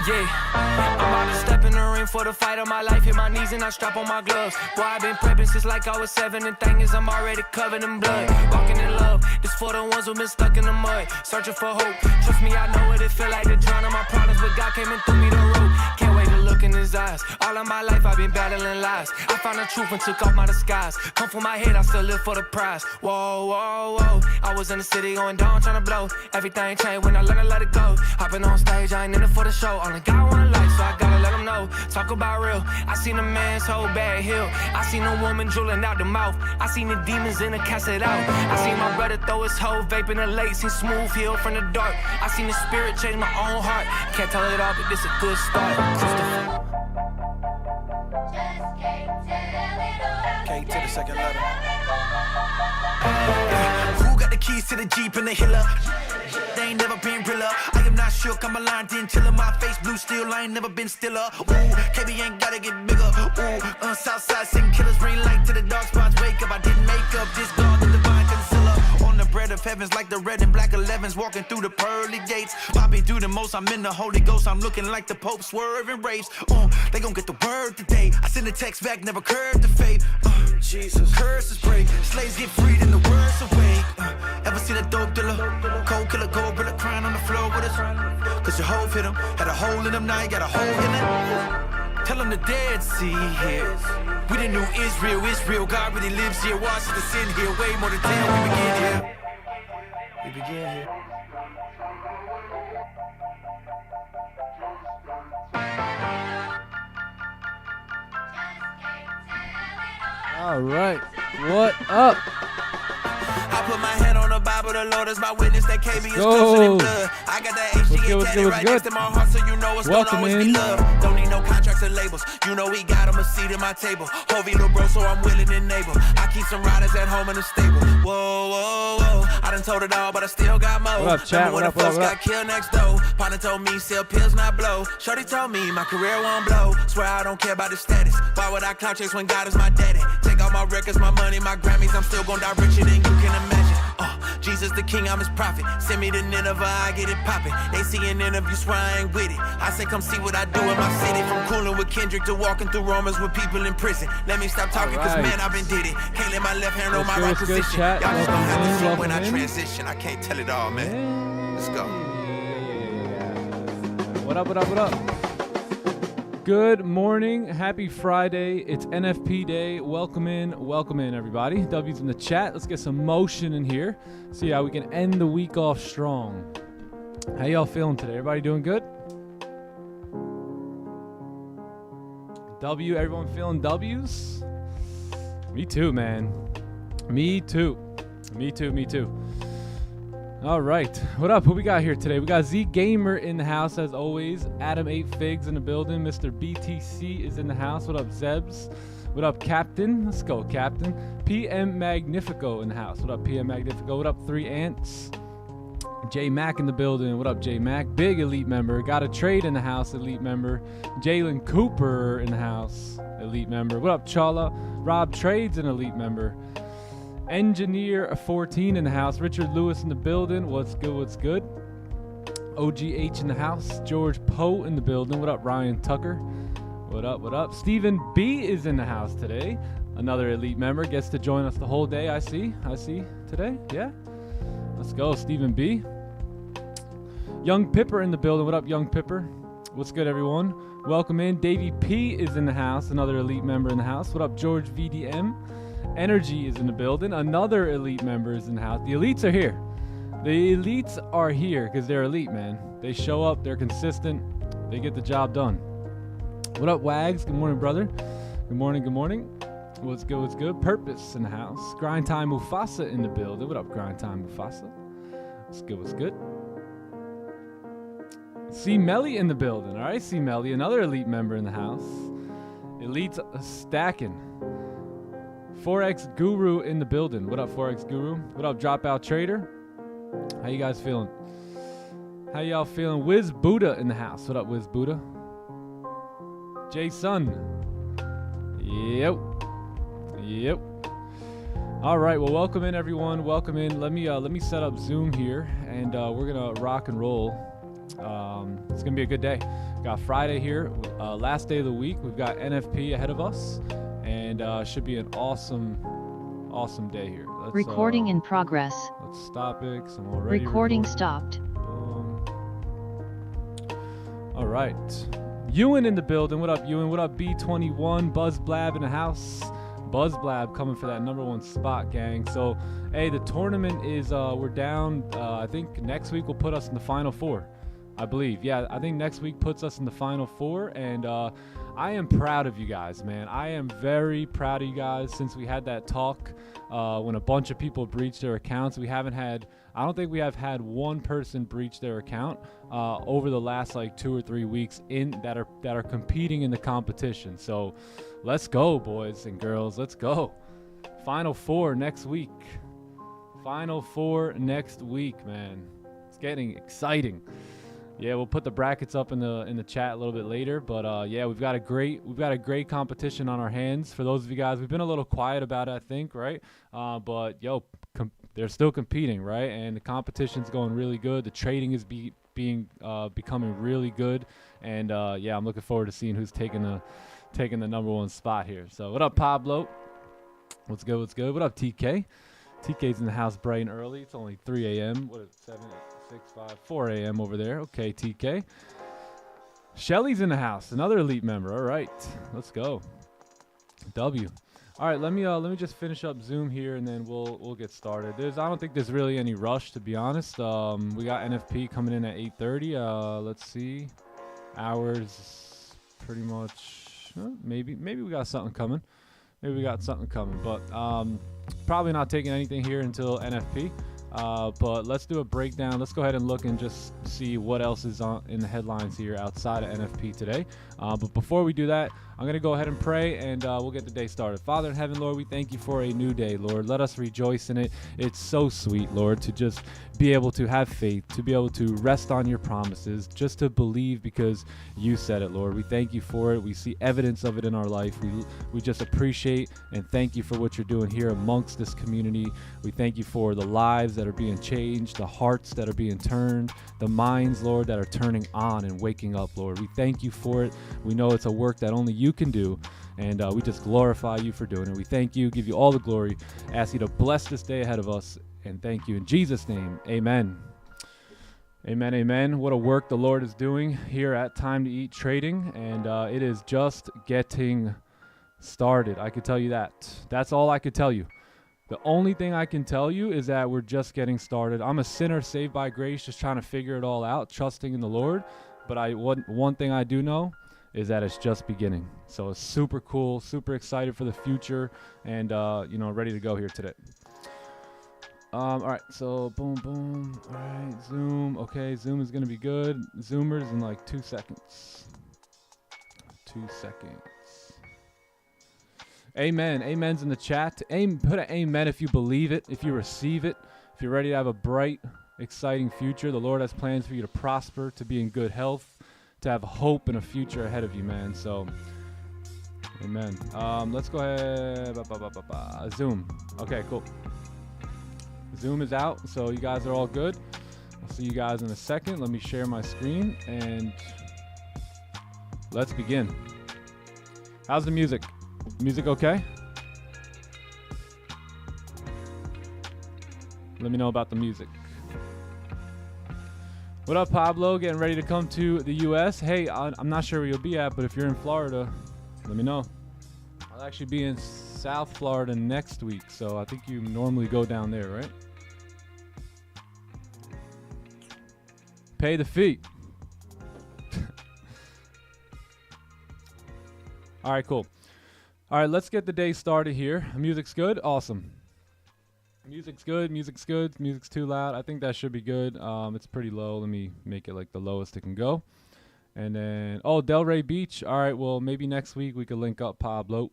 Yeah, I'm about to step in the ring for the fight of my life. Hit my knees and I strap on my gloves. Boy, I've been prepping since like I was 7. And thing is, I'm already covered in blood. Walking in love, this for the ones who've been stuck in the mud. Searching for hope. Trust me, I know what it feel like to drown in my problems, but God came and threw me the rope. Can't wait to look in his eyes. All of my life I've been battling lies. I found the truth and took off my disguise. Come from my head, I still live for the prize. Whoa, whoa, whoa. I was in the city going down, trying to blow. Everything changed when I learned to let it go. Hopping on stage, I ain't in it for the show. Only got one life, so I gotta let them know. Talk about real. I seen a man's whole bad hill. I seen a woman drooling out the mouth. I seen the demons in the cast it out. I seen my brother throw his whole vape in the lake. Seen smooth heal from the dark. I seen the spirit change my own heart. Can't tell it all, but this a good start. Christopher. K to the second letter. Who got the keys to the Jeep and the Hiller? They ain't never been realer. I am not shook, I'm aligned in chiller. My face blue steel, I ain't never been stiller. Ooh, KB ain't gotta get bigger. Ooh, Southside sing killers, bring light to the dark spots. Wake up, I didn't make up this God, the divine concealer. On the bread of heavens like the red and black 11s, walking through the pearly gates. Popping through the most, I'm in the Holy Ghost. I'm looking like the Pope swerving raves. They gon' get the word today. I send a text back, never curved the fate. Jesus, curses break, slaves get freed and the words awake. Ever seen a dope dealer? Cold killer, gold brother crying on the floor with us. Cause your hoe fit him, had a hole in him, now you got a hole in it. Tell them the dead see here. We the new Israel, Israel. God really lives here. Watch the sin here. Way more than 10. We begin here. We begin here. All right, what up? I put my hand on the Bible, the Lord is my witness. That KB is closer than blood. I got that HGA tatted right next to my heart, so you know it's gonna always be love. Don't need no contracts or labels. You know we got him a seat at my table. Hovey little bro, so I'm willing and able. I keep some riders at home in the stable. Whoa, whoa, whoa. I done told it all, but I still got more. What up, chat? Remember when the folks got killed next door? Partner told me sell pills, not blow. Shorty told me my career won't blow. Swear I don't care about the status. Why would I clout chase when God is my daddy? Take all my records, my money, my Grammys. I'm still gonna die richer than you can imagine. Jesus the king, I'm his prophet. Send me to Nineveh, I get it poppin'. They see an interview, swear I ain't with it. I say come see what I do in my city. From cooling with Kendrick to walking through Romans with people in prison. Let me stop talking, cause man, I've been did it. Can't let my left hand on my right position. Y'all just gonna have to see when I transition. I can't tell it all, man. Let's go. What up, what up, what up? Good morning. Happy Friday. It's NFP day. Welcome in, everybody. W's in the chat. Let's get some motion in here. See how we can end the week off strong. How y'all feeling today? Everybody doing good? W, everyone feeling W's? Me too, man. Me too. All right, what up? Who we got here today? We got Z Gamer in the house as always. Adam 8 Figs in the building. Mr. BTC is in the house. What up, Zebs? What up, Captain? Let's go, Captain. PM Magnifico in the house. What up, PM Magnifico? What up, 3 Ants? J Mac in the building. What up, J Mac? Big elite member. Got a trade in the house, elite member. Jalen Cooper in the house, elite member. What up, Chala? Rob Trades an elite member. Engineer 14 in the house. Richard Lewis in the building. What's good? What's good? OGH in the house. George Poe in the building. What up, Ryan Tucker? What up? What up? Stephen B is in the house today. Another elite member gets to join us the whole day. I see today. Yeah. Let's go, Stephen B. Young Pipper in the building. What up, Young Pipper? What's good, everyone? Welcome in. Davey P is in the house. Another elite member in the house. What up, George VDM? Energy is in the building. Another elite member is in the house. The elites are here. The elites are here because they're elite, man. They show up. They're consistent. They get the job done. What up, Wags? Good morning, brother. Good morning. Good morning. What's good? What's good? Purpose in the house. Grind Time Mufasa in the building. What up, Grind Time Mufasa? What's good? What's good? C Melly in the building. All right, C Melly, another elite member in the house. Elites stacking. Forex Guru in the building. What up, Forex Guru? What up, Dropout Trader? How you guys feeling? How y'all feeling? Wiz Buddha in the house. What up, Wiz Buddha? Jason. Yep. All right. Well, welcome in, everyone. Welcome in. Let me set up Zoom here, and we're gonna rock and roll. It's gonna be a good day. Got Friday here, last day of the week. We've got NFP ahead of us. And should be an awesome day here. Recording in progress. Let's stop it, 'cause I'm already recording. Recording. Stopped. Boom. All right. Ewan in the building. What up, Ewan? What up, B21? Buzz Blab in the house. Buzz Blab coming for that #1 spot, gang. So, hey, the tournament is, we're down. I think next week will put us in the Final Four, I believe. Yeah, I think next week puts us in the Final Four, and I am proud of you guys, man. I am very proud of you guys. Since we had that talk when a bunch of people breached their accounts, I don't think we have had one person breach their account over the last like 2 or 3 weeks that are competing in the competition. So let's go, boys and girls. Let's go. Final Four next week. Final Four next week, man. It's getting exciting. Yeah, we'll put the brackets up in the chat a little bit later, but yeah, we've got a great competition on our hands. For those of you guys, we've been a little quiet about it, I think, right? But yo, they're still competing, right? And the competition's going really good. The trading is becoming really good, and yeah, I'm looking forward to seeing who's taking the #1 spot here. So what up, Pablo? What's good? What's good? What up, TK? TK's in the house bright and early. It's only 3 a.m. What is it? 7, 8, 6, 5, 4 a.m. over there. Okay, TK. Shelly's in the house, another elite member. All right, let's go. W. All right, let me just finish up Zoom here, and then we'll get started. I don't think there's really any rush, to be honest. We got NFP coming in at 8:30. Let's see, hours pretty much. Maybe we got something coming. Maybe we got something coming, but probably not taking anything here until NFP. But let's do a breakdown. Let's go ahead and look and just see what else is in the headlines here outside of NFP today. But before we do that, I'm going to go ahead and pray, and we'll get the day started. Father in heaven, Lord, we thank you for a new day, Lord. Let us rejoice in it. It's so sweet, Lord, to just be able to have faith, to be able to rest on your promises, just to believe because you said it, Lord. We thank you for it. We see evidence of it in our life. We just appreciate and thank you for what you're doing here amongst this community. We thank you for the lives that are being changed, the hearts that are being turned, the minds, Lord, that are turning on and waking up, Lord. We thank you for it. We know it's a work that only you can do, and we just glorify you for doing it. We thank you, give you all the glory, ask you to bless this day ahead of us, and thank you in Jesus' name. Amen. Amen, amen. What a work the Lord is doing here at Time to Eat Trading, and it is just getting started. I could tell you that. That's all I could tell you. The only thing I can tell you is that we're just getting started. I'm a sinner saved by grace, just trying to figure it all out, trusting in the Lord. But one thing I do know is that it's just beginning. So it's super cool, super excited for the future, and ready to go here today. All right, so boom, boom. All right, Zoom. Okay, Zoom is gonna be good. Zoomers in like 2 seconds. 2 seconds. Amen. Amen's in the chat. Put an amen if you believe it, if you receive it, if you're ready to have a bright, exciting future. The Lord has plans for you to prosper, to be in good health, to have hope and a future ahead of you, man. So, amen. Let's go ahead. Zoom. Okay, cool. Zoom is out, so you guys are all good. I'll see you guys in a second. Let me share my screen, and let's begin. How's the music? Music okay? Let me know about the music. What up, Pablo? Getting ready to come to the US. Hey, I'm not sure where you'll be at, but if you're in Florida, let me know. I'll actually be in South Florida next week, so I think you normally go down there, right? Pay the fee. All right, cool. All right, let's get the day started here. Music's good? Awesome. Music's good, music's good, music's too loud. I think that should be good. It's pretty low. Let me make it like the lowest it can go. And then, oh, Delray Beach. All right, well, maybe next week we could link up, Pablo.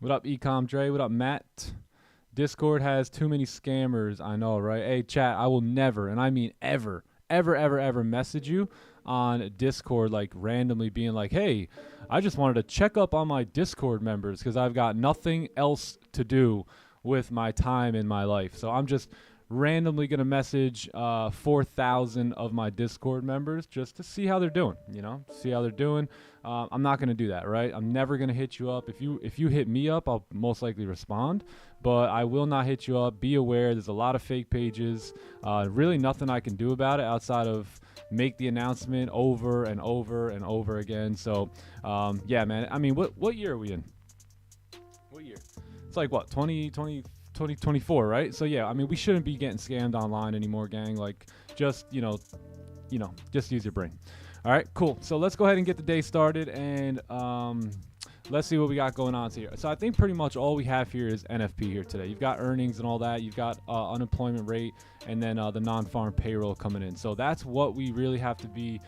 What up, Ecom Dre? What up, Matt? Discord has too many scammers. I know, right? Hey, chat, I will never, and I mean ever message you on Discord, like randomly being like, hey, I just wanted to check up on my Discord members because I've got nothing else to do with my time in my life. So I'm just randomly going to message 4,000 of my Discord members just to see how they're doing, see how they're doing. I'm not going to do that, right? I'm never going to hit you up. If you hit me up, I'll most likely respond, but I will not hit you up. Be aware, there's a lot of fake pages. Really nothing I can do about it outside of make the announcement over and over and over again. So, yeah, man. I mean, what year are we in? What year? It's like what, 2024, right? So yeah, I mean, we shouldn't be getting scammed online anymore, gang. Like, just just use your brain. All right, cool. So let's go ahead and get the day started, and let's see what we got going on here. So I think pretty much all we have here is NFP here today. You've got earnings and all that. You've got unemployment rate, and then the non-farm payroll coming in. So that's what we really have to be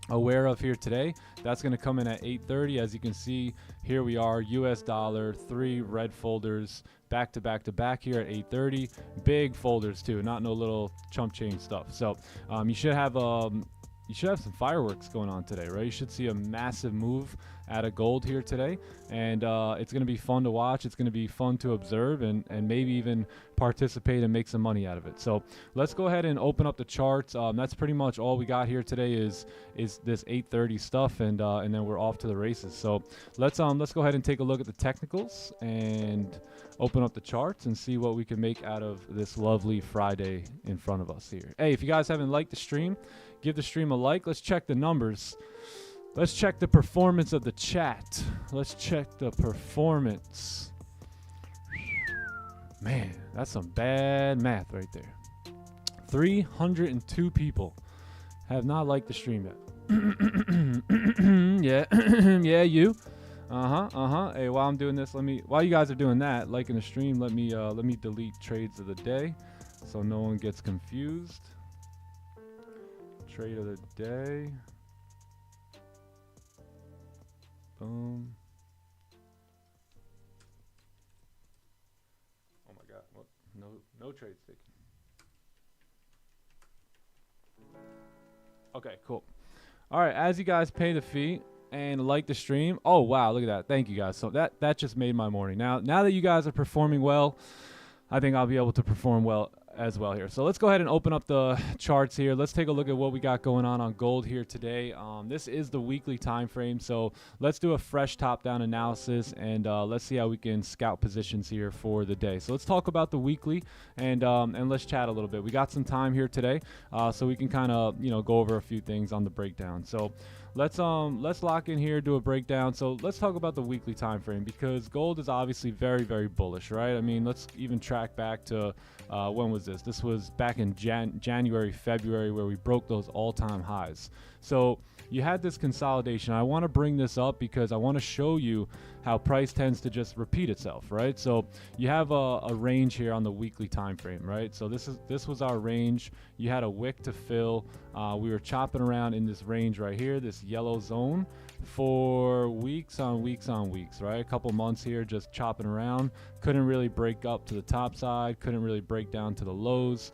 aware of here today. That's going to come in at 8:30. As you can see, here we are, US dollar, 3 red folders back to back to back here at 8:30. Big folders too, not no little chump change stuff. So you should have some fireworks going on today, right? You should see a massive move out of gold here today, and it's going to be fun to watch. It's going to be fun to observe, and maybe even participate and make some money out of it. So let's go ahead and open up the charts. That's pretty much all we got here today is this 8:30 stuff, and then we're off to the races. So let's go ahead and take a look at the technicals and open up the charts and see what we can make out of this lovely Friday in front of us here. Hey, if you guys haven't liked the stream, give the stream a like. Let's check the numbers. Let's check the performance of the chat. Let's check the performance. Man, that's some bad math right there. 302 people have not liked the stream yet. Yeah, yeah, you. Hey, while I'm doing this, while you guys are doing that, liking the stream, let me delete trades of the day so no one gets confused. Trade of the day. Boom. Oh my god, what? No trades taken. Okay, cool. All right, as you guys pay the fee and like the stream. Oh wow, look at that. Thank you guys. So that just made my morning. Now that you guys are performing well, I think I'll be able to perform well as well here. So let's go ahead and open up the charts here. Let's take a look at what we got going on gold here today. This is the weekly time frame, so let's do a fresh top-down analysis and let's see how we can scout positions here for the day. So let's talk about the weekly and let's chat a little bit. We got some time here today, so we can kind of go over a few things on the breakdown. So let's lock in here, do a breakdown. So let's talk about the weekly time frame, because gold is obviously very, very bullish, right? I mean, let's even track back to when was this? This was back in January, February, where we broke those all-time highs. So you had this consolidation. I want to bring this up because I want to show you how price tends to just repeat itself, right? So you have a range here on the weekly time frame, right? So this was our range. You had a wick to fill. We were chopping around in this range right here, this yellow zone, for weeks on weeks on weeks, right? A couple months here just chopping around. Couldn't really break up to the top side, couldn't really break down to the lows,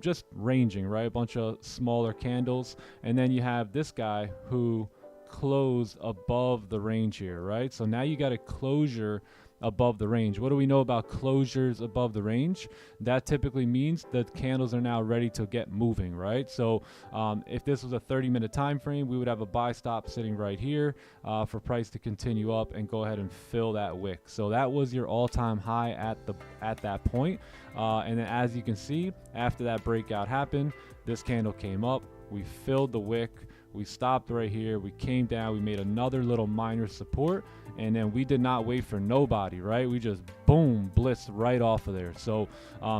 just ranging, right? A bunch of smaller candles. And then you have this guy who closed above the range here, right? So now you got a closure above the range. What do we know about closures above the range? That typically means that candles are now ready to get moving, right? So if this was a 30-minute time frame, we would have a buy stop sitting right here for price to continue up and go ahead and fill that wick. So that was your all-time high at that point. And then as you can see, after that breakout happened, this candle came up, we filled the wick, we stopped right here, we came down, we made another little minor support, and then we did not wait for nobody, right? We just boom, blitzed right off of there. So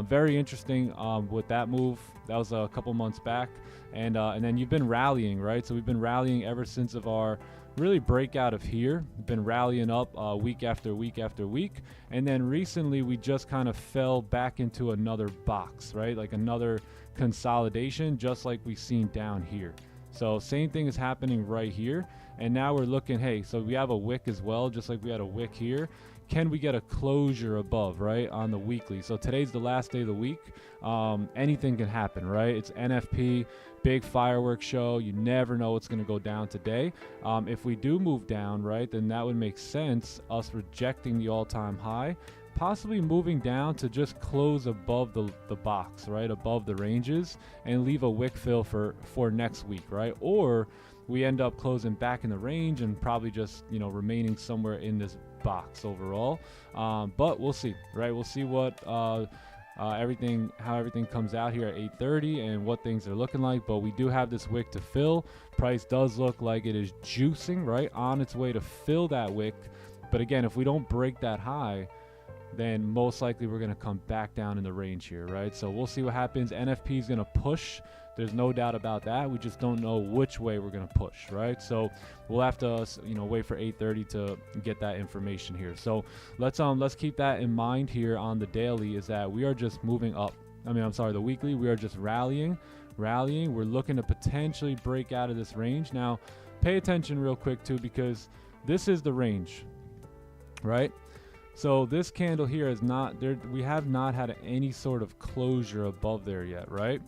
very interesting with that move. That was a couple months back, and then you've been rallying, right? So we've been rallying ever since of our really breakout of here. We've been rallying up week after week after week, and then recently we just kind of fell back into another box, right? Like another consolidation, just like we've seen down here. So same thing is happening right here. And now we're looking, hey, so we have a wick as well, just like we had a wick here. Can we get a closure above, right, on the weekly? So today's the last day of the week. Anything can happen, right? It's NFP, big fireworks show. You never know what's going to go down today. If we do move down, right, then that would make sense, us rejecting the all-time high, possibly moving down to just close above the box, right, above the ranges, and leave a wick fill for next week, right? Or we end up closing back in the range and probably just remaining somewhere in this box overall. But we'll see, right? We'll see what how everything comes out here at 8:30 and what things are looking like. But we do have this wick to fill. Price does look like it is juicing, right, on its way to fill that wick. But again, if we don't break that high, then most likely we're going to come back down in the range here, right? So we'll see what happens. NFP is going to push. There's no doubt about that. We just don't know which way we're going to push, right? So we'll have to, wait for 8:30 to get that information here. So let's keep that in mind here on the daily, is that we are just moving up. The weekly, we are just rallying. We're looking to potentially break out of this range. Now, pay attention real quick too, because this is the range, right? So this candle here is not there. We have not had any sort of closure above there yet, right?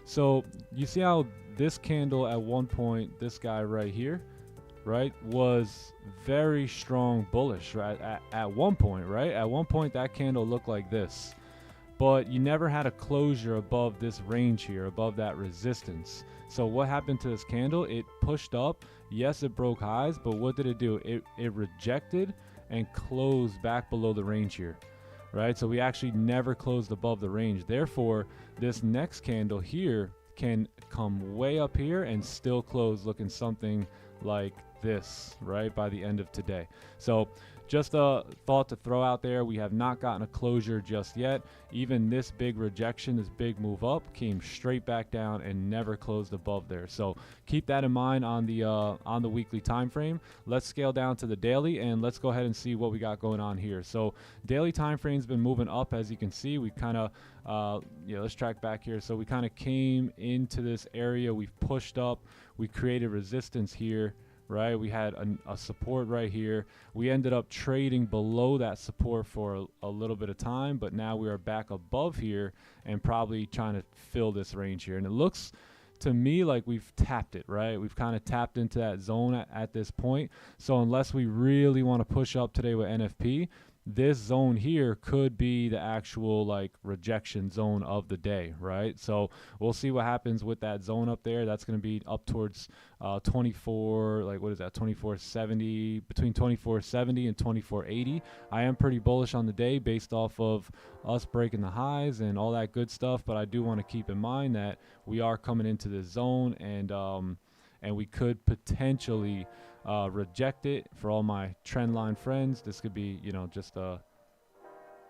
So you see how this candle at one point, this guy right here, right, was very strong bullish, right? At one point, right? At one point that candle looked like this. but you never had a closure above this range here, above that resistance. So what happened to this candle? It pushed up. Yes, it broke highs, but what did it do? It rejected and closed back below the range here, right? So we actually never closed above the range. Therefore, this next candle here can come way up here and still close looking something like this, right, by the end of today. So just a thought to throw out there. We have not gotten a closure just yet. Even this big rejection, this big move up, came straight back down and never closed above there. So keep that in mind on the weekly time frame. Let's scale down to the daily and let's go ahead and see what we got going on here. So daily time frame's been moving up, as you can see. We kind of let's track back here. So we kind of came into this area, we've pushed up, we created resistance here, right? We had a support right here. We ended up trading below that support for a little bit of time, but now we are back above here and probably trying to fill this range here. And it looks to me like we've tapped it, right? We've kind of tapped into that zone at this point. So unless we really want to push up today with NFP, this zone here could be the actual like rejection zone of the day, right? So we'll see what happens with that zone up there. That's going to be up towards 24, like what is that, 2470, between 2470 and 2480. I am pretty bullish on the day based off of us breaking the highs and all that good stuff, but I do want to keep in mind that we are coming into this zone and we could potentially reject it. For all my trend line friends, this could be, you know, just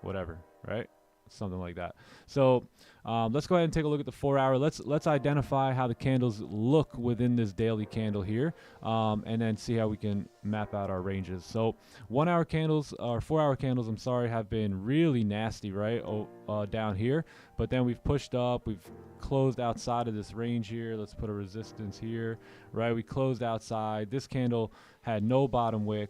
whatever, right? Something like that. So let's go ahead and take a look at the 4 hour. Let's identify how the candles look within this daily candle here, and then see how we can map out our ranges. So 1 hour candles, or 4 hour candles, I'm sorry, have been really nasty, right? Down here, but then we've pushed up, we've closed outside of this range here. Let's put a resistance here, right? We closed outside. This candle had no bottom wick.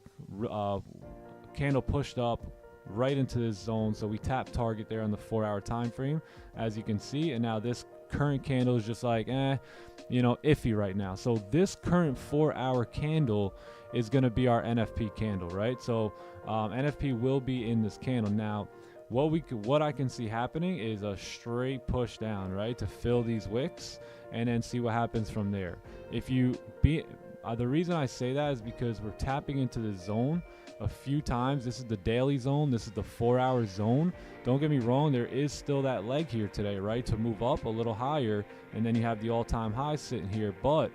Candle pushed up right into this zone, so we tapped target there on the 4 hour time frame, as you can see. And now this current candle is just like you know, iffy right now. So this current 4 hour candle is going to be our NFP candle, right? So NFP will be in this candle. Now what I can see happening is a straight push down, right, to fill these wicks and then see what happens from there. If you the reason I say that is because we're tapping into the zone a few times. This is the daily zone, this is the 4 hour zone. Don't get me wrong, there is still that leg here today, right, to move up a little higher, and then you have the all-time high sitting here. But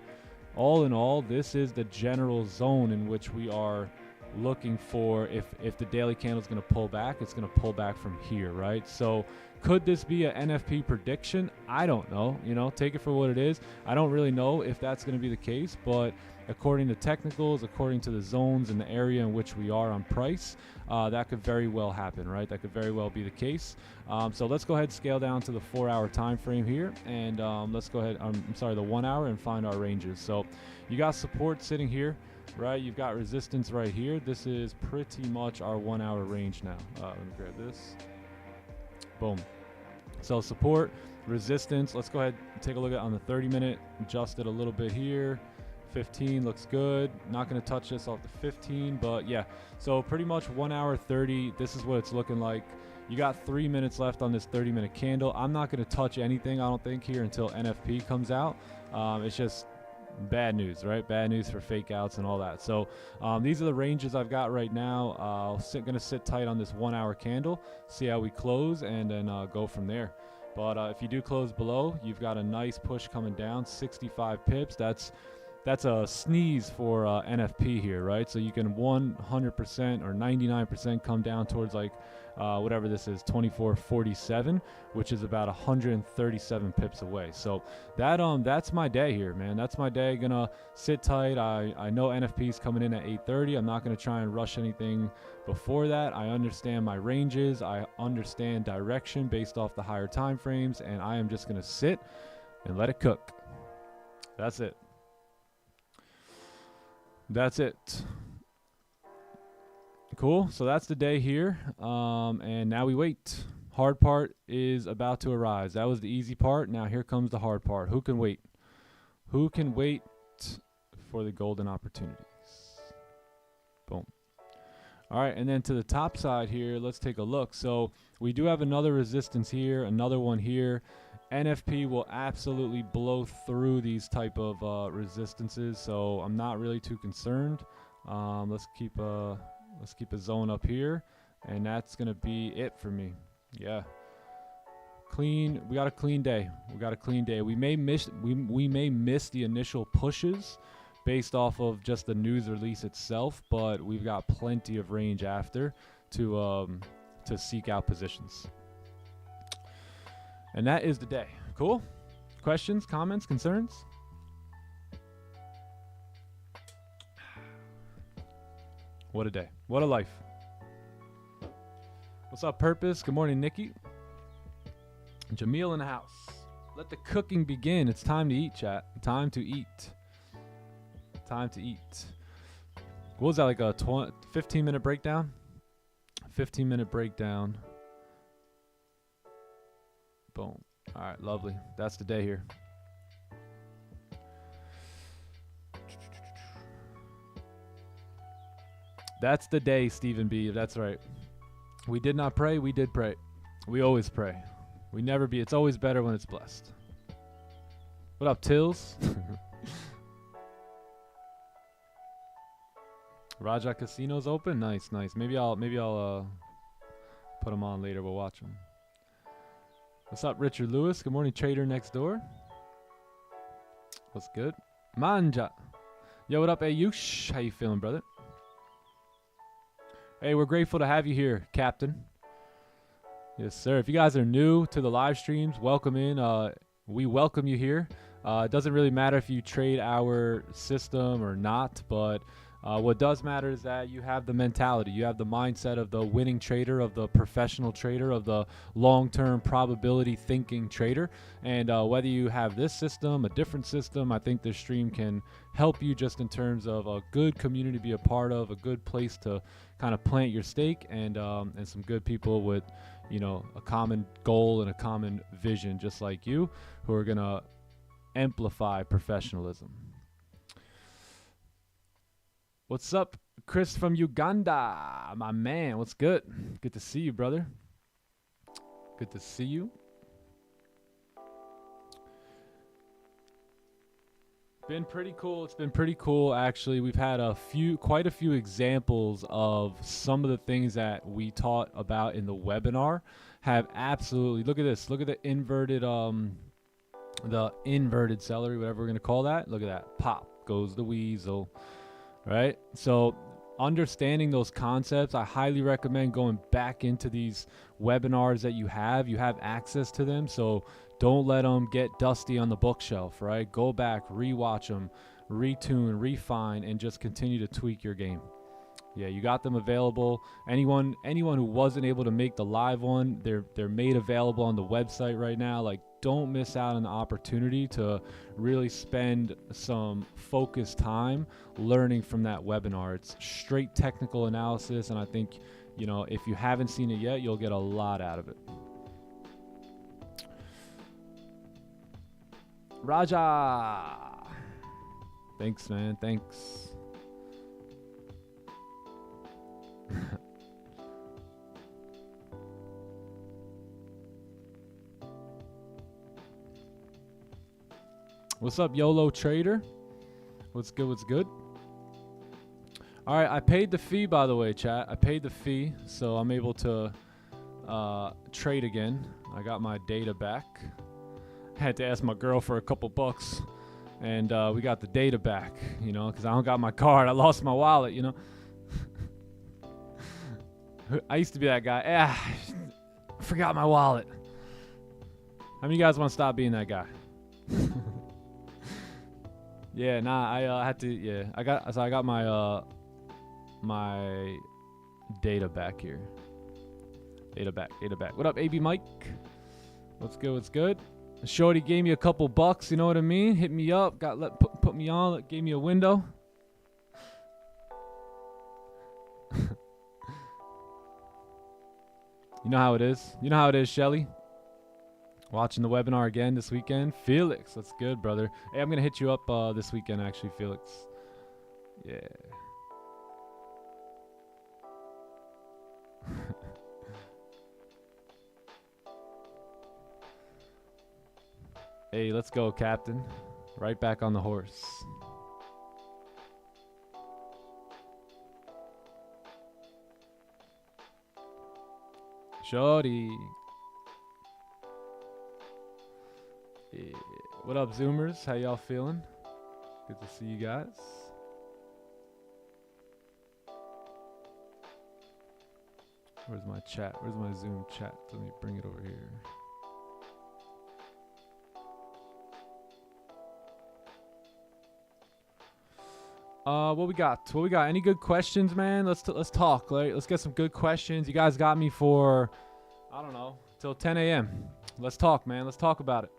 all in all, this is the general zone in which we are looking for. If the daily candle is going to pull back, it's going to pull back from here, right? So could this be an NFP prediction? I don't know, you know, take it for what it is. I don't really know if that's going to be the case, but according to technicals, according to the zones and the area in which we are on price, that could very well happen, right? That could very well be the case. So let's go ahead and scale down to the 4 hour time frame here, and let's go ahead, the 1 hour, and find our ranges. So you got support sitting here, right? You've got resistance right here. This is pretty much our 1 hour range now. Let me grab this. Boom. So support, resistance. Let's go ahead and take a look at on the 30-minute. Adjust it a little bit here. 15 looks good. Not going to touch this off the 15, but yeah. So pretty much 1 hour 30. This is what it's looking like. You got 3 minutes left on this 30-minute candle. I'm not going to touch anything, I don't think, here until NFP comes out. It's just bad news, right? Bad news for fake outs and all that. So these are the ranges I've got right now. Gonna sit tight on this 1 hour candle, see how we close, and then go from there. But if you do close below, you've got a nice push coming down, 65 pips. That's a sneeze for NFP here, right? So you can 100% or 99% come down towards like whatever this is, 2447, which is about 137 pips away. So that's my day here, man. That's my day. Gonna sit tight. I know NFP is coming in at 8:30. I'm not gonna try and rush anything before that. I understand my ranges. I understand direction based off the higher time frames, and I am just gonna sit and let it cook. That's it. That's it. Cool. So that's the day here. And now we wait. Hard part is about to arise. That was the easy part. Now here comes the hard part. Who can wait? Who can wait for the golden opportunities? Boom. All right, and then to the top side here, let's take a look. So we do have another resistance here, another one here. NFP will absolutely blow through these type of resistances, so I'm not really too concerned. Let's keep a zone up here, and that's gonna be it for me. Yeah, clean. We got a clean day. We got a clean day. We may miss the initial pushes based off of just the news release itself, but we've got plenty of range after to seek out positions. And that is the day. Cool? Questions, comments, concerns? What a day. What a life. What's up, Purpose? Good morning, Nikki. Jamil in the house. Let the cooking begin. It's time to eat, chat. Time to eat. Time to eat. What was that, like a 15-minute breakdown? 15-minute breakdown. Boom. All right, lovely. That's the day here. That's the day, Stephen B. That's right. We did not pray. We did pray. We always pray. We never be. It's always better when it's blessed. What up, Tills? Raja Casino's open. Nice, nice. Maybe I'll put them on later. We'll watch them. What's up, Richard Lewis? Good morning, trader next door. What's good? Manja. Yo, what up, Ayush? How you feeling, brother? Hey, we're grateful to have you here, Captain. Yes, sir. If you guys are new to the live streams, welcome in. We welcome you here. It doesn't really matter if you trade our system or not, but what does matter is that you have the mentality, you have the mindset of the winning trader, of the professional trader, of the long-term probability thinking trader. And whether you have this system, a different system, I think this stream can help you just in terms of a good community to be a part of, a good place to kind of plant your stake, and some good people with, you know, a common goal and a common vision, just like you, who are gonna amplify professionalism. What's up, Chris from Uganda? My man, what's good? Good to see you, brother. Good to see you. Been pretty cool. It's been pretty cool, actually. We've had quite a few examples of some of the things that we taught about in the webinar have absolutely, look at this. Look at the inverted celery, whatever we're going to call that. Look at that. Pop goes the weasel. Right? So understanding those concepts, I highly recommend going back into these webinars that you have access to them. So don't let them get dusty on the bookshelf, right? Go back, rewatch them, retune, refine, and just continue to tweak your game. Yeah, you got them available. Anyone who wasn't able to make the live one, they're made available on the website right now. Like, don't miss out on the opportunity to really spend some focused time learning from that webinar. It's straight technical analysis, and I think, you know, if you haven't seen it yet, you'll get a lot out of it. Raja, thanks, man. Thanks. What's up, YOLO Trader? What's good? What's good? All right, I paid the fee, by the way, chat. I paid the fee, so I'm able to trade again. I got my data back. Had to ask my girl for a couple bucks, and we got the data back, you know, because I don't got my card. I lost my wallet, you know. I used to be that guy. I forgot my wallet. How many of you guys want to stop being that guy? Yeah, nah, I had to, yeah. I got my my data back here. Data back. What up, AB Mike? What's good? What's good? Shorty gave me a couple bucks, you know what I mean? Hit me up, put me on, gave me a window. You know how it is. You know how it is, Shelly. Watching the webinar again this weekend. Felix, that's good, brother. Hey, I'm going to hit you up this weekend, actually, Felix. Yeah. Hey, let's go, Captain. Right back on the horse. Shorty. Yeah. What up, Zoomers? How y'all feeling? Good to see you guys. Where's my chat? Where's my Zoom chat? Let me bring it over here. What we got? What we got? Any good questions, man? Let's talk. Let's get some good questions. You guys got me for, I don't know, till 10 a.m. Let's talk, man. Let's talk about it.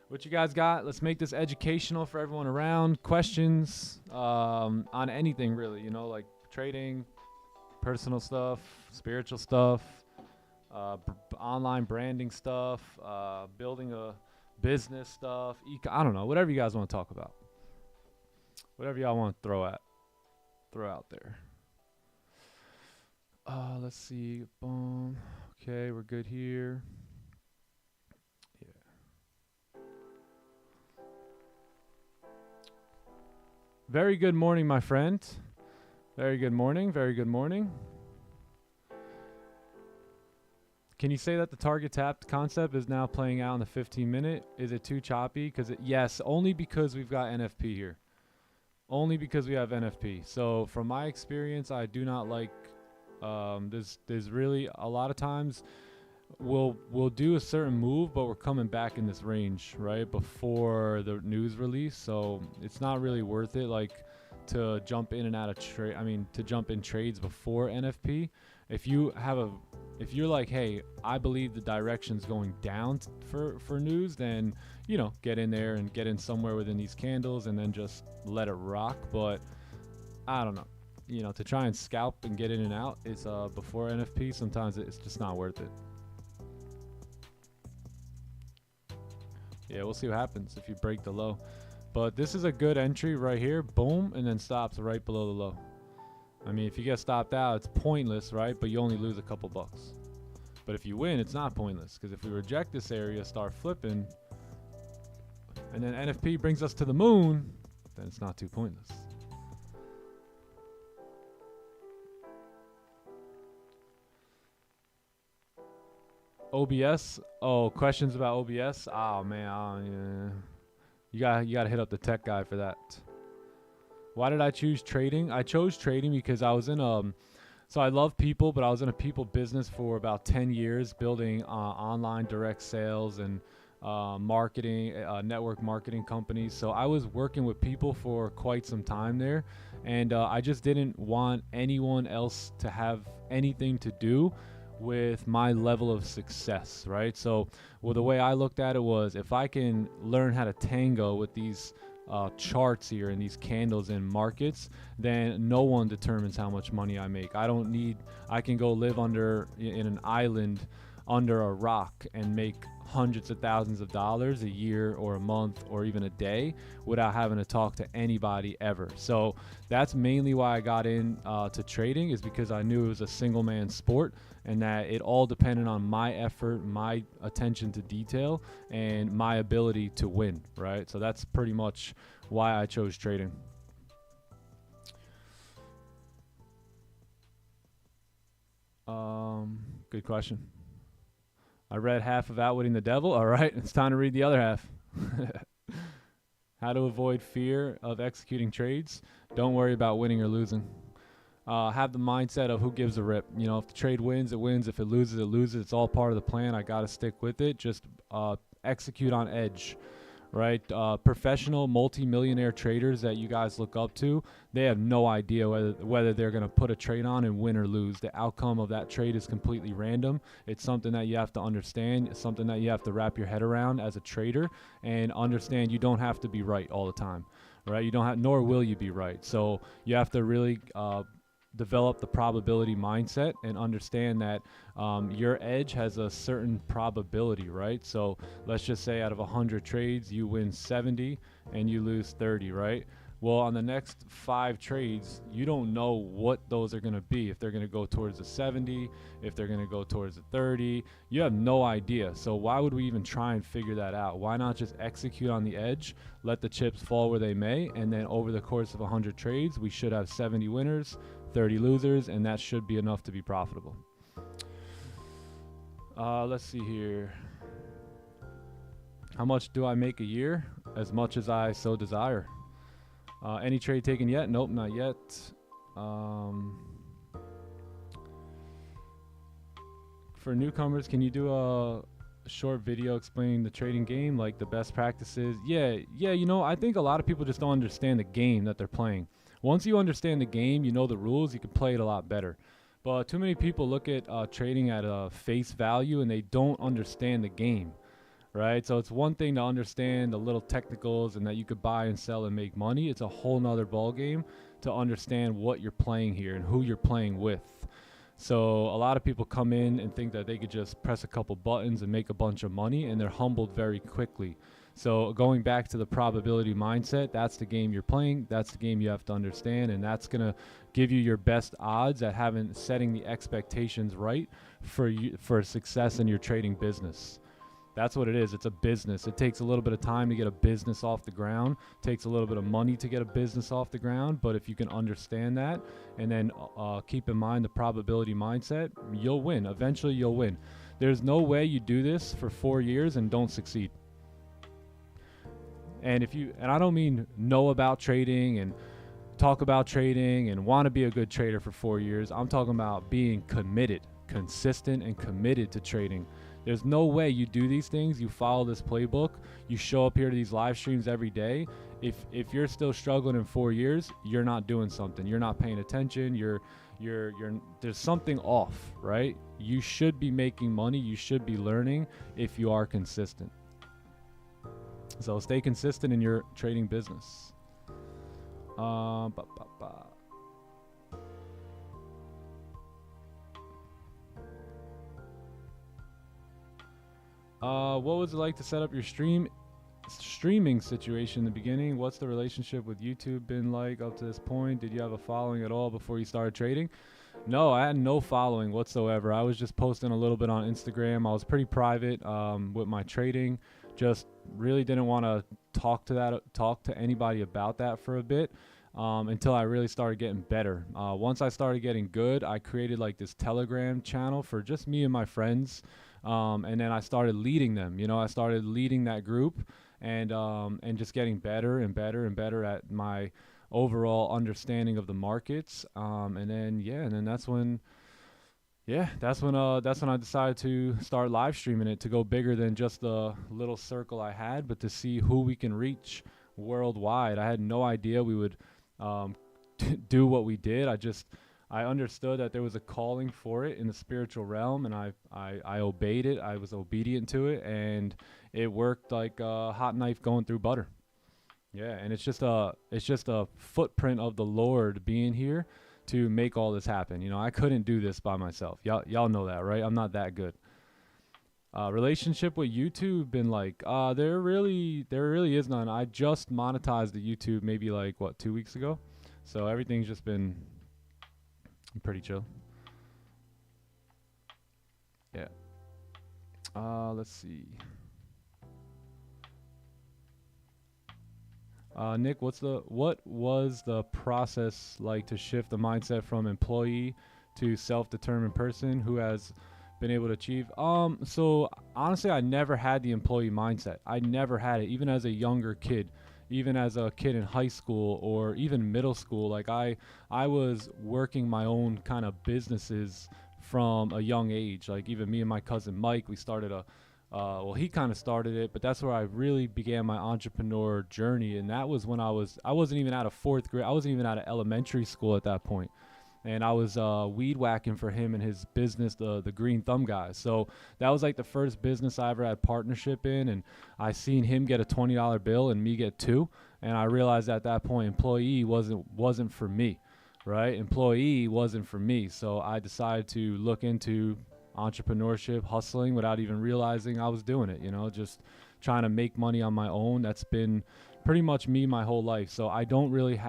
What you guys got? Let's make this educational for everyone around. Questions on anything, really. You know, like trading, personal stuff, spiritual stuff, online branding stuff, building a business stuff. I don't know. Whatever you guys want to talk about. Whatever y'all want to throw out there. Let's see. Boom. Okay, we're good here. Yeah. Very good morning, my friend. Very good morning. Very good morning. Can you say that the target tap concept is now playing out in the 15-minute? Is it too choppy? Yes, only because we've got NFP here. Only because we have NFP. So from my experience, I do not like, there's really a lot of times we'll do a certain move, but we're coming back in this range, right? Before the news release. So it's not really worth it, like, to jump in and out of trade. I mean, to jump in trades before NFP. If you're like, hey, I believe the direction's going down for news, then, you know, get in there and get in somewhere within these candles and then just let it rock. But I don't know, you know, to try and scalp and get in and out is before NFP. Sometimes it's just not worth it. Yeah, we'll see what happens if you break the low. But this is a good entry right here. Boom, and then stops right below the low. I mean, if you get stopped out, it's pointless, right? But you only lose a couple bucks. But if you win, it's not pointless. Because if we reject this area, start flipping, and then NFP brings us to the moon, then it's not too pointless. OBS? Oh, questions about OBS? Oh, man. Yeah. You gotta hit up the tech guy for that. Why did I choose trading? I chose trading because I was in so I love people, but I was in a people business for about 10 years, building online direct sales and marketing, network marketing companies. So I was working with people for quite some time there, and I just didn't want anyone else to have anything to do with my level of success, right? So, well, the way I looked at it was, if I can learn how to tango with these charts here and these candles in markets, then no one determines how much money I make. I can go live in an island under a rock and make hundreds of thousands of dollars a year or a month or even a day without having to talk to anybody ever. So that's mainly why I got in to trading, is because I knew it was a single man sport and that it all depended on my effort, my attention to detail, and my ability to win, right? So that's pretty much why I chose trading. Good question. I read half of Outwitting the Devil. All right, it's time to read the other half. How to avoid fear of executing trades. Don't worry about winning or losing. Have the mindset of who gives a rip. You know, if the trade wins, it wins. If it loses, it loses. It's all part of the plan. I got to stick with it. Just execute on edge, right? Professional multi-millionaire traders that you guys look up to, they have no idea whether they're going to put a trade on and win or lose. The outcome of that trade is completely random. It's something that you have to understand. It's something that you have to wrap your head around as a trader and understand. You don't have to be right all the time, right? You don't have, nor will you be right. So you have to really develop the probability mindset and understand that your edge has a certain probability, right? So let's just say out of 100 trades, you win 70 and you lose 30, right? Well, on the next 5 trades, you don't know what those are going to be. If they're going to go towards the 70, if they're going to go towards the 30, you have no idea. So why would we even try and figure that out? Why not just execute on the edge, let the chips fall where they may, and then over the course of 100 trades, we should have 70 winners, 30 losers, and that should be enough to be profitable. Let's see here. How much do I make a year? As much as I so desire. Any trade taken yet? Nope, not yet. For newcomers, can you do a short video explaining the trading game, like the best practices? Yeah, you know, I think a lot of people just don't understand the game that they're playing. Once you understand the game, you know the rules, you can play it a lot better. But too many people look at trading at a face value and they don't understand the game. Right? So it's one thing to understand the little technicals and that you could buy and sell and make money. It's a whole nother ball game to understand what you're playing here and who you're playing with. So a lot of people come in and think that they could just press a couple buttons and make a bunch of money, and they're humbled very quickly. So going back to the probability mindset, that's the game you're playing. That's the game you have to understand, and that's going to give you your best odds at setting the expectations right for success in your trading business. That's what it is. It's a business. It takes a little bit of time to get a business off the ground. It takes a little bit of money to get a business off the ground. But if you can understand that and then keep in mind the probability mindset, you'll win. Eventually, you'll win. There's no way you do this for 4 years and don't succeed. And I don't mean know about trading and talk about trading and want to be a good trader for 4 years. I'm talking about being committed, consistent and committed to trading. There's no way you do these things, you follow this playbook, you show up here to these live streams every day. If you're still struggling in 4 years, you're not doing something. You're not paying attention. There's something off, right? You should be making money. You should be learning if you are consistent. So stay consistent in your trading business. What was it like to set up your streaming situation in the beginning? What's the relationship with YouTube been like up to this point? Did you have a following at all before you started trading? No, I had no following whatsoever. I was just posting a little bit on Instagram. I was pretty private with my trading. Just really didn't want to talk to anybody about that for a bit until I really started getting better. Once I started getting good, I created like this Telegram channel for just me and my friends. And then I started leading them. You know, I started leading that group and just getting better and better and better at my overall understanding of the markets. And then that's when I decided to start live streaming it, to go bigger than just the little circle I had, but to see who we can reach worldwide. I had no idea we would do what we did. I understood that there was a calling for it in the spiritual realm, and I obeyed it. I was obedient to it, and it worked like a hot knife going through butter. Yeah, and it's just a footprint of the Lord being here to make all this happen. You know, I couldn't do this by myself. Y'all know that, right? I'm not that good. Relationship with YouTube been like, there really is none. I just monetized the YouTube maybe like 2 weeks ago, so everything's just been pretty chill. Yeah. Let's see. Nick, what was the process like to shift the mindset from employee to self-determined person who has been able to achieve? So honestly, I never had the employee mindset. I never had it, even as a younger kid. Even as a kid in high school or even middle school, like I was working my own kind of businesses from a young age. Like even me and my cousin Mike, we started he kind of started it, but that's where I really began my entrepreneur journey. And that was when I wasn't even out of 4th grade. I wasn't even out of elementary school at that point. And I was weed whacking for him and his business, the Green Thumb guys. So that was like the first business I ever had partnership in, and I seen him get a $20 bill and me get 2, and I realized at that point employee wasn't for me, right? Employee wasn't for me, so I decided to look into entrepreneurship, hustling without even realizing I was doing it. You know, just trying to make money on my own. That's been pretty much me my whole life. So I don't really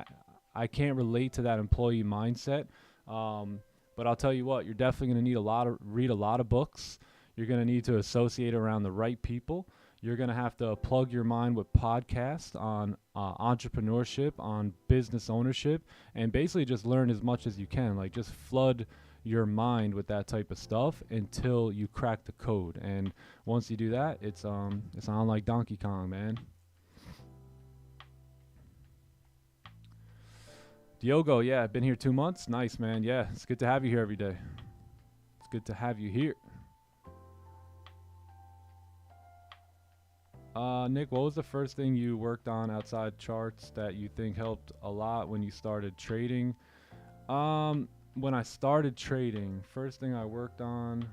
I can't relate to that employee mindset. But I'll tell you what, you're definitely going to need read a lot of books. You're going to need to associate around the right people. You're going to have to plug your mind with podcasts on entrepreneurship, on business ownership, and basically just learn as much as you can. Like, just flood your mind with that type of stuff until you crack the code. And once you do that, it's on like Donkey Kong, man. Diogo, yeah, I've been here 2 months. Nice, man. Yeah, it's good to have you here every day. It's good to have you here. Nick, what was the first thing you worked on outside charts that you think helped a lot when you started trading? When I started trading, first thing I worked on,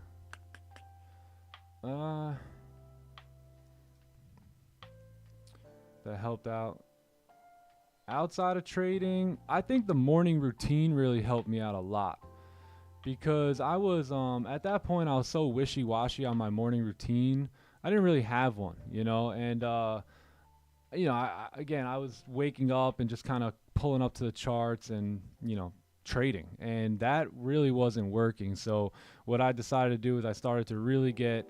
that helped out. Outside of trading, I think the morning routine really helped me out a lot, because I was at that point I was so wishy-washy on my morning routine. I didn't really have one, you know, and you know, I was waking up and just kind of pulling up to the charts and, you know, trading, and that really wasn't working. So what I decided to do is I started to really get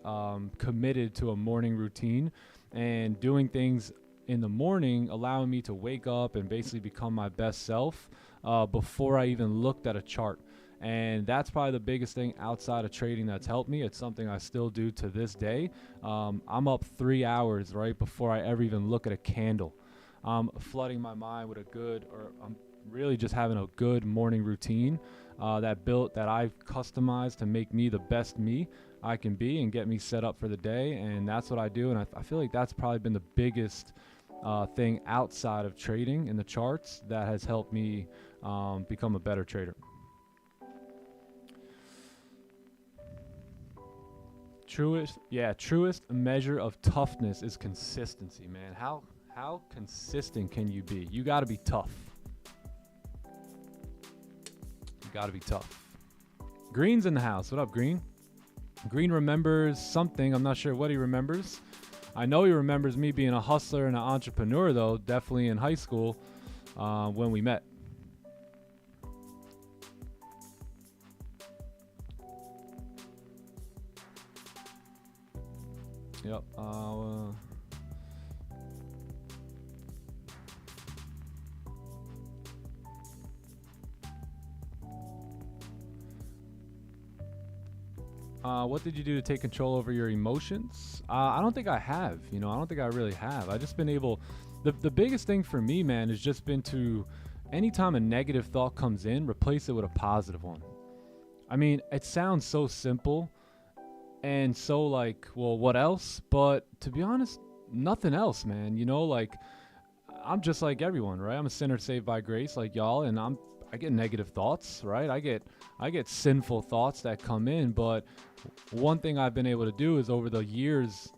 committed to a morning routine, and doing things in the morning, allowing me to wake up and basically become my best self before I even looked at a chart. And that's probably the biggest thing outside of trading that's helped me. It's something I still do to this day. I'm up 3 hours right before I ever even look at a candle. I'm flooding my mind with I'm really just having a good morning routine that I've customized to make me the best me I can be and get me set up for the day. And that's what I do. And I feel like that's probably been the biggest thing outside of trading in the charts that has helped me become a better trader. Truest measure of toughness is consistency, man. How consistent can you be? You got to be tough. You got to be tough. Green's in the house. What up, Green? Green remembers something. I'm not sure what he remembers. I know he remembers me being a hustler and an entrepreneur, though, definitely in high school when we met. Yep. What did you do to take control over your emotions? I don't think I have. You know, I don't think I really have. I just been able. The biggest thing for me, man, has just been to, anytime a negative thought comes in, replace it with a positive one. I mean, it sounds so simple and so like, well, what else? But to be honest, nothing else, man. You know, like, I'm just like everyone, right? I'm a sinner saved by grace, like y'all, and I get negative thoughts, right? I get sinful thoughts that come in, but one thing I've been able to do is over the years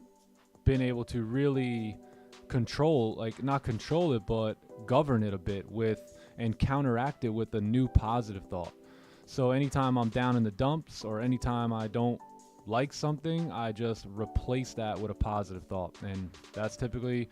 been able to really control, like not control it, but govern it a bit with and counteract it with a new positive thought. So anytime I'm down in the dumps or anytime I don't like something, I just replace that with a positive thought. And that's typically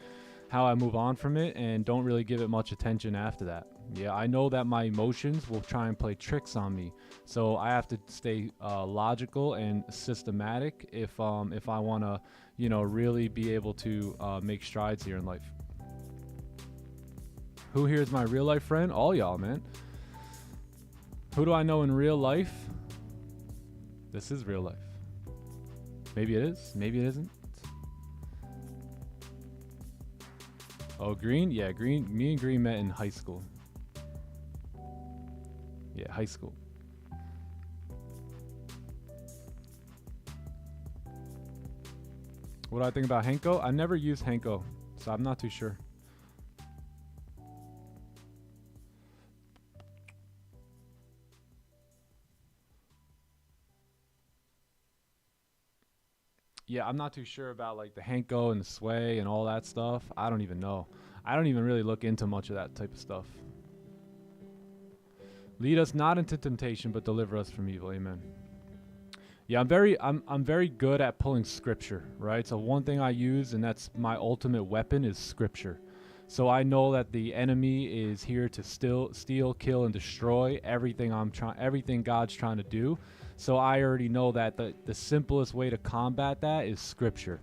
how I move on from it and don't really give it much attention after that. Yeah, I know that my emotions will try and play tricks on me. So I have to stay logical and systematic if I want to, you know, really be able to make strides here in life. Who here is my real life friend? All y'all, man. Who do I know in real life? This is real life. Maybe it is, maybe it isn't. Oh, Green? Yeah, Green. Me and Green met in high school. Yeah, high school. What do I think about Henko? I never used Henko, so I'm not too sure. Yeah, I'm not too sure about like the Henko and the Sway and all that stuff. I don't even know. I don't even really look into much of that type of stuff. Lead us not into temptation, but deliver us from evil. Amen. Yeah, I'm very good at pulling scripture, right? So one thing I use, and that's my ultimate weapon, is scripture. So I know that the enemy is here to steal, kill, and destroy everything God's trying to do. So I already know that the simplest way to combat that is scripture.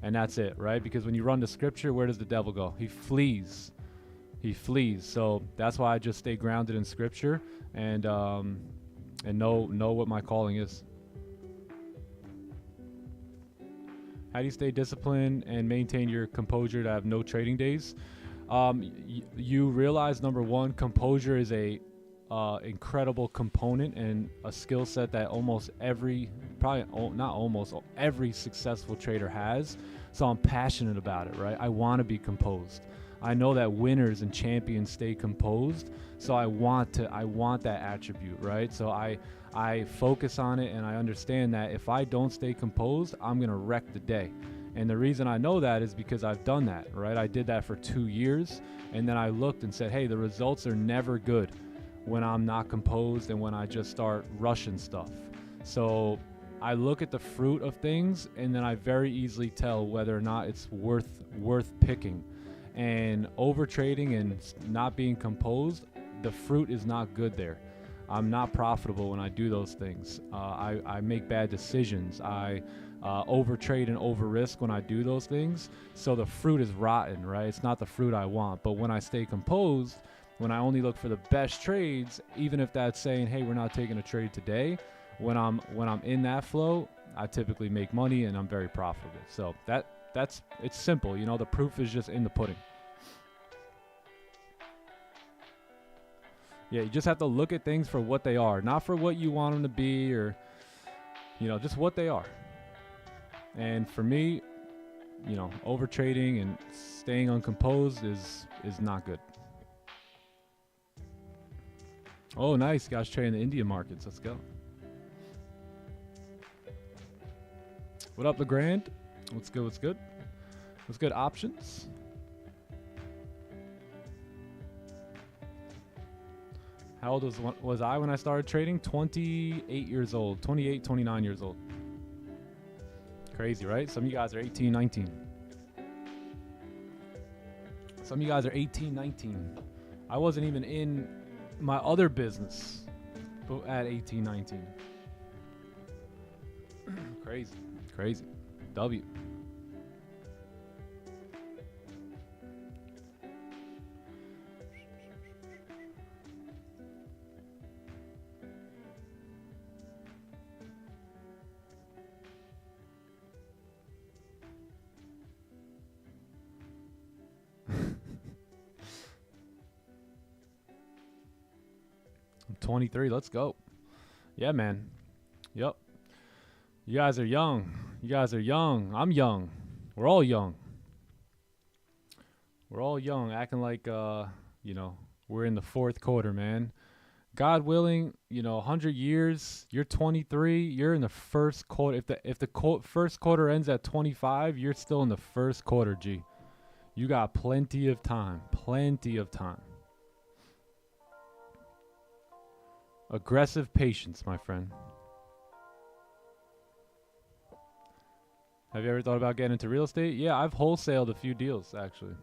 And that's it, right? Because when you run to scripture, where does the devil go? He flees. He flees. So that's why I just stay grounded in scripture and know what my calling is. How do you stay disciplined and maintain your composure to have no trading days? You realize, number one, composure is a incredible component and a skill set that every successful trader has. So I'm passionate about it, right? I want to be composed. I know that winners and champions stay composed, so I want that attribute, right? So I focus on it, and I understand that if I don't stay composed, I'm gonna wreck the day. And the reason I know that is because I've done that, right? I did that for 2 years, and then I looked and said, hey, the results are never good when I'm not composed and when I just start rushing stuff. So I look at the fruit of things, and then I very easily tell whether or not it's worth picking. And over trading and not being composed, the fruit is not good there. I'm not profitable when I do those things. I make bad decisions. I over trade and over risk when I do those things. So the fruit is rotten, right? It's not the fruit I want. But when I stay composed, when I only look for the best trades, even if that's saying, hey, we're not taking a trade today, when I'm in that flow, I typically make money and I'm very profitable. So it's simple. You know, the proof is just in the pudding. Yeah, you just have to look at things for what they are, not for what you want them to be, or, you know, just what they are. And for me, you know, over trading and staying uncomposed is not good. Oh, nice. Guys trading the Indian markets. Let's go. What up, LeGrand? What's good? What's good? What's good? Options? How old was I when I started trading? 28 years old. 28, 29 years old. Crazy, right? Some of you guys are 18, 19. Some of you guys are 18, 19. I wasn't even in my other business at 18, 19. Crazy. Crazy. W. I'm 23. Let's go. Yeah, man. Yep. You guys are young. You guys are young. I'm young. We're all young. We're all young, acting like, you know, we're in the fourth quarter, man. God willing, you know, 100 years, you're 23, you're in the first quarter. If the first quarter ends at 25, you're still in the first quarter, G. You got plenty of time. Plenty of time. Aggressive patience, my friend. Have you ever thought about getting into real estate? Yeah, I've wholesaled a few deals, actually.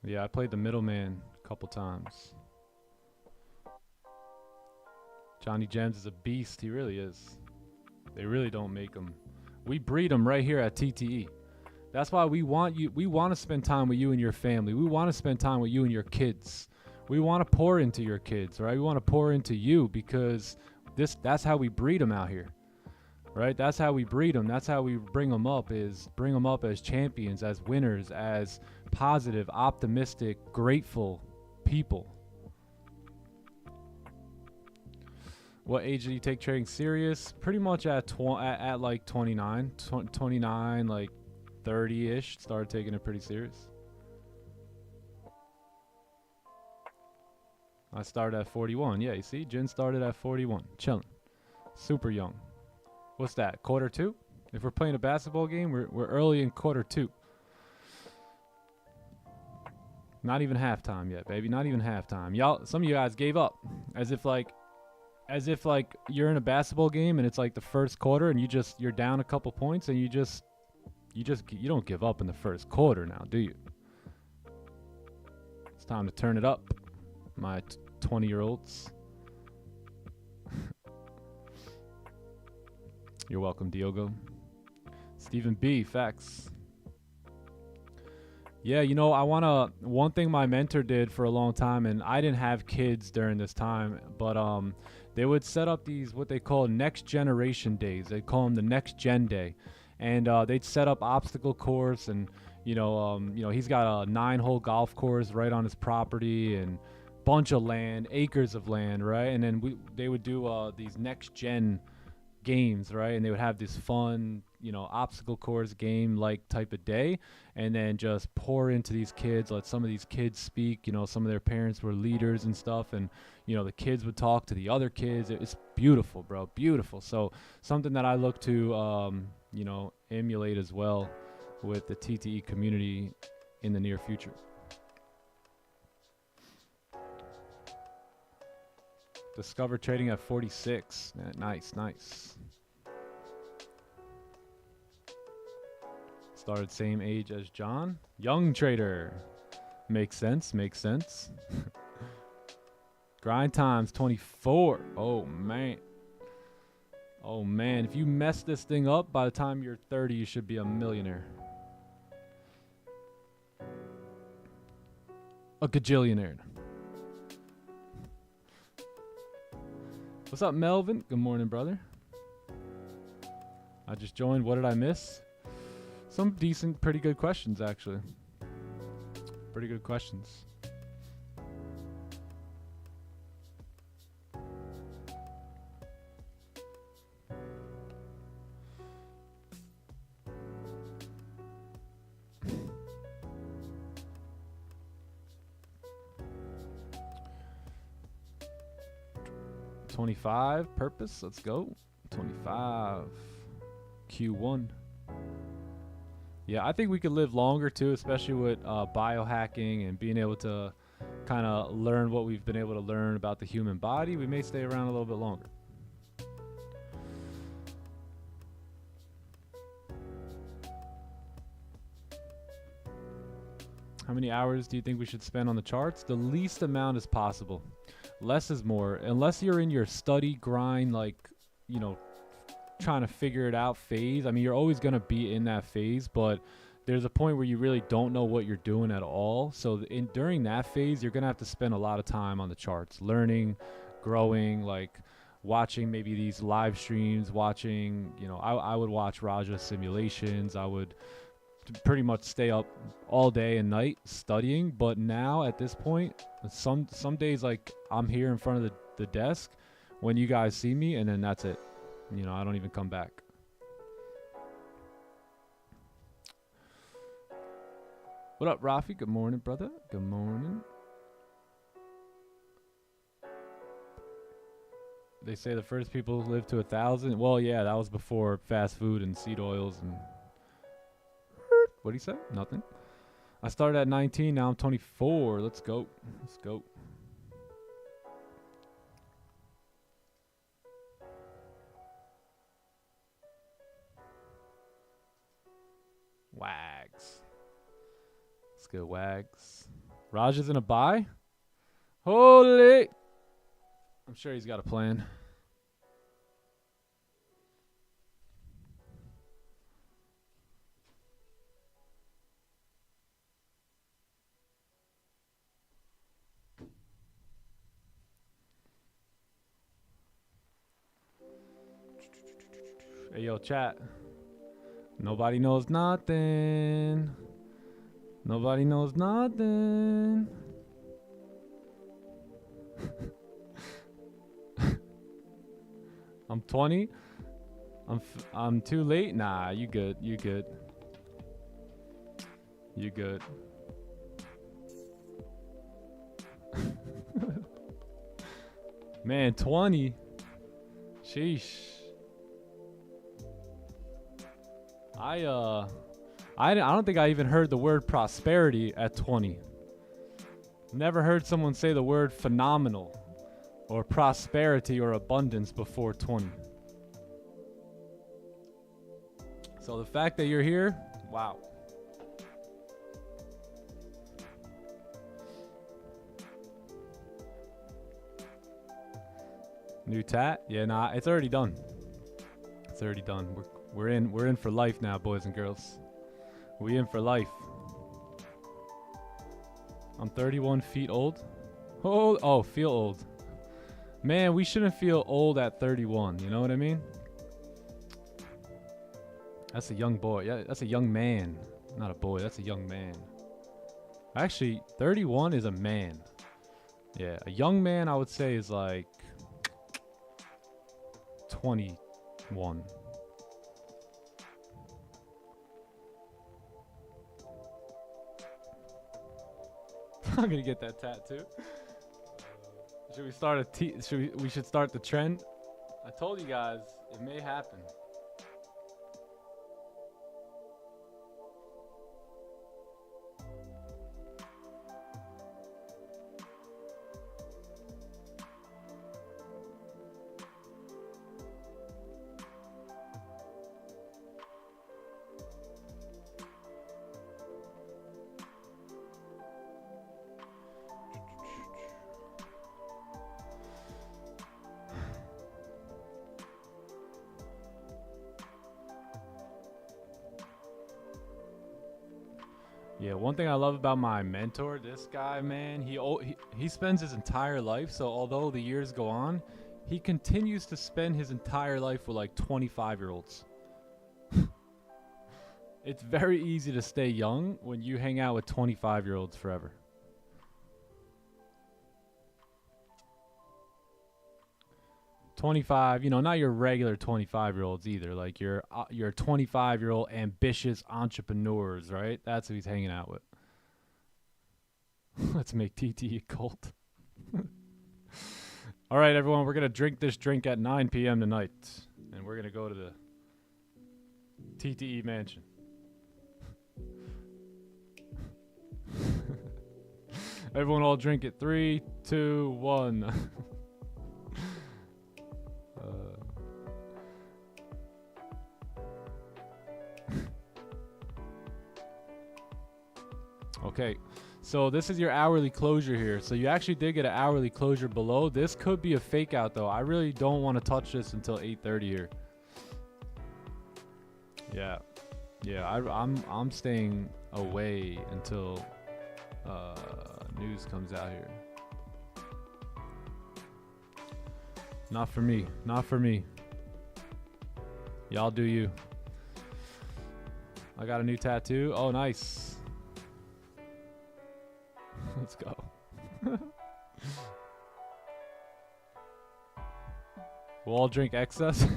Yeah, I played the middleman a couple times. Johnny Gems is a beast. He really is. They really don't make him. We breed them right here at TTE. That's why we want you. We want to spend time with you and your family. We want to spend time with you and your kids. We want to pour into your kids, right? We want to pour into you because that's how we breed them out here. Right? That's how we breed them. That's how we bring them up, is bring them up as champions, as winners, as positive, optimistic, grateful people. What age do you take trading serious? Pretty much at like 29, 29, like 30-ish, started taking it pretty serious. I started at 41. Yeah, you see? Jin started at 41. Chilling. Super young. What's that? Quarter two? If we're playing a basketball game, we're early in quarter two. Not even halftime yet, baby. Not even halftime. Y'all, some of you guys gave up. As if like you're in a basketball game and it's like the first quarter and you're down a couple points and you don't give up in the first quarter now, do you? Time to turn it up, my 20-year-olds. You're welcome, Diogo. Stephen B, facts. Yeah, you know, one thing my mentor did for a long time, and I didn't have kids during this time, but they would set up these, what they call next generation days. They call them the next gen day. And they'd set up obstacle course, and you know, he's got a 9-hole golf course right on his property, and bunch of land, acres of land, right? And then they would do these next gen games, right? And they would have this fun, you know, obstacle course game like type of day, and then just pour into these kids, let some of these kids speak. You know, some of their parents were leaders and stuff, and you know, the kids would talk to the other kids. It's beautiful, bro, beautiful. So something that I look to you know, emulate as well with the TTE community in the near future. Discover trading at 46. Nice, nice. Started same age as John. Young trader. Makes sense, makes sense. Grind times 24. Oh, man. Oh, man. If you mess this thing up, by the time you're 30, you should be a millionaire. A gajillionaire. What's up, Melvin? Good morning, brother. I just joined. What did I miss? Some decent, pretty good questions, actually. Pretty good questions. $25 purpose. Let's go. 25 Q1. Yeah, I think we could live longer too, especially with biohacking and being able to kind of learn what we've been able to learn about the human body. We may stay around a little bit longer. How many hours do you think we should spend on the charts? The least amount as possible. Less is more. Unless you're in your study grind, like, you know, trying to figure it out phase. I mean, you're always going to be in that phase, but there's a point where you really don't know what you're doing at all. So during that phase, you're going to have to spend a lot of time on the charts, learning, growing, like watching maybe these live streams, watching, you know, I would watch Raja simulations. I would pretty much stay up all day and night studying. But now at this point, some days, like, I'm here in front of the desk when you guys see me, and then that's it. You know, I don't even come back. What up, Rafi? Good morning, brother. Good morning. They say the first people lived to 1,000. Well, yeah, that was before fast food and seed oils and... What do you say? Nothing. I started at 19. Now I'm 24. Let's go. Let's go. Wags. Let's go, Wags. Raj is in a buy? Holy! I'm sure he's got a plan. Hey, yo, chat. Nobody knows nothing. Nobody knows nothing. I'm 20. I'm too late. Nah, you good. You good. You good. Man, 20. Sheesh. I don't think I even heard the word prosperity at 20. Never heard someone say the word phenomenal or prosperity or abundance before 20. So the fact that you're here, wow. New tat? Yeah, nah, it's already done. It's already done. We're in for life now, boys and girls. We in for life. I'm 31 feet old. Oh, feel old. Man, we shouldn't feel old at 31. You know what I mean? That's a young boy. Yeah, that's a young man. Not a boy. That's a young man. Actually, 31 is a man. Yeah, a young man I would say is like 21. I'm gonna get that tattoo. Should we start we should start the trend? I told you guys it may happen. Yeah, one thing I love about my mentor, this guy, man, he spends his entire life, so although the years go on, he continues to spend his entire life with like 25-year-olds. It's very easy to stay young when you hang out with 25-year-olds forever. .25, you know, not your regular 25-year-olds either. Like your 25-year-old ambitious entrepreneurs, right? That's who he's hanging out with. Let's make TT a cult. All right, everyone, we're gonna drink this drink at 9 p.m. tonight, and we're gonna go to the TTE mansion. Everyone, all drink it. 3, 2, 1. Okay, so this is your hourly closure here. So you actually did get an hourly closure below. This could be a fake out though. I really don't want to touch this until 8:30 here. Yeah, I'm staying away until news comes out here. Not for me. Not for me. Y'all do you. I got a new tattoo. Oh, nice. Let's go. We'll all drink excess.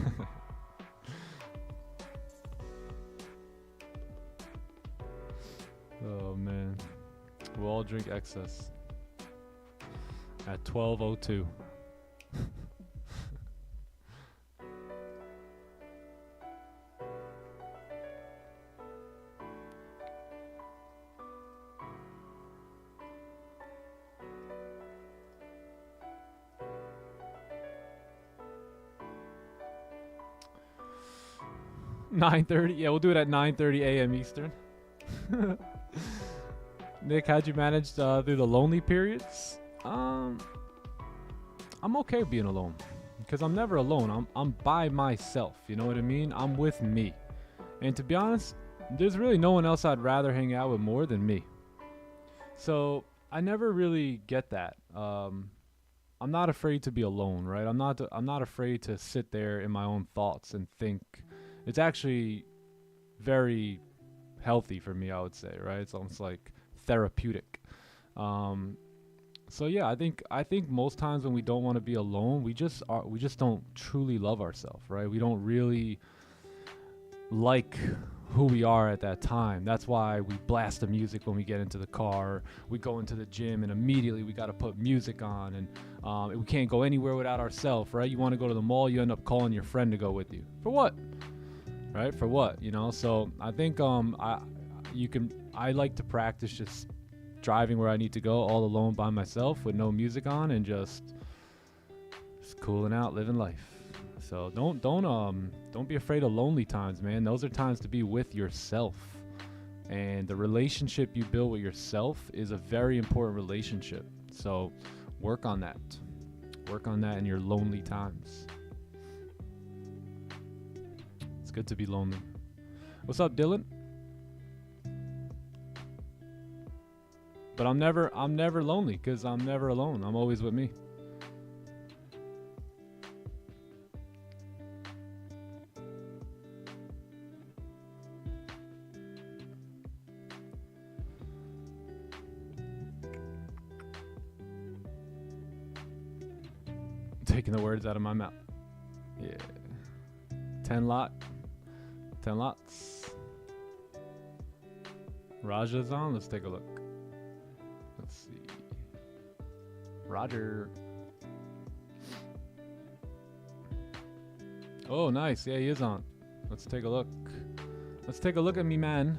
Oh man. We'll all drink excess. At 12:02. .9:30. Yeah, we'll do it at 9:30 a.m. Eastern. Nick, how'd you manage through the lonely periods? I'm okay being alone because I'm never alone. I'm by myself. You know what I mean? I'm with me. And to be honest, there's really no one else I'd rather hang out with more than me. So I never really get that. I'm not afraid to be alone, right? I'm not afraid to sit there in my own thoughts and think. It's actually very healthy for me, I would say, right? It's almost like therapeutic. So yeah, I think most times when we don't want to be alone, we just don't truly love ourselves, right? We don't really like who we are at that time. That's why we blast the music when we get into the car. We go into the gym and immediately we got to put music on, and we can't go anywhere without ourselves, right? You want to go to the mall, you end up calling your friend to go with you. For what? Right? For what? You know? So I think I like to practice just driving where I need to go all alone by myself with no music on and just cooling out, living life. So don't be afraid of lonely times, man. Those are times to be with yourself. And the relationship you build with yourself is a very important relationship. So work on that. Work on that in your lonely times. It's good to be lonely. What's up, Dylan? But I'm never lonely because I'm never alone. I'm always with me. Taking the words out of my mouth. Yeah. 10 lots. Raja's on. Let's take a look. Let's see. Roger. Oh, nice. Yeah, he is on. Let's take a look. Let's take a look at me, man.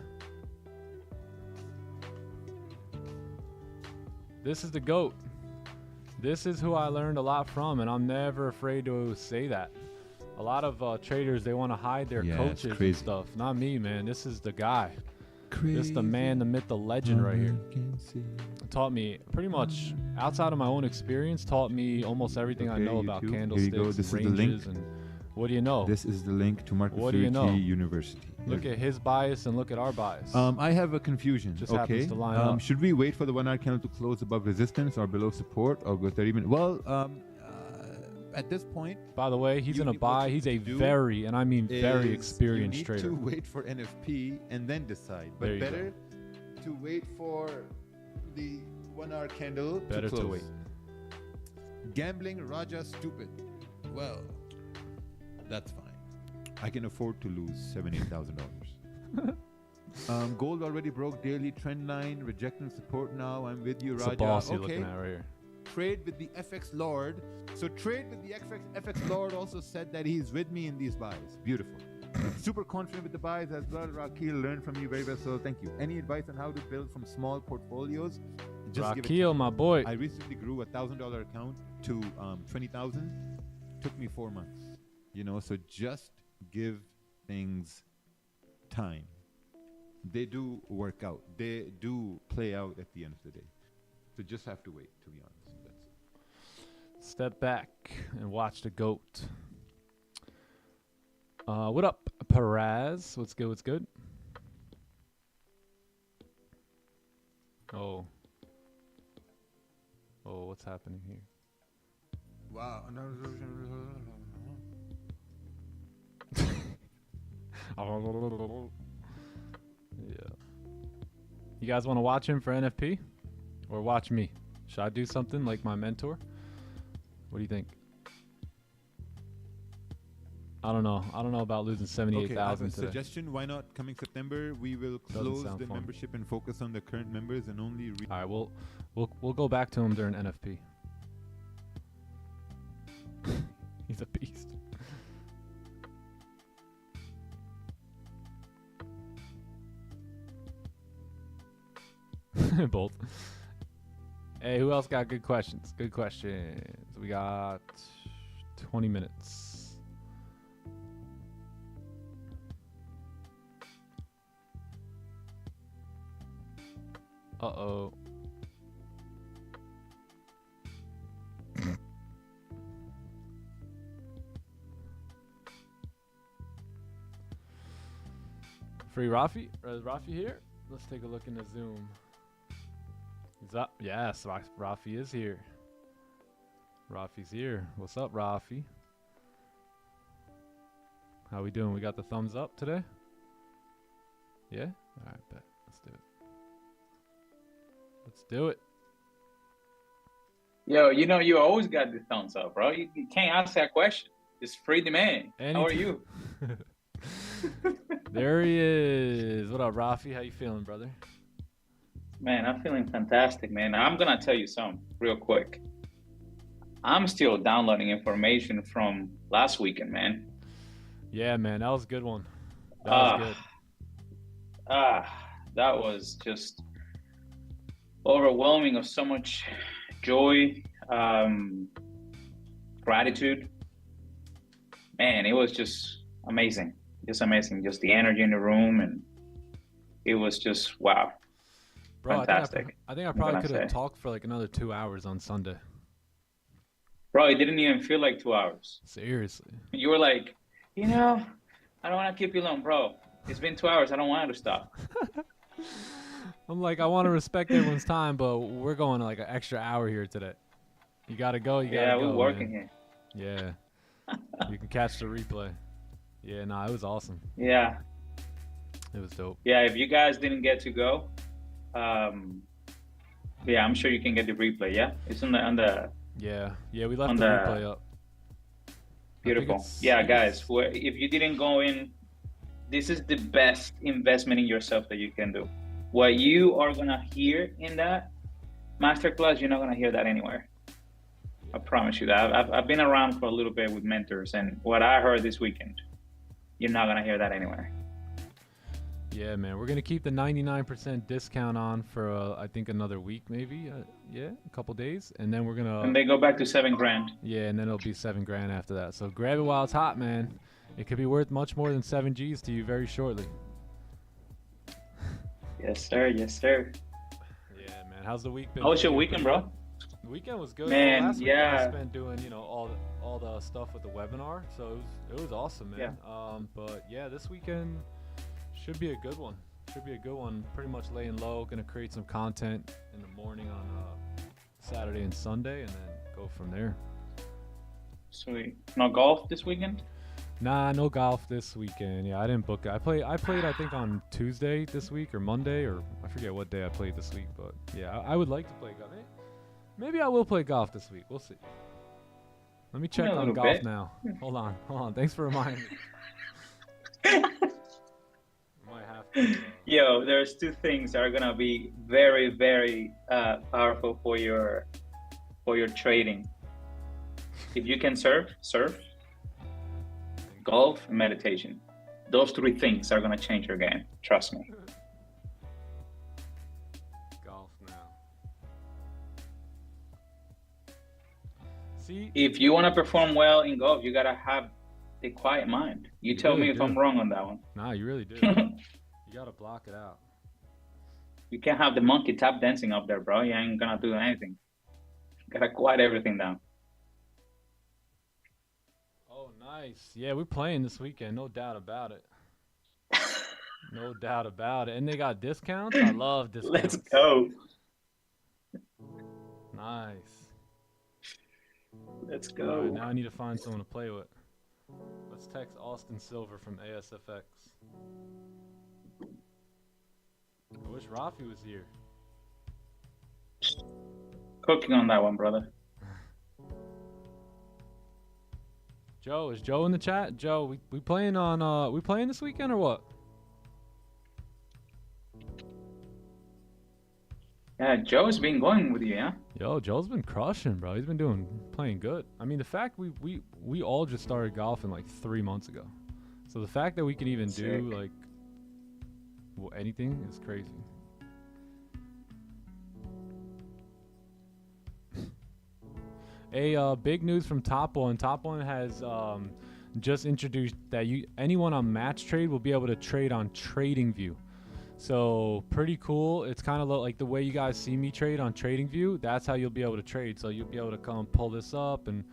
This is the GOAT. This is who I learned a lot from, and I'm never afraid to say that. A lot of traders, they want to hide their coaches and stuff. Not me, man. This is the guy. This is the man, the myth, the legend right here. Taught me pretty much, outside of my own experience, taught me almost everything I know about candlesticks, this ranges, is the link. and what do you know? This is the link to Market What do you know? University. Look at his bias and look at our bias. I have a confusion. Just happens to line up. Should we wait for the 1 hour candle to close above resistance or below support or go 30 minutes? Well, at this point, by the way, he's gonna buy. He's a very, and I mean very experienced trader. You need to wait for NFP and then decide. But better to wait for the 1 hour candle to close. To wait. Gambling Raja stupid. Well, that's fine. I can afford to lose $78,000. Gold already broke daily trend line, rejecting support now. I'm with you, Raja. It's a boss you're looking at right here. Trade with the FX Lord. So trade with the FX Lord also said that he's with me in these buys. Beautiful. Super confident with the buys as well. Rakil, learned from you very well, so thank you. Any advice on how to build from small portfolios? Just Rakil, my boy. I recently grew a $1,000 account to 20,000. Took me 4 months. You know, so just give things time. They do work out. They do play out at the end of the day. So just have to wait, to be honest. That's it. Step back and watch the GOAT. What up, Perez? What's good? What's good? Oh, what's happening here? Wow. Yeah. You guys want to watch him for NFP? Or watch me? Should I do something like my mentor? What do you think? I don't know. I don't know about losing 78,000 today. Suggestion, why not coming September we will close the membership and focus on the current members and only all right, we'll go back to him during NFP. He's a beast. Both. Hey, who else got good questions? Good questions. We got 20 minutes. Uh-oh. Free Rafi? Is Rafi here? Let's take a look in the Zoom. He's up. Yes, Rafi is here. Rafi's here. What's up, Rafi? How we doing? We got the thumbs up today? Yeah? All right, bet. Let's do it. Let's do it. Yo, you know, you always got the thumbs up, bro. You can't ask that question. It's Fridayy. How are you? There he is. What up, Rafi? How you feeling, brother? Man, I'm feeling fantastic, man. I'm going to tell you something real quick. I'm still downloading information from last weekend, man. Yeah, man. That was a good one. That was good. That was just overwhelming of so much joy, gratitude. Man, it was just amazing. Just amazing. Just the energy in the room, and it was just wow. Bro, fantastic. I think I probably could have talked for like another 2 hours on Sunday. Bro, it didn't even feel like 2 hours. Seriously. You were like, you know, I don't want to keep you long, bro. It's been 2 hours. I don't want it to stop. I'm like, I want to respect everyone's time, but we're going like an extra hour here today. You gotta go. You gotta Yeah, go. we're working man. here. Yeah. You can catch the replay. Yeah, nah, it was awesome. Yeah. It was dope. Yeah, if you guys didn't get to go, yeah, I'm sure you can get the replay. Yeah, it's on the. Yeah, we left on the the- replay up. Beautiful. Yeah, guys, if you didn't go in, this is the best investment in yourself that you can do. What you are gonna hear in that masterclass, you're not gonna hear that anywhere. I promise you that. I've been around for a little bit with mentors, and what I heard this weekend, you're not gonna hear that anywhere. Yeah, man, we're gonna keep the 99% discount on for I think another week, maybe. Yeah, a couple days, and then we're gonna. And they go back to $7,000. Yeah, and then it'll be $7,000 after that. So grab it while it's hot, man. It could be worth much more than 7 Gs to you very shortly. Yes, sir. Yes, sir. Yeah, man. How's the week been? How was your weekend, bro? The weekend was good. Man, Last week yeah. I spent doing, all the stuff with the webinar, so it was awesome, man. Yeah. But yeah, this weekend should be a good one. Pretty much laying low. Gonna create some content in the morning on Saturday and Sunday, and then go from there. Sweet. No golf this weekend? Nah, no golf this weekend. Yeah, I didn't book it. I played I think on Tuesday this week or Monday, or I forget what day I played this week. But yeah, I would like to play golf. Maybe I will play golf this week. We'll see. Let me check A on little golf bit. now. Hold on. Thanks for reminding me. Might have to. Yo, there's two things that are gonna be very, very powerful for your trading. If you can surf, golf, and meditation. Those three things are gonna change your game. Trust me. Golf now. See, If you wanna perform well in golf, you gotta have a quiet mind. You tell really me if do. I'm wrong on that one. nah, you really do. You gotta block it out. You can't have the monkey tap dancing up there, bro. You ain't gonna do anything. You gotta quiet everything down. Oh, nice. Yeah, we're playing this weekend. No doubt about it. No doubt about it. And they got discounts. I love discounts. Let's go. Nice. Let's All right, go. now I need to find someone to play with. Let's text Austin Silver from ASFX. I wish Rafi was here. Cooking on that one, brother. Joe, is Joe in the chat? Joe, we playing on we playing this weekend or what? Yeah, Joe's been going with you, yeah? Yo, Joe's been crushing, bro. He's been playing good. I mean, the fact we all just started golfing like 3 months ago. So the fact that we can even do Sick. like anything is crazy. Big news from Top One. Top One has just introduced that anyone on Match Trade will be able to trade on TradingView. So pretty cool. It's kind of like the way you guys see me trade on TradingView. That's how you'll be able to trade. So you'll be able to come pull this up and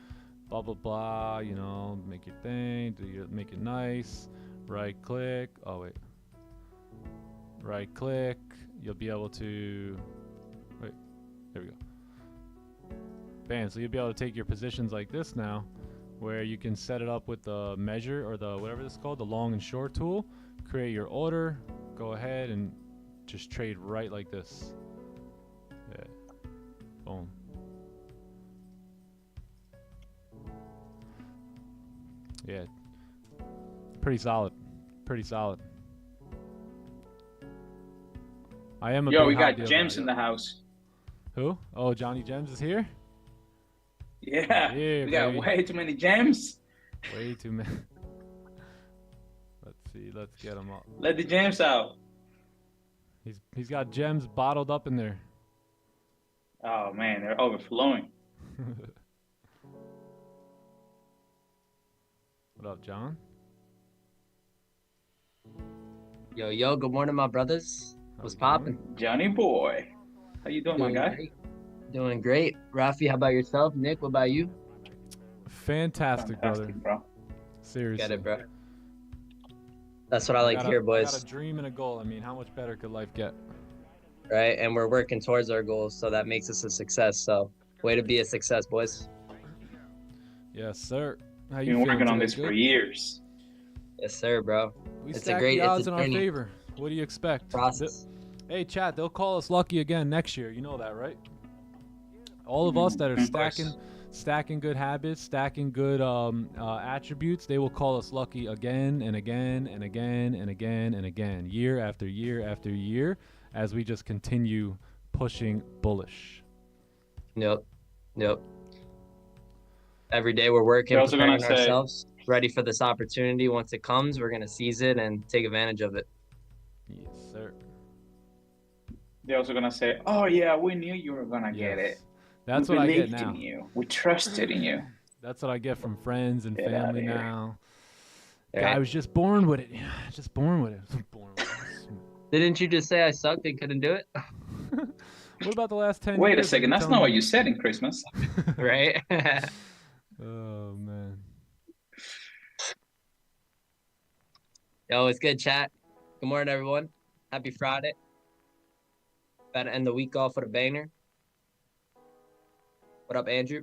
blah blah blah. You know, make your thing, make it nice. Right click. Oh wait. Right click. You'll be able to. Wait. There we go. Bam. So you'll be able to take your positions like this now, where you can set it up with the measure or the whatever this is called, the long and short tool. Create your order. Go ahead and just trade right like this. Yeah. Boom. Yeah. Pretty solid. Pretty solid. I am a Yo, big we high got deal Gems guy, in yeah. the house. Who? Oh, Johnny Gems is here? Yeah, Yeah, we got baby. way too many gems. Way too many. Let's see. Let's get him up. Let the gems out. He's got gems bottled up in there. Oh man, they're overflowing. What up, John? Yo, good morning, my brothers. What's poppin'? Johnny boy, how you doing, my guy? Great. Doing great. Rafi, how about yourself? Nick, what about you? Fantastic, brother. Bro. Seriously. Get it, bro. That's what I like to hear, I boys. got a dream and a goal. I mean, how much better could life get? Right? And we're working towards our goals, so that makes us a success. So, way to be a success, boys. Yes, sir. How you Been feeling working on today? this Good? for years. Yes, sir, bro. We It's a stacked great the odds in our journey. favor. What do you expect? Process. Hey, chat, they'll call us lucky again next year. You know that, right? All of us that are Of course. stacking good habits, stacking good attributes, they will call us lucky again and again and again and again and again, year after year after year, as we just continue pushing bullish. Yep. Every day we're working, They're also gonna preparing say- ourselves, ready for this opportunity. Once it comes, we're gonna seize it and take advantage of it. Yes, sir. They're also gonna say, "Oh yeah, we knew you were gonna get it. That's We what I get believed now. in you. We trusted in you." That's what I get from friends and Get outta family here. now. Right? Guy was just born with it. Just born with it. Born with it. Didn't you just say I sucked and couldn't do it? What about the last 10 Wait a years? second, that's not what you said in Christmas. Right? Oh, man. Yo, it's good, chat. Good morning, everyone. Happy Friday. About to end the week off with a banger. What up, Andrew?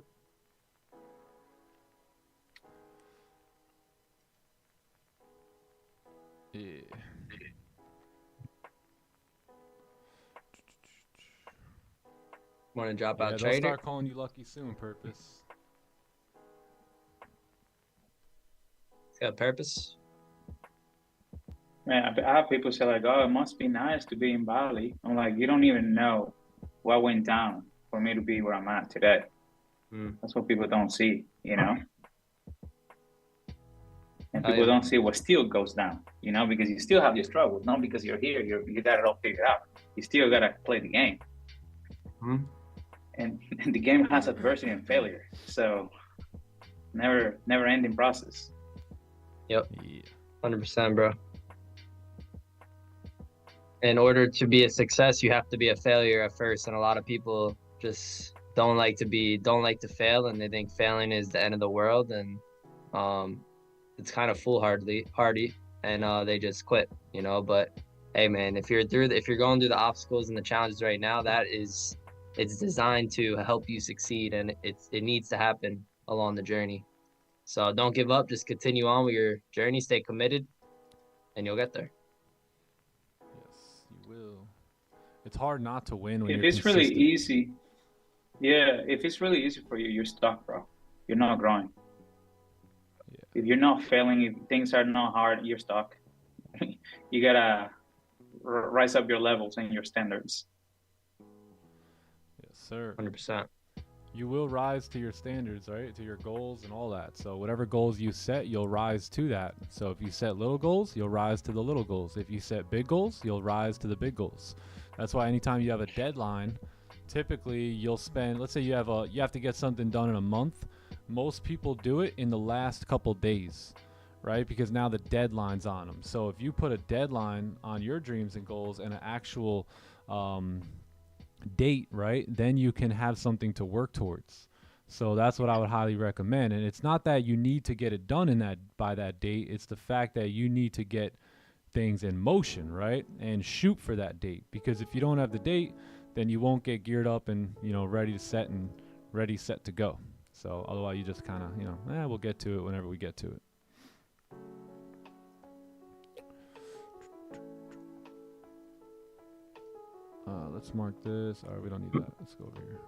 Yeah. Want to drop Yeah, out they'll trader? start calling you lucky soon, Purpose. It's got purpose. Man, I have people say like, "Oh, it must be nice to be in Bali." I'm like, you don't even know what went down for me to be where I'm at today. That's what people don't see, you know. And people don't see what still goes down, you know, because you still have your struggles, not because you're here, you got it all figured out. You still gotta play the game. And the game has adversity and failure, so never ending process. Yep. Yeah. 100%, bro. In order to be a success, you have to be a failure at first, and a lot of people just don't like to fail, and they think failing is the end of the world, and it's kind of foolhardy, and they just quit, you know. But hey, man, if you're going through the obstacles and the challenges right now, it's designed to help you succeed, and it needs to happen along the journey. So don't give up. Just continue on with your journey. Stay committed, and you'll get there. Yes, you will. It's hard not to win when If you're it's really consistent. easy, yeah, if it's really easy for you, you're stuck, bro. You're not growing. Yeah. If you're not failing, if things are not hard, you're stuck. You gotta rise up your levels and your standards. Yes, sir. 100%. You will rise to your standards, right? To your goals and all that. So whatever goals you set, you'll rise to that. So if you set little goals, you'll rise to the little goals. If you set big goals, you'll rise to the big goals. That's why anytime you have a deadline, typically you'll spend, let's say you have to get something done in a month. Most people do it in the last couple days, right? Because now the deadline's on them. So if you put a deadline on your dreams and goals and an actual date, right, then you can have something to work towards. So that's what I would highly recommend. And it's not that you need to get it done by that date. It's the fact that you need to get things in motion, right, and shoot for that date. Because if you don't have the date, then you won't get geared up and, you know, ready set to go. So otherwise you just kind of, you know, we'll get to it whenever we get to it. Let's mark this. All right, we don't need that. Let's go over here.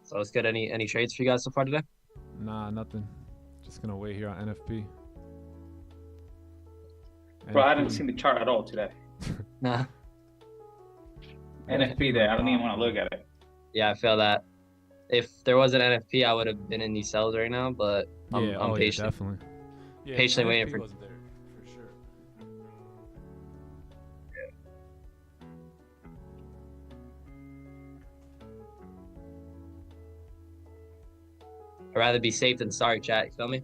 So let's get any trades for you guys so far today? Nah, nothing. Just gonna wait here on NFP. Bro, I didn't see the chart at all today. Nah. NFP there, I don't even want to look at it. Yeah, I feel that. If there was an NFP, I would have been in these cells right now, but I'm patient. Yeah, definitely. Yeah, Patiently waiting NFP for- wasn't there, for sure. I'd rather be safe than sorry, chat. You feel me?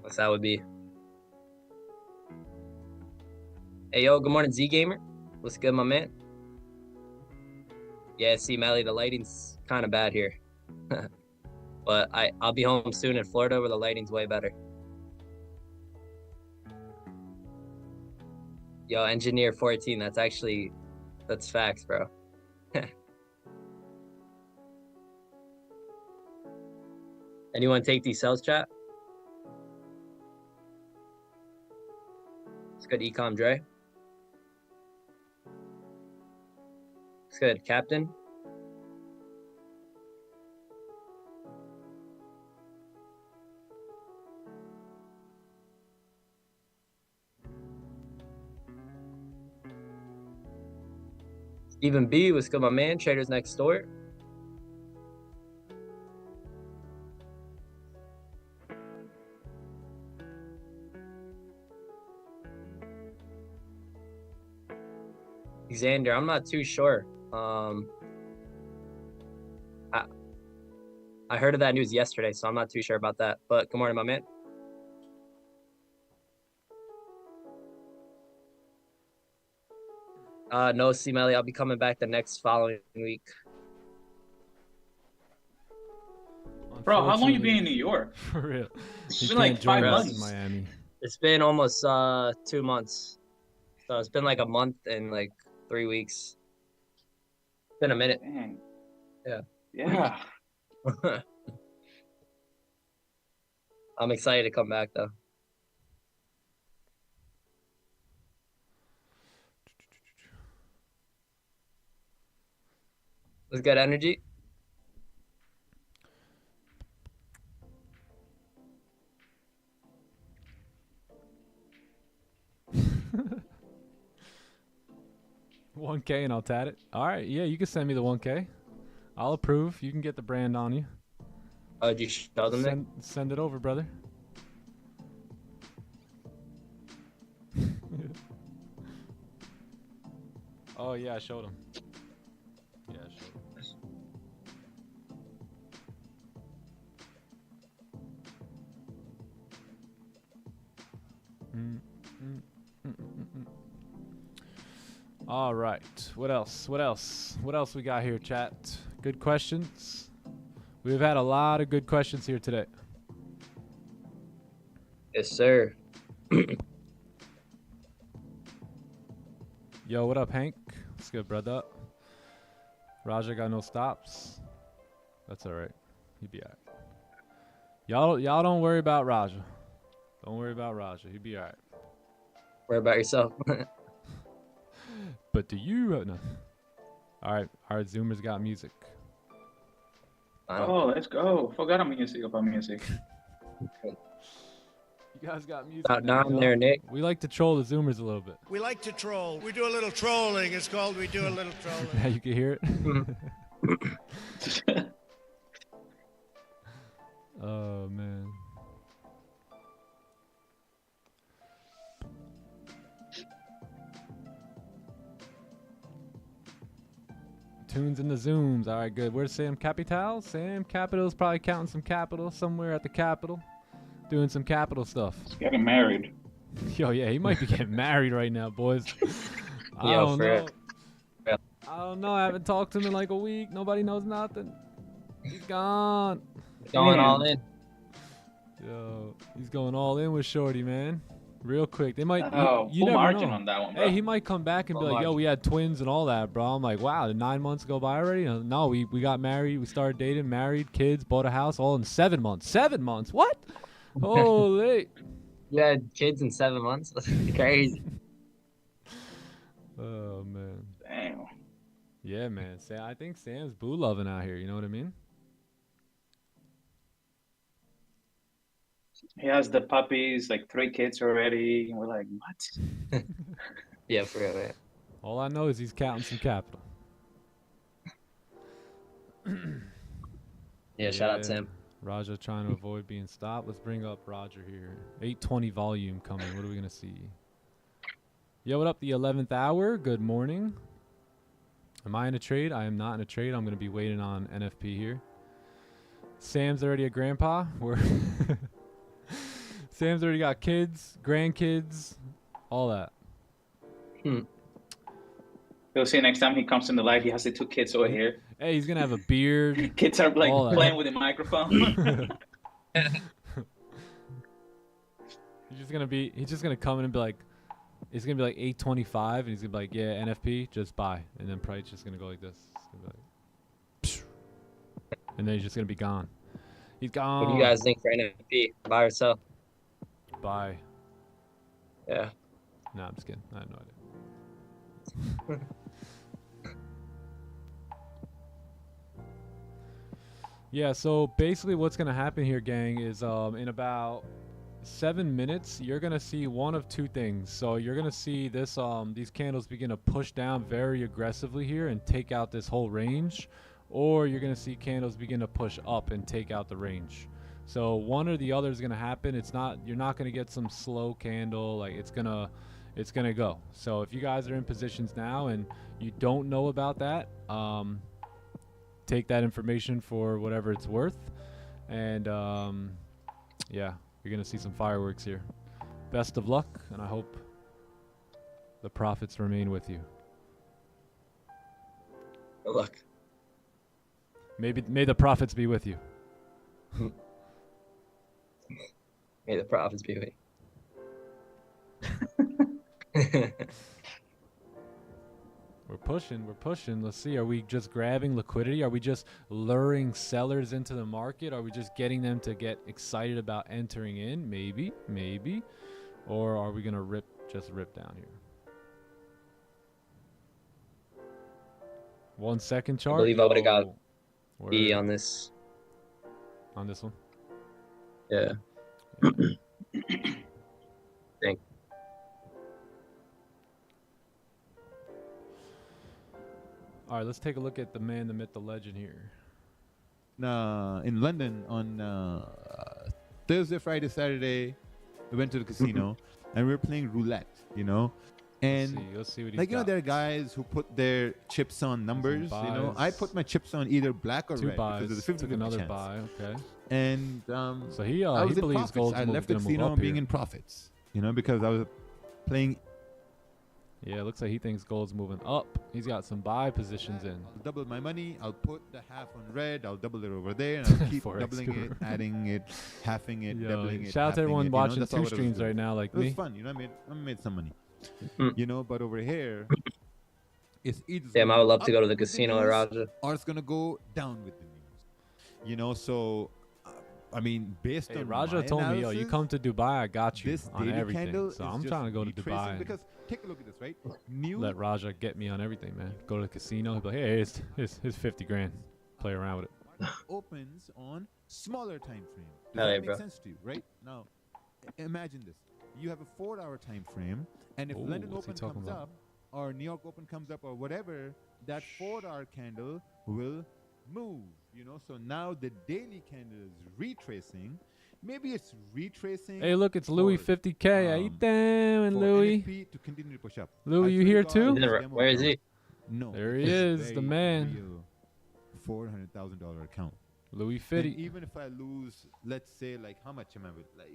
What's that would be? Hey, yo, good morning, Z Gamer. What's good, my man? Yeah, see, Melly, the lighting's kind of bad here. But I'll be home soon in Florida where the lighting's way better. Yo, Engineer 14, that's facts, bro. Anyone take these cells, chat? It's good, Ecom Dre. It's good, Captain. Stephen B, what's good, my man? Traders next door. Xander, I'm not too sure. I heard of that news yesterday, so I'm not too sure about that. But good morning, my man. No, C-Melly, I'll be coming back the next following week. Bro, how long you been in New York? For real. It's been like 5 months. In Miami. It's been almost 2 months. So it's been like a month and like 3 weeks. It's been a minute. Dang. Yeah. Yeah. I'm excited to come back though. Let's get energy. $1K and I'll tat it. All right, yeah, you can send me the 1K. I'll approve. You can get the brand on you. Oh, did you show them that? Send it over, brother. Oh yeah, I showed him. Yeah, I showed him. All right. What else? What else? What else we got here, chat? Good questions. We've had a lot of good questions here today. Yes, sir. Yo, what up, Hank? What's good, brother? Raja got no stops. That's all right. He'd be all right. Y'all don't worry about Raja. Don't worry about Raja. He'd be all right. Worry about yourself. But do you? No. All right, Zoomers got music. Oh, let's go. Forgot about music. You guys got music. Down there, Nick. We like to troll the Zoomers a little bit. We like to troll. We do a little trolling. It's called we do a little trolling. Yeah, you can hear it. Oh, man. Tunes in the Zooms. All right, good. Where's Sam Capital? Sam Capital's probably counting some capital somewhere at the Capitol. Doing some capital stuff. He's getting married. Yo, yeah, he might be getting married right now, boys. I Yo, don't for know. real. I don't know. I haven't talked to him in like a week. Nobody knows nothing. He's gone. Going all in. Yo, he's going all in with Shorty, man. Real quick. They might. Oh, you full never margin know. on that one, bro. Hey, he might come back and be like, yo, we had twins and all that, bro. I'm like, wow, did 9 months go by already? No, we got married. We started dating, married, kids, bought a house, all in 7 months. 7 months? What? Holy. You had kids in 7 months? That's crazy. Oh, man. Damn. Yeah, man. I think Sam's boo loving out here. You know what I mean? He has the puppies, like 3 kids already. And we're like, what? Yeah, for real, man. All I know is he's counting some capital. Yeah, shout out Sam. Raja trying to avoid being stopped. Let's bring up Roger here. 8:20 volume coming. What are we going to see? Yo, what up? The 11th hour. Good morning. Am I in a trade? I am not in a trade. I'm going to be waiting on NFP here. Sam's already a grandpa. Sam's already got kids, grandkids, all that. You'll see next time he comes in the live. He has the 2 kids over here. Hey, he's gonna have a beard. Kids are like all that. playing with the microphone. He's just gonna come in and be like, it's gonna be like 8:25, and he's gonna be like, yeah, NFP, just buy, and then probably just gonna go like this. It's gonna be like, and then he's just gonna be gone. He's gone. What do you guys think for NFP? Buy or sell? Buy. Yeah. Nah, I'm just kidding. I have no idea. Yeah, so basically what's gonna happen here, gang, is in about 7 minutes you're gonna see one of 2 things. So you're gonna see this these candles begin to push down very aggressively here and take out this whole range, or you're gonna see candles begin to push up and take out the range. So one or the other is gonna happen. You're not gonna get some slow candle. Like it's gonna go. So if you guys are in positions now and you don't know about that, take that information for whatever it's worth, and yeah, you're gonna see some fireworks here. Best of luck, and I hope the profits remain with you. Good luck. May the profits be with you. May the profits be with you. We're pushing. Let's see. Are we just grabbing liquidity? Are we just luring sellers into the market? Are we just getting them to get excited about entering in? Maybe. Or are we gonna rip down here? 1 second chart. I believe I would have got Word. B on this. On this one. Yeah. Thank. All right, let's take a look at the man, the myth, the legend here. In London on Thursday, Friday, Saturday, we went to the casino and we were playing roulette, you know. And let's see what he's like, you know, got. there are guys who put their chips on numbers, you know. I put my chips on either black or 2 red buys. because there's a 50-50 Took another chance. buy. Okay. And So he I was in believes profits. gold's I left the gonna move casino up being here. in profits, you know, because I was playing. Yeah, it looks like he thinks gold's moving up. He's got some buy positions in. Double my money. I'll put the half on red. I'll double it over there, and I'll keep Forex doubling it, guru. adding it, halving it, Yo, doubling it. shout out to halving everyone it, you know, watching that's all 2 what I was streams doing. right now, like It was me. fun, you know. I made some money, you know. But over here, it's either Damn, I would love to up go to the with casino, news, Raja. or it's gonna go down with the news, you know. So, I mean, based Hey, on Raja my told me, yo, you analysis, come to Dubai, I got you this on daily everything. candle So is I'm just trying to go to retracing, Dubai and because take a look at this, right? New let Raja get me on everything, man. Go to the casino. He'll be like, hey, here's 50 grand. Play around with it. market opens on smaller time frame. Does Hell that yeah, make bro. sense to you, right? Now, imagine this. You have a 4-hour time frame, and if Ooh, London what's he Open talking comes about? up, or New York Open comes up, or whatever, that 4-hour candle will move, you know? So now the daily candle is retracing. Maybe it's retracing. Hey, look, it's Louis for, 50K. How you doing, for Louis? NFP to continue to push up. Louis, I you swear to here God, too? this He's in- demo where is account- he? No. There it's he a is, the very man. real $400,000 account. Louis And 50. even if I lose, let's say, like, how much am I with? Like,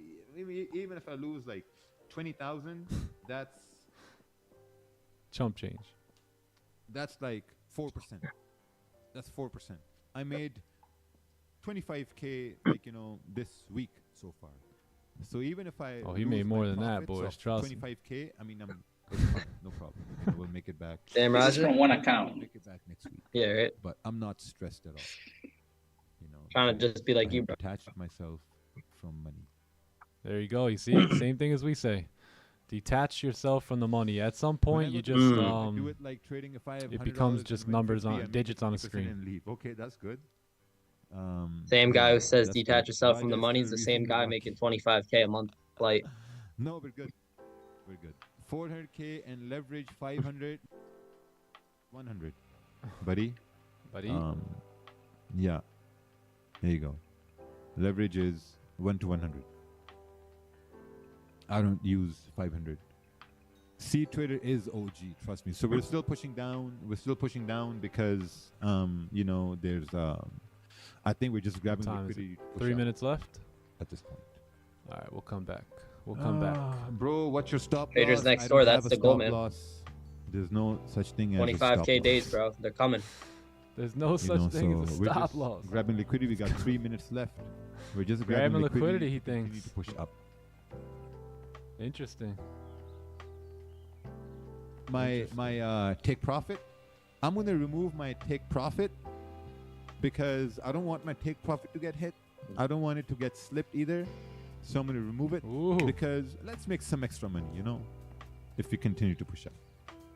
even if I lose like 20,000, that's Chump change. like 4%. That's 4%. I made 25K, like, you know, this week so far. So even if I Oh, he lose made my more than that, profits boys, of trust me. 25K, I mean, it's fine, no problem. You know, we'll make it back. Damn, This is Raja. from one We'll account. make it back next week. Yeah, right. But I'm not stressed at all. You know, Trying to because just be like I you, have bro. detached myself from money. There you go. You see, same thing as we say. Detach yourself from the money. At some point, you just I do it like trading. If I have it $100 becomes and just win numbers 50, I on make digits on a 50% screen. and leave. Okay, that's good. Same guy yeah, who says that's detach good. yourself from the Raja's money is still the same reasonably guy lucky. making 25K a month flight. No, we're good. We're good. 400K and leverage 500, 100, buddy. buddy. Yeah. There you go. Leverage is 1 to 100. I don't use 500. C Trader is OG, trust me. So we're still pushing down. We're still pushing down because, you know, there's, I think we're just grabbing time is liquidity. to push 3 up minutes left. at this point. All right, we'll come back. We'll come back. Bro, what's your stop Traders loss? next I door, don't have that's a the goal, stop man. loss. There's no such thing as a 25K stop days, loss. bro. They're coming. There's no You such know, thing as a we're stop just loss. grabbing liquidity. We got 3 minutes left. We're just Grabbing grabbing liquidity, he to continue thinks. to push up. Interesting. My take profit. I'm gonna remove my take profit because I don't want my take profit to get hit. I don't want it to get slipped either. So I'm gonna remove it Ooh. because let's make some extra money, you know, if we continue to push up.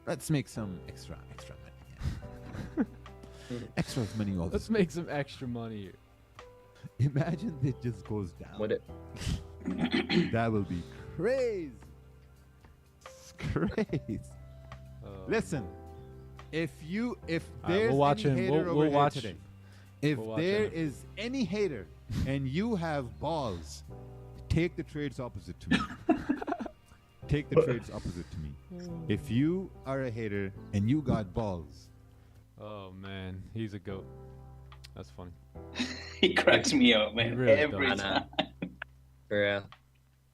Let's make some extra money. Extra money all Let's this. make some extra money here. Imagine it just goes down. With it. That will be crazy. It's crazy. Listen, if there's we'll watch any him. hater We'll over here watch- today, if we'll watch there him. is any hater and you have balls, take the trades opposite to me. Take the trades opposite to me. If you are a hater and you got balls, Oh man, he's a goat. That's funny. He cracks me up, man. really Every does. time. For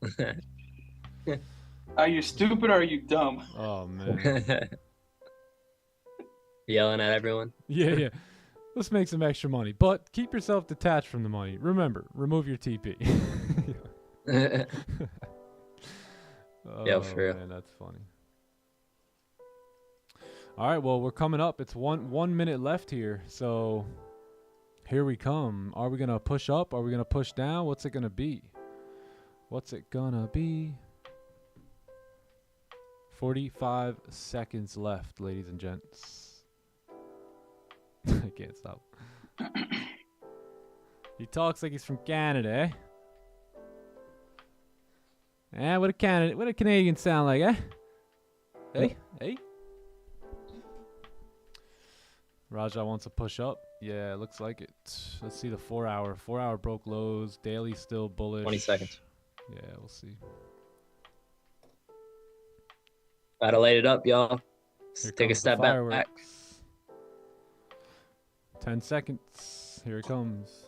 real. Are you stupid or are you dumb? Oh man. Yelling at everyone. Yeah. Let's make some extra money, but keep yourself detached from the money. Remember, remove your TP. Oh, Yeah, for real. man, that's funny. All right, well, we're coming up. It's one minute left here, so here we come. Are we gonna push up? Are we gonna push down? What's it gonna be? What's it gonna be? 45 seconds left, ladies and gents. I can't stop. He talks like he's from Canada, eh? What a Canadian sound like, eh? Hey. Raja wants to push up. Yeah, it looks like it. Let's see the 4 hour. 4 hour broke lows. Daily still bullish. 20 seconds. Yeah, we'll see. Gotta light it up, y'all. Here Take a comes the step back. fireworks. 10 seconds. Here it comes.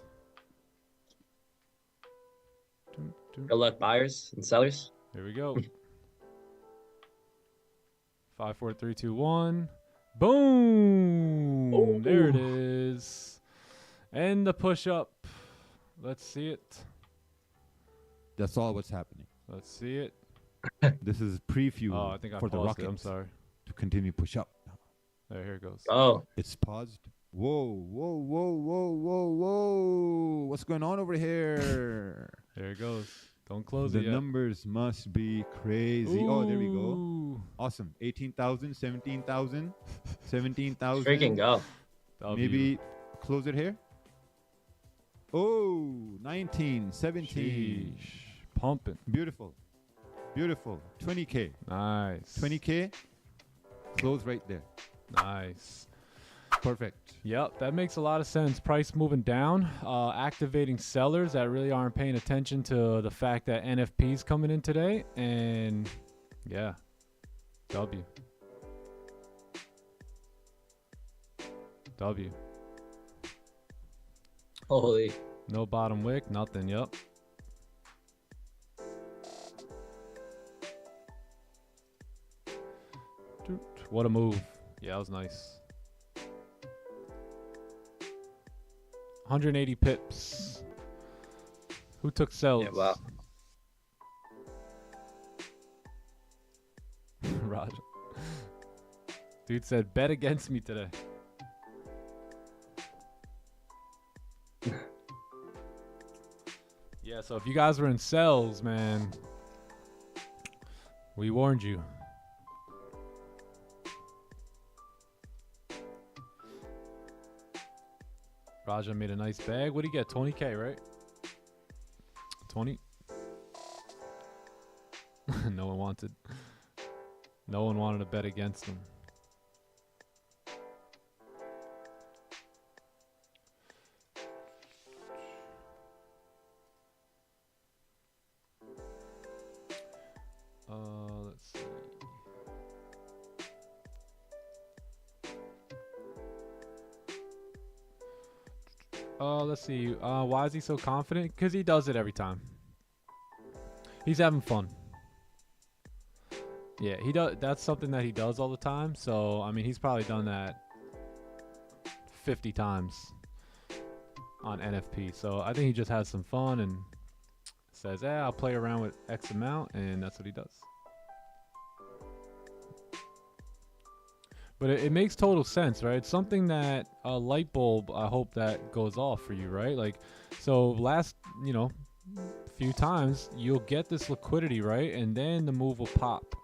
Dun, dun. Good luck, buyers and sellers. Here we go. 5, 4, 3, 2, 1. Boom! Ooh. There it is. And the push up. Let's see it. that's all what's happening. Let's see it. This is preview Oh, I think I for the paused rocket it. I'm sorry. to continue push up. There, here it goes. Oh, It's paused. Whoa. What's going on over here? There it goes. Don't close The it yet. numbers must be crazy. Oh, there we go. Ooh. Awesome. 18,000, 17,000, 17,000. freaking go. W. Maybe close it here. Oh, 19, 17. Sheesh. Pumping. Beautiful. 20K. Nice. 20K. Close right there. Nice. Perfect. Yep, that makes a lot of sense. Price moving down, activating sellers that really aren't paying attention to the fact that NFP's coming in today, and yeah, W. Holy. No bottom wick, nothing. Yep. What a move. Yeah, that was nice. 180 pips. Who took sells? Yeah, wow. Roger. Dude said, bet against me today. Yeah, so if you guys were in sells, man, we warned you. Raja made a nice bag. What do you get? 20K, right? 20? No one wanted. No one wanted to bet against him. Let's see. Let's see. Why is he so confident? Because he does it every time. He's having fun. Yeah, he does. That's something that he does all the time. So I mean, he's probably done that 50 times on NFP. So I think he just has some fun and says, "Yeah, I'll play around with X amount," and that's what he does. But it makes total sense, right? It's something that a light bulb, I hope that goes off for you, right? Like, so last, few times you'll get this liquidity, right? And then the move will pop.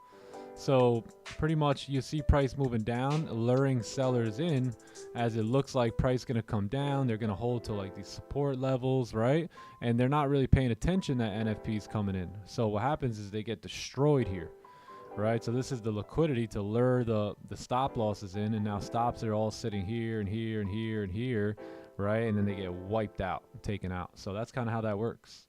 So pretty much you see price moving down, luring sellers in as it looks like price going to come down. They're going to hold to like these support levels, right? And they're not really paying attention that NFP is coming in. So what happens is they get destroyed here. Right, so this is the liquidity to lure the stop losses in, and now stops are all sitting here and here and here and here, right? And then they get wiped out, taken out. So that's kind of how that works.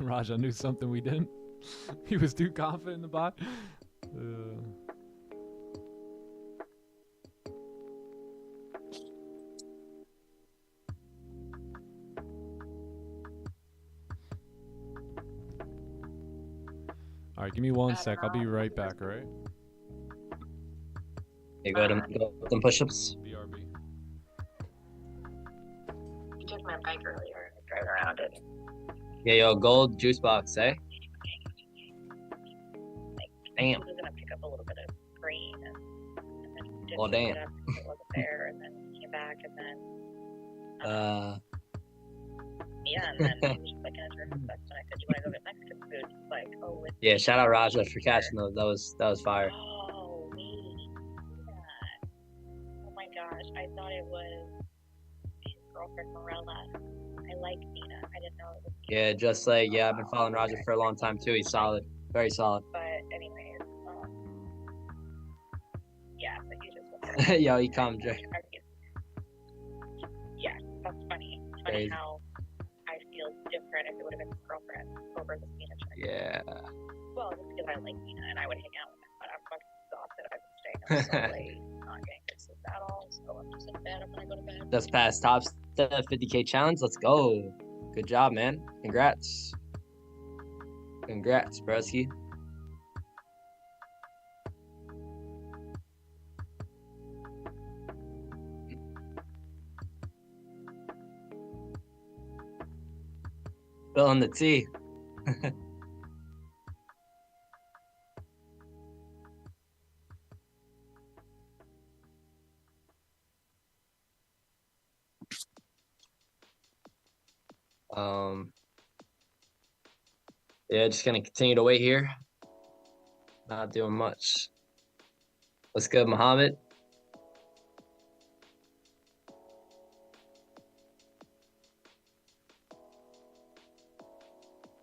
Raja knew something we didn't. He was too confident in the bot. All right, give me 1 sec. I'll be right back, all right? You go to some push-ups. BRB. You took my bike earlier and drove around it. Yeah, yo, gold juice box, eh? Damn. I was gonna pick up a little bit of green and then didn't Well, pick damn. it up because it wasn't there, and then came back, and then yeah, and then he was just like in his room, and I said, "Do you want to go get Mexican food?" He's like, "Oh, with Yeah, shout out Raja for catching those. That was fire. oh me, yeah. Oh my gosh, I thought it was his girlfriend Morella. I like Nina. I didn't know it was Nina. Yeah, just like I've been following Raja for a long time too. He's solid, very solid. But anyways, yeah, so he just was Yo, he come, Jay. Yeah, that's funny. It's funny Crazy. how I feel different if it would have been his girlfriend over the Nina chick. Yeah. Well, just because I like Nina and I would hang out with him, but I'm fucking exhausted. I've been staying up so late, not getting good sleep at all. So I'm just in bed. I'm gonna go to bed. Just past top step 50K challenge. Let's go. Good job, man. Congrats. Congrats, broski. Spilling the tea. Yeah, just gonna continue to wait here. Not doing much. What's good, Muhammad?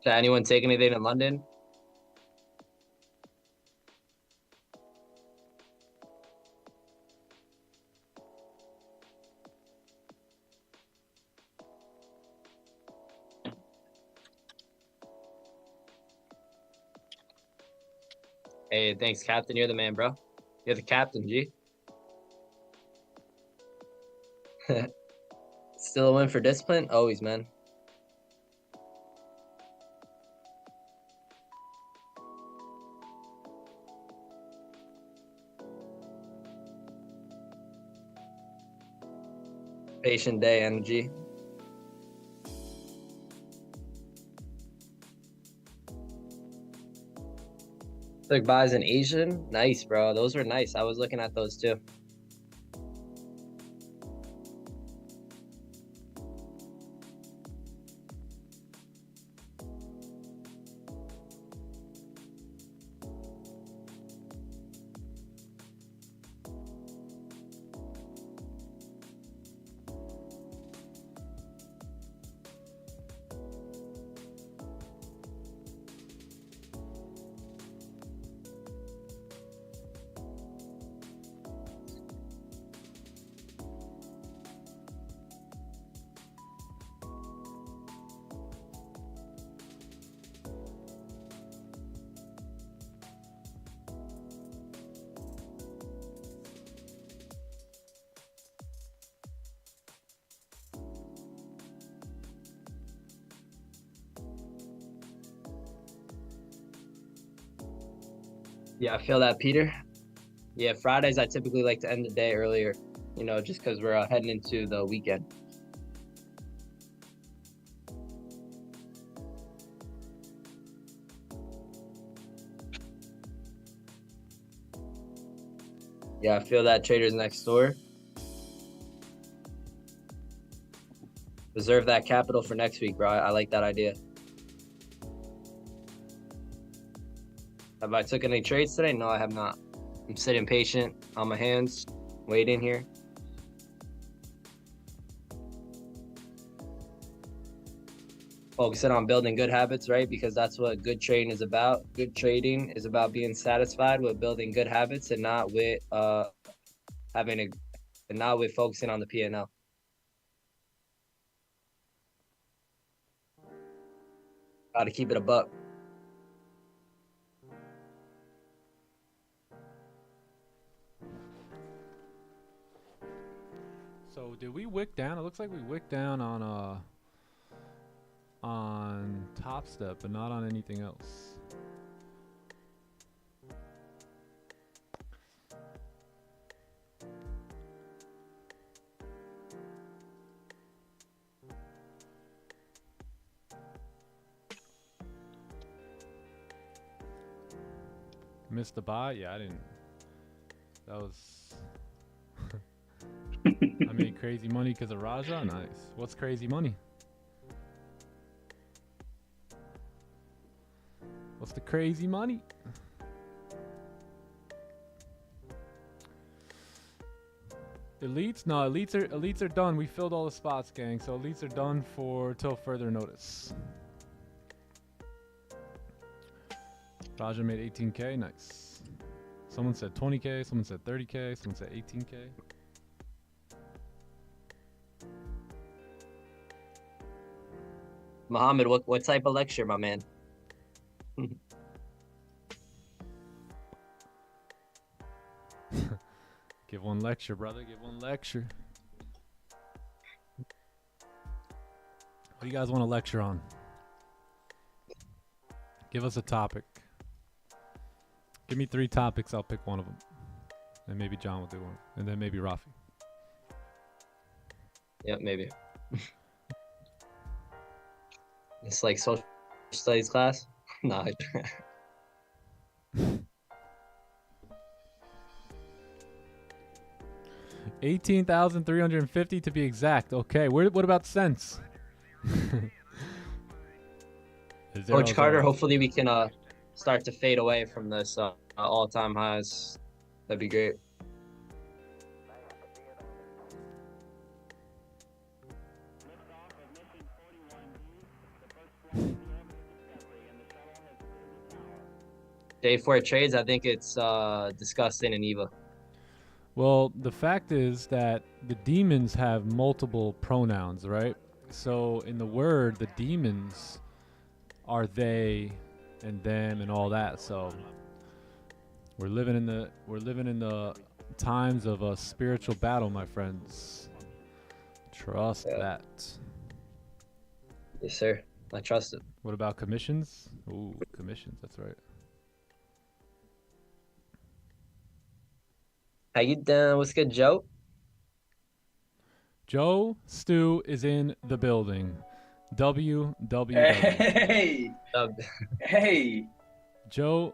Did anyone take anything in London? Hey, thanks, Captain. You're the man, bro. You're the captain, G. Still a win for discipline? Always, man. Patient day energy. Took buys in Asian. Nice, bro. Those were nice. I was looking at those too. Yeah, I feel that, Peter. Yeah, Fridays I typically like to end the day earlier, you know, just because we're heading into the weekend. Yeah, I feel that, traders next door. Reserve that capital for next week, bro. I like that idea. Have I took any trades today? No, I have not. I'm sitting patient on my hands, waiting here. Focusing on building good habits, right? Because that's what good trading is about. Good trading is about being satisfied with building good habits and not with not with focusing on the P&L. Gotta keep it a buck. So did we wick down? It looks like we wicked down on Top Step, but not on anything else. Missed the buy? Yeah, I didn't. That was. I made crazy money because of Raja. Nice. What's crazy money? What's the crazy money? Elites? No, elites are done. We filled all the spots, gang. So elites are done for till further notice. Raja made 18K. Nice. Someone said 20K. Someone said 30K. Someone said 18K. Muhammad, what type of lecture, my man? Give one lecture, brother. Give one lecture. What do you guys want to lecture on? Give us a topic. Give me 3 topics. I'll pick one of them. And maybe John will do one. And then maybe Rafi. Yep, maybe. It's like social studies class? No. 18,350 to be exact. Okay, what about cents? Coach Carter, hopefully we can start to fade away from this all-time highs. That'd be great. Day 4 trades, I think it's disgusting and evil. Well, the fact is that the demons have multiple pronouns, right? So in the word, the demons are they and them and all that. So we're living in the times of a spiritual battle, my friends. Trust that. Yes, sir. I trust it. What about commissions? Ooh, commissions. That's right. How you doing? What's good, Joe? Joe Stu is in the building. WWW. Hey, hey, Joe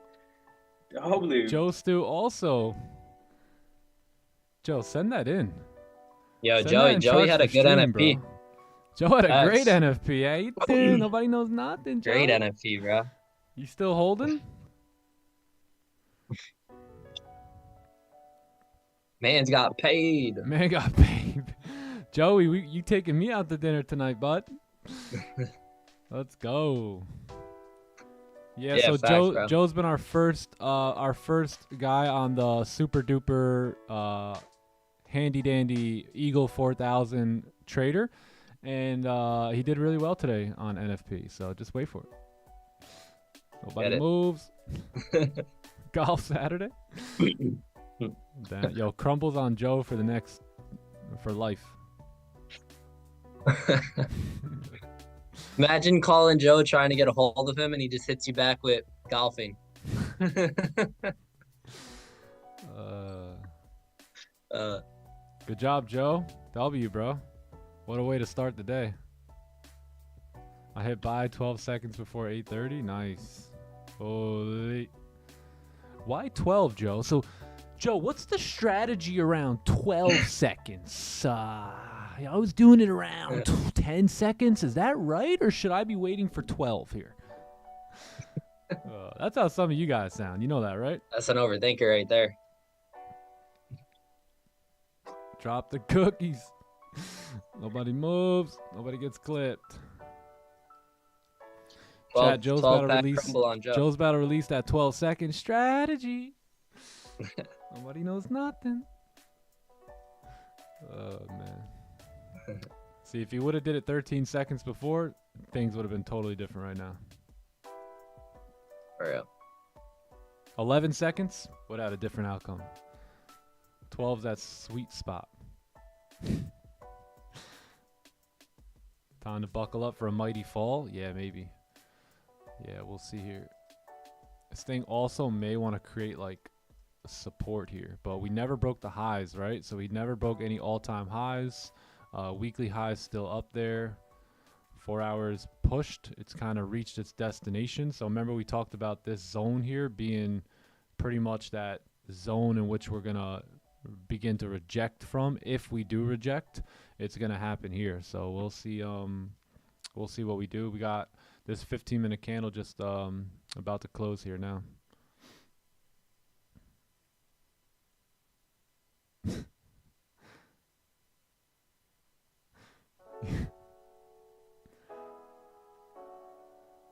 Stu also. Joe, send that in. Yo, Send Joey had a good stream, NFP. bro. Joe had a Facts. great NFP. How you doing? Nobody knows nothing, Joe. Great NFP, bro. You still holding? Man's got paid. Man got paid. Joey, you taking me out to dinner tonight, bud? Let's go. Yeah, so facts, bro. Joe's been our first guy on the super duper handy dandy Eagle 4000 trader, and he did really well today on NFP. So just wait for it. Nobody moves. Golf Saturday. Damn, yo, crumbles on Joe for life. Imagine calling Joe trying to get a hold of him and he just hits you back with golfing. Good job, Joe. W, bro. What a way to start the day. I hit buy 12 seconds before 8:30. Nice. Holy. Why 12, Joe? So, Joe, what's the strategy around 12 seconds? I was doing it around 10 seconds. Is that right? Or should I be waiting for 12 here? That's how some of you guys sound. You know that, right? That's an overthinker right there. Drop the cookies. Nobody moves. Nobody gets clipped. 12, Chat, Joe's 12 about to pack release. crumble on Joe. Joe's about to release that 12-second strategy. Nobody knows nothing. Oh man. See, if he would have did it 13 seconds before, things would have been totally different right now. For real. 11 seconds would have had a different outcome. 12's that sweet spot. Time to buckle up for a mighty fall? Yeah, maybe. Yeah, we'll see here. This thing also may want to create like a support here, but we never broke the highs, right? So we never broke any all-time highs. Weekly highs still up there. 4 hours pushed. It's kind of reached its destination. So remember we talked about this zone here being pretty much that zone in which we're going to begin to reject from. If we do reject, it's going to happen here. So we'll see what we do. We got this 15-minute candle just about to close here now.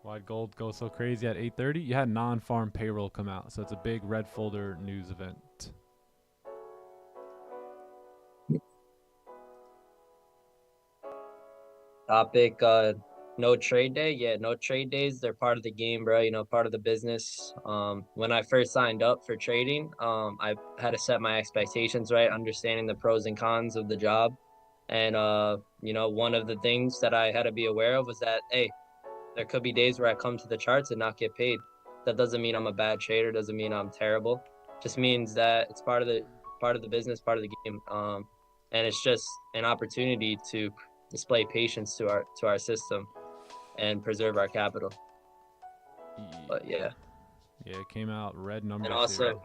Why'd gold go so crazy at 8:30? You had non-farm payroll come out, so it's a big red folder news event. Topic, no trade day. Yeah, no trade days. They're part of the game, bro. You know, part of the business. When I first signed up for trading, I had to set my expectations right, understanding the pros and cons of the job. And, you know, one of the things that I had to be aware of was that, hey, there could be days where I come to the charts and not get paid. That doesn't mean I'm a bad trader. Doesn't mean I'm terrible. Just means that it's part of the business, part of the game. And it's just an opportunity to display patience to our system and preserve our capital. But yeah. Yeah, it came out red numbers. And also, here.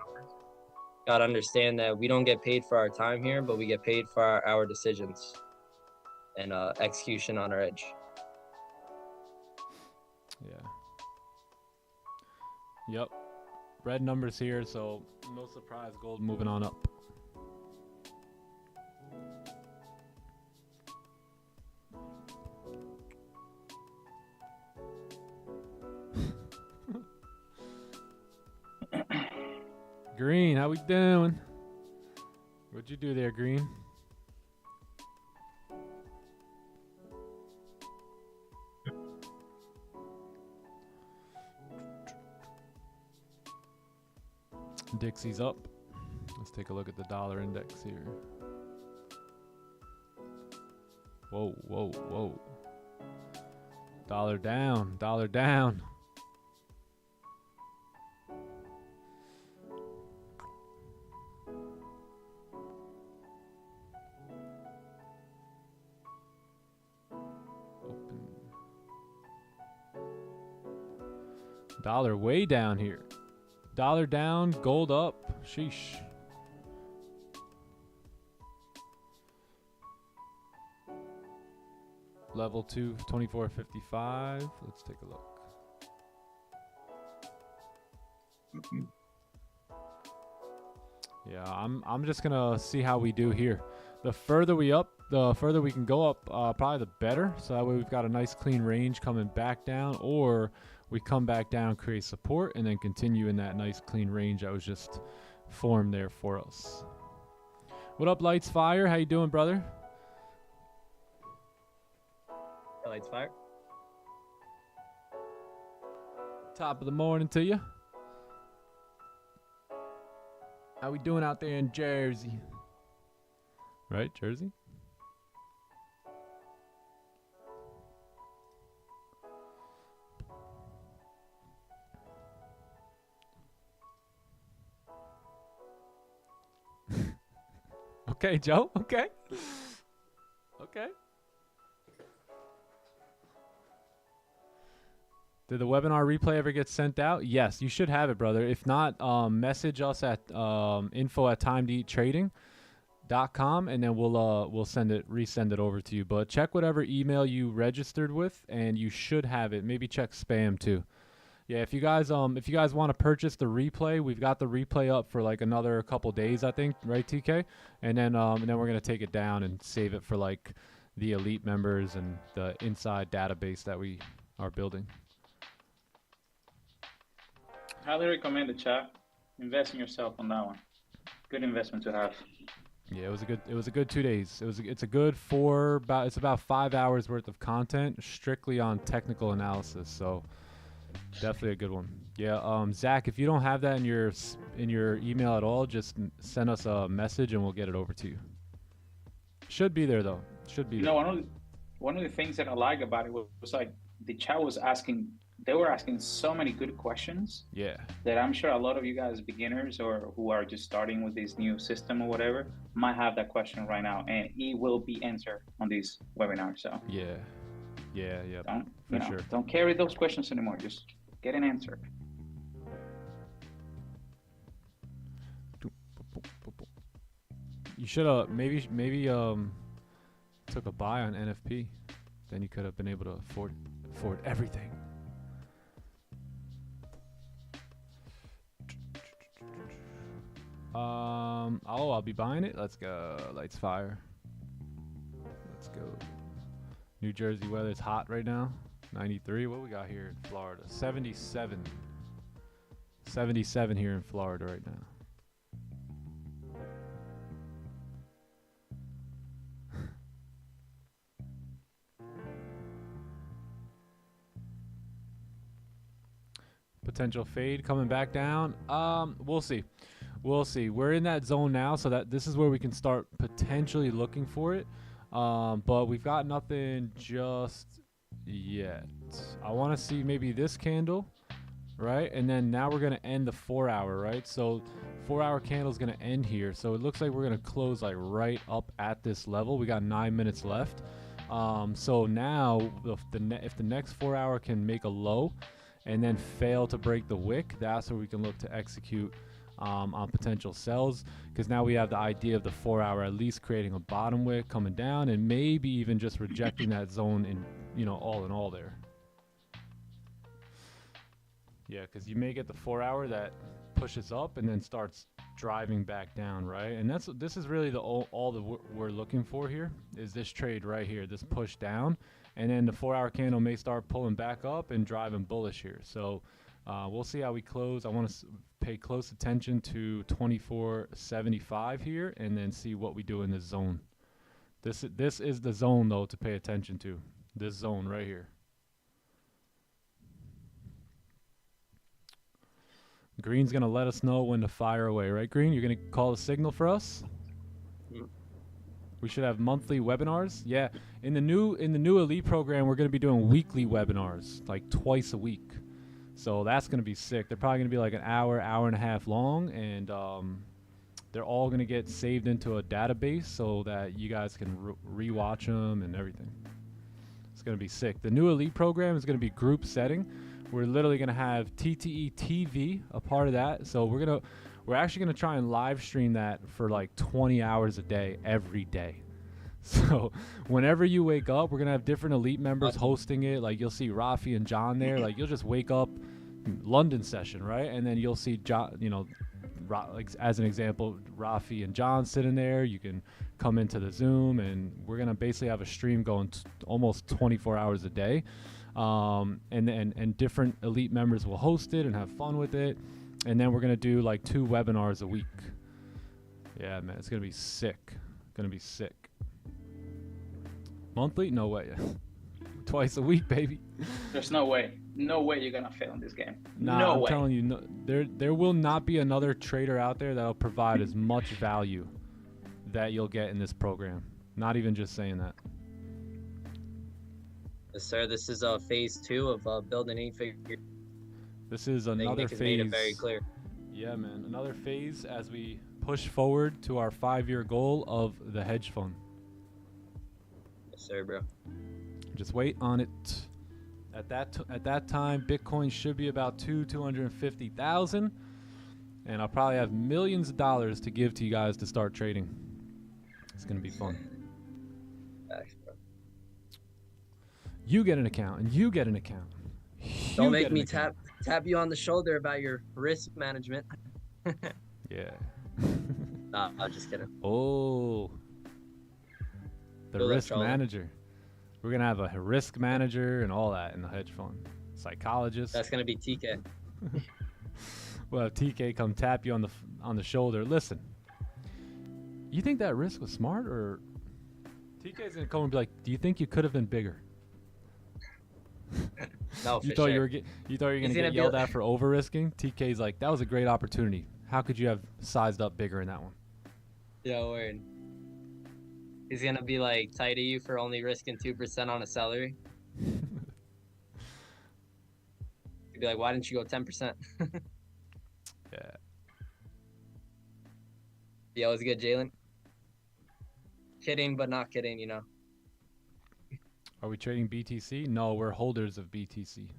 gotta understand that we don't get paid for our time here, but we get paid for our decisions and execution on our edge. Yeah. Yep. Red numbers here, so no surprise, gold moving on up. Green, how we doing? What'd you do there, Green? Dixie's up. Let's take a look at the dollar index here. Whoa, whoa, whoa. Dollar down, dollar down. Open. Dollar way down here. Dollar down, gold up. Sheesh. Level 2, 24.55. Let's take a look. Yeah, I'm just gonna see how we do here. The further we up, the further we can go up, probably the better. So that way we've got a nice clean range coming back down, or we come back down, create support, and then continue in that nice clean range that was just formed there for us. What up, Lights Fire? How you doing, brother? Lights fire. Top of the morning to you. How we doing out there in Jersey? Right, Jersey? Okay, Joe. Okay. Okay. Did the webinar replay ever get sent out? Yes, you should have it, brother. If not, message us at info@timetoeattrading.com, and then we'll resend it over to you. But check whatever email you registered with, and you should have it. Maybe check spam too. Yeah, if you guys want to purchase the replay, we've got the replay up for like another couple days, I think, right, TK? And then we're gonna take it down and save it for like the elite members and the inside database that we are building. Highly recommend the chat. Invest in yourself on that one. Good investment to have. Yeah, it was a good 2 days. It's a good it's about 5 hours worth of content strictly on technical analysis. So definitely a good one. Yeah, Zach, if you don't have that in your email at all, just send us a message and we'll get it over to you. Should be there though. Should be. You there. know, one of the things that I like about it was like the chat was asking. They were asking so many good questions. Yeah. That I'm sure a lot of you guys, beginners or who are just starting with this new system or whatever, might have that question right now, and it will be answered on this webinar. So yeah. Don't carry those questions anymore. Just get an answer. You should have maybe took a buy on NFP. Then you could have been able to afford everything. I'll be buying it. Let's go. Lights fire. Let's go. New Jersey weather is hot right now. 93. What we got here in Florida? 77. 77 here in Florida right now. Potential fade coming back down. We'll see. We'll see. We're in that zone now, so that this is where we can start potentially looking for it. But we've got nothing just yet. I want to see maybe this candle, right? And then now we're going to end the 4 hour, right? So 4 hour candle is going to end here. So it looks like we're going to close like right up at this level. We got 9 minutes left. So now if the next 4 hour can make a low and then fail to break the wick, that's where we can look to execute on potential sells, because now we have the idea of the 4 hour at least creating a bottom wick coming down and maybe even just rejecting that zone in, you know, all in all there. Yeah, because you may get the 4 hour that pushes up and then starts driving back down, right? And this is really all that we're looking for here is this trade right here, this push down, and then the 4 hour candle may start pulling back up and driving bullish here. So we'll see how we close. I want to pay close attention to 24.75 here and then see what we do in this zone. This is the zone though to pay attention to. This zone right here. Green's gonna let us know when to fire away, right, Green? You're gonna call the signal for us? We should have monthly webinars. Yeah, in the new elite program, we're gonna be doing weekly webinars, like twice a week. So that's gonna be sick. They're probably gonna be like an hour and a half long, and they're all gonna get saved into a database so that you guys can rewatch them and everything. It's gonna be sick. The new elite program is gonna be group setting. We're literally gonna have TTE TV a part of that. So we're actually gonna try and live stream that for like 20 hours a day, every day. So whenever you wake up, we're gonna have different elite members hosting it. Like you'll see Rafi and John there. Like you'll just wake up, London session, right? And then you'll see John, you know, like as an example, Rafi and John sitting there. You can come into the Zoom, and we're gonna basically have a stream going almost 24 hours a day. And different elite members will host it and have fun with it. And then we're gonna do like 2 webinars a week. Yeah, man, it's gonna be sick. Gonna be sick. Monthly? No way. Twice a week, baby. There's no way. No way you're gonna fail in this game. Nah, no I'm way. telling you, no, there will not be another trader out there that'll provide as much value that you'll get in this program. Not even just saying that. Yes, sir. This is phase 2 of building 8-figure. This is another phase. Made it very clear. Yeah, man, another phase as we push forward to our 5-year goal of the hedge fund. Yes, sir, bro. Just wait on it. At that time, Bitcoin should be about 250,000, and I'll probably have millions of dollars to give to you guys to start trading. It's gonna be fun. Thanks, bro. You get an account, and you get an account. Don't make me tap you on the shoulder about your risk management. Yeah. Nah, I'm just kidding. Oh, the Feel that risk trolling. manager. We're gonna have a risk manager and all that in the hedge fund. Psychologist. That's gonna be TK. We'll have TK come tap you on the shoulder. Listen, you think that risk was smart, or TK's gonna come and be like, "Do you think you could have been bigger?" No, for You thought sure. you were gonna He's get gonna be yelled like- at for over risking. TK's like, "That was a great opportunity. How could you have sized up bigger in that one?" Yeah, word. He's gonna be like tight to you for only risking 2% on a salary. He'd be like, why didn't you go 10%? Yeah. Yeah, it was good, Jalen. Kidding, but not kidding, you know. Are we trading BTC? No, we're holders of BTC.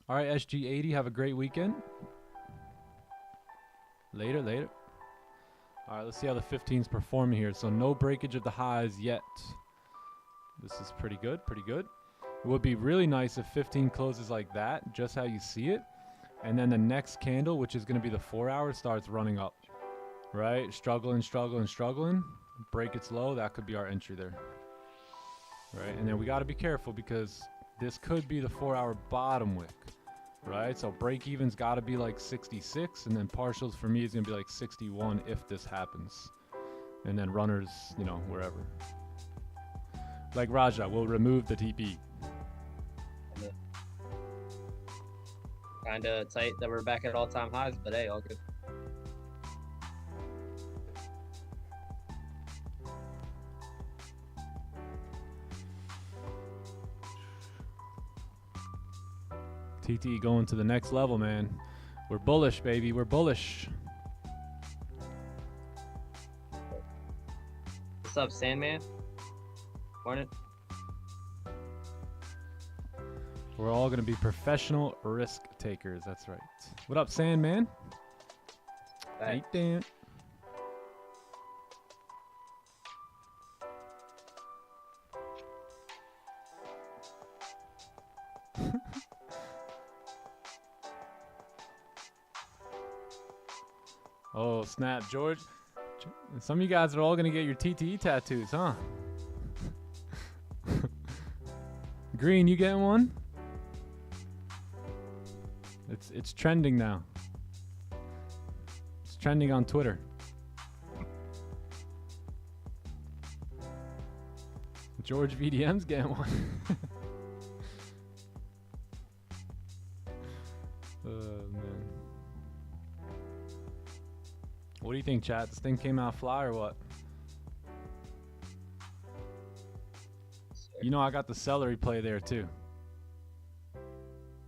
All right, SG80, have a great weekend. Later. All right, let's see how the 15's performing here. So no breakage of the highs yet. This is pretty good. It would be really nice if 15 closes like that, just how you see it. And then the next candle, which is going to be the 4 hour, starts running up. Right? Struggling. Break its low. That could be our entry there. Right? And then we got to be careful because this could be the 4 hour bottom wick. Right? So break even's got to be like 66, and then partials for me is going to be like 61 if this happens. And then runners, you know, wherever. Like Raja, we'll remove the TP. Kinda tight that we're back at all-time highs, but hey, all good. TT going to the next level, man. We're bullish, baby. We're bullish. What's up, Sandman? Morning. We're all going to be professional risk takers. That's right. What up, Sandman? Hey. Ain't Dan. Oh, snap, George. Some of you guys are all going to get your TTE tattoos, huh? Green, you getting one? It's trending now. It's trending on Twitter. George VDM's getting one. Oh, man. What do you think, chat? This thing came out fly or what? You know I got the celery play there too.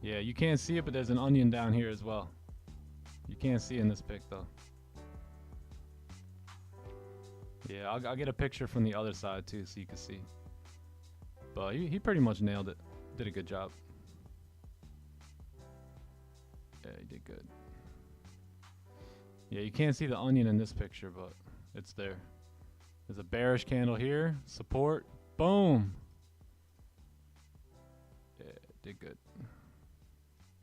Yeah, you can't see it, but there's an onion down here as well. You can't see in this pic though. Yeah, I'll get a picture from the other side too so you can see. But he pretty much nailed it. Did a good job. Yeah, he did good. Yeah, you can't see the onion in this picture, but it's there. There's a bearish candle here. Support. Boom. Yeah, did good.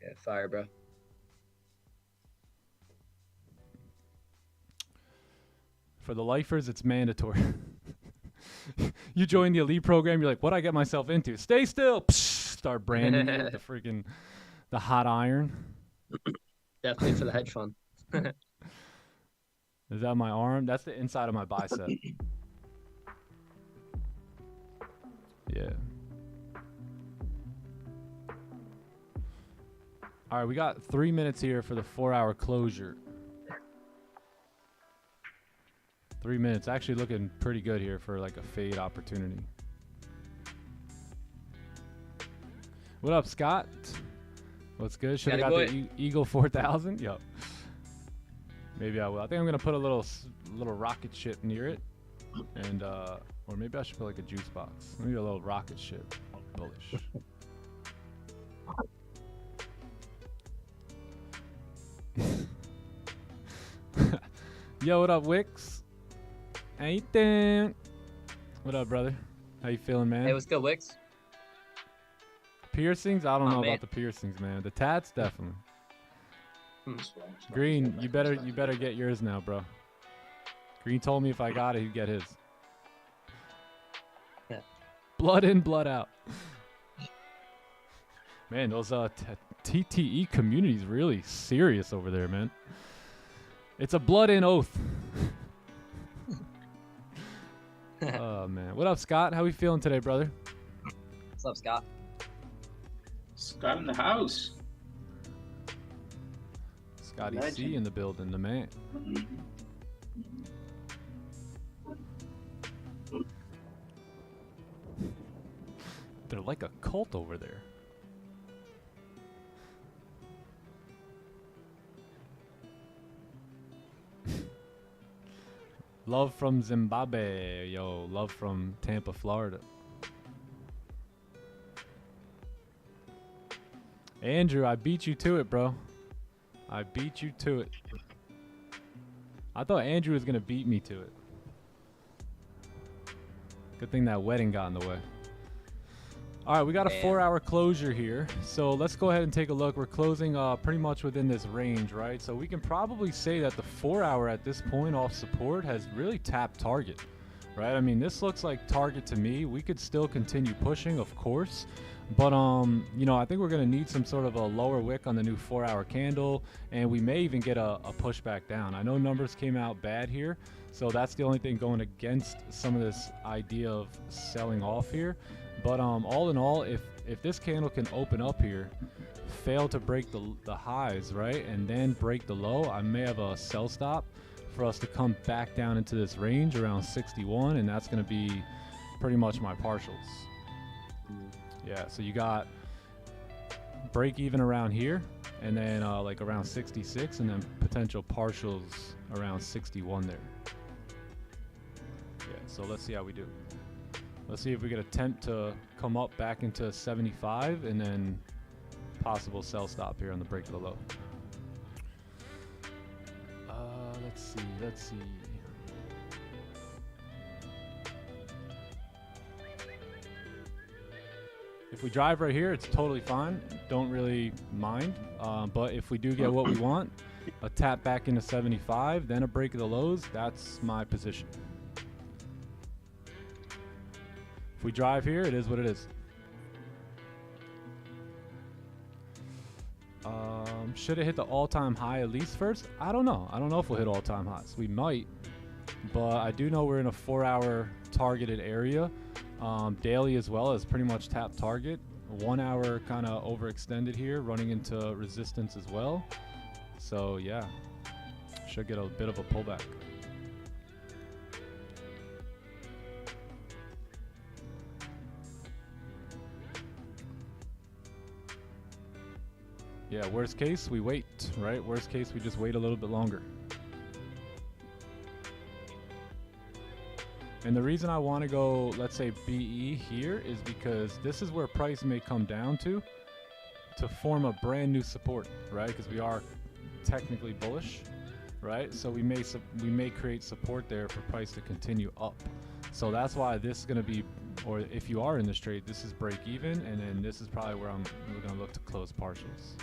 Yeah, fire, bro. For the lifers, it's mandatory. You join the elite program, you're like, what'd I get myself into? Stay still. Psh, start branding you with the freaking the hot iron. Definitely for the hedge fund. Is that my arm? That's the inside of my bicep. Yeah. All right, we got 3 minutes here for the 4 hour closure. 3 minutes. Actually looking pretty good here for like a fade opportunity. What up, Scott? What's good? Should have got the Eagle 4000. Yup. Maybe I will. I think I'm gonna put a little rocket ship near it, and or maybe I should put like a juice box. Maybe a little rocket ship. Bullish. Yo, what up, Wix? How you doing? What up, brother? How you feeling, man? Hey, what's good, Wix? Piercings? I don't know man. about the piercings, man. The tats, definitely. Green, you better get yours now, bro. Green told me if I got it, he'd get his. Yeah. Blood in, blood out. Man, those TTE community's really serious over there, man. It's a blood in oath. Oh man, what up, Scott? How we feeling today, brother? What's up, Scott? Scott in the house. Scotty C Legend. in the building, the man. They're like a cult over there. Love from Zimbabwe, yo. Love from Tampa, Florida. Andrew, I beat you to it, bro. I beat you to it. I thought Andrew was gonna beat me to it. Good thing that wedding got in the way. All right, we got a 4-hour closure here. So let's go ahead and take a look. We're closing pretty much within this range, right? So we can probably say that the 4-hour at this point off support has really tapped target, right? I mean, this looks like target to me. We could still continue pushing, of course. But, you know, I think we're going to need some sort of a lower wick on the new 4-hour candle. And we may even get a pushback down. I know numbers came out bad here. So that's the only thing going against some of this idea of selling off here. But all in all, if this candle can open up here, fail to break the highs, right, and then break the low, I may have a sell stop for us to come back down into this range around 61, and that's going to be pretty much my partials. Yeah, so you got break even around here, and then like around 66, and then potential partials around 61 there. Yeah, so let's see how we do. Let's see if we could attempt to come up back into 75 and then possible sell stop here on the break of the low. Let's see. If we drive right here, it's totally fine. Don't really mind. But if we do get what we want, a tap back into 75, then a break of the lows, that's my position. If we drive here, it is what it is. Should it hit the all-time high at least first? I don't know. I don't know if we'll hit all-time highs. We might, but I do know we're in a 4-hour targeted area. Daily as well as pretty much tap target. 1 hour kind of overextended here, running into resistance as well. So yeah, should get a bit of a pullback. Yeah, worst case, we wait, right? Worst case, we just wait a little bit longer. And the reason I want to go, let's say, BE here is because this is where price may come down to form a brand new support, right? Because we are technically bullish, right? So we may create support there for price to continue up. So that's why this is going to be, or if you are in this trade, this is break even, and then this is probably where we're going to look to close partials.